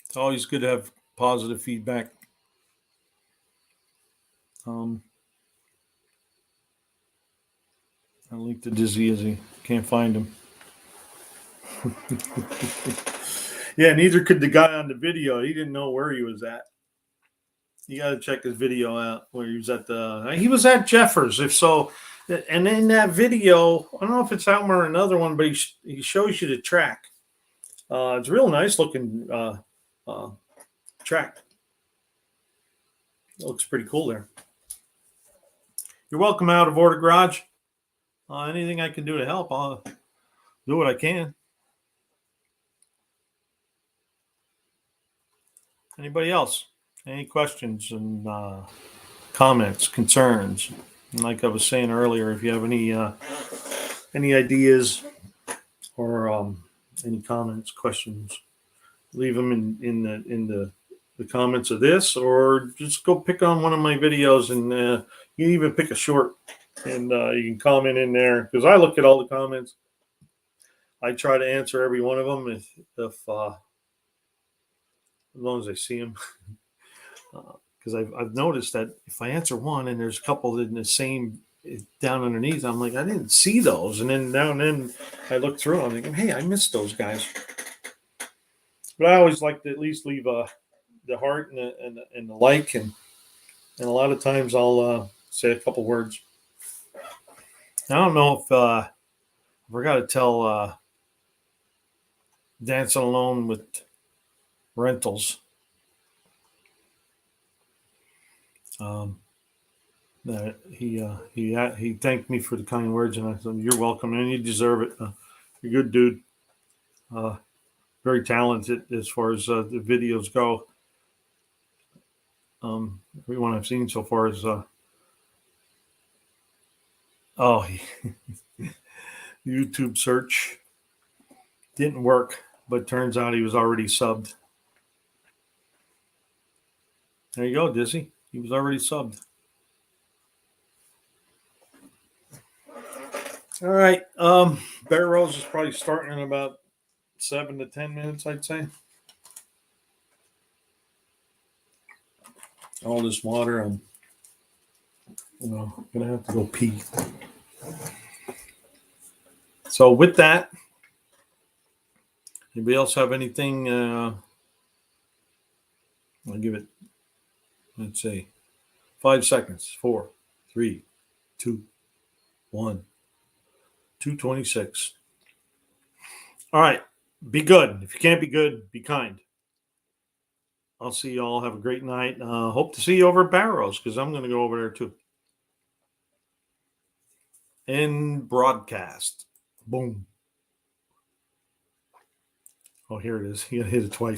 It's always good to have positive feedback. I linked to Dizzy Izzy. Can't find him. Yeah, neither could the guy on the video. He didn't know where he was at. You got to check his video out where he was at he was at Jeffers. If so, and in that video, I don't know if it's that one or another one, but he shows you the track. It's a real nice looking track. It looks pretty cool there. You're welcome out of Order Garage. Anything I can do to help, I'll do what I can. Anybody else? Any questions and comments, concerns? And like I was saying earlier, if you have any ideas or any comments, questions, leave them in the comments of this, or just go pick on one of my videos, and you can even pick a short, and you can comment in there, because I look at all the comments. I try to answer every one of them if as long as I see them. Because I've noticed that if I answer one and there's a couple in the same down underneath, I'm like, I didn't see those. And then now and then I look through them, I'm thinking, hey, I missed those guys. But I always like to at least leave the heart and the like, and a lot of times I'll say a couple words. I don't know if I forgot to tell Dancing Alone with Rentals. That he thanked me for the kind words, and I said, "You're welcome, and you deserve it. You're a good dude. Very talented as far as the videos go. Everyone I've seen so far is YouTube search didn't work, but turns out he was already subbed. There you go, Dizzy. He was already subbed. All right. Bear Rose is probably starting in about 7 to 10 minutes, I'd say. All this water, I'm gonna have to go pee. So with that, anybody else have anything? I'll give it, let's say, 5 seconds. 4, 3, 2, 1. 2:26. All right. Be good. If you can't be good, be kind. I'll see you all. Have a great night. Hope to see you over at Barrows, because I'm going to go over there too. End broadcast. Boom. Oh, here it is. You got to hit it twice.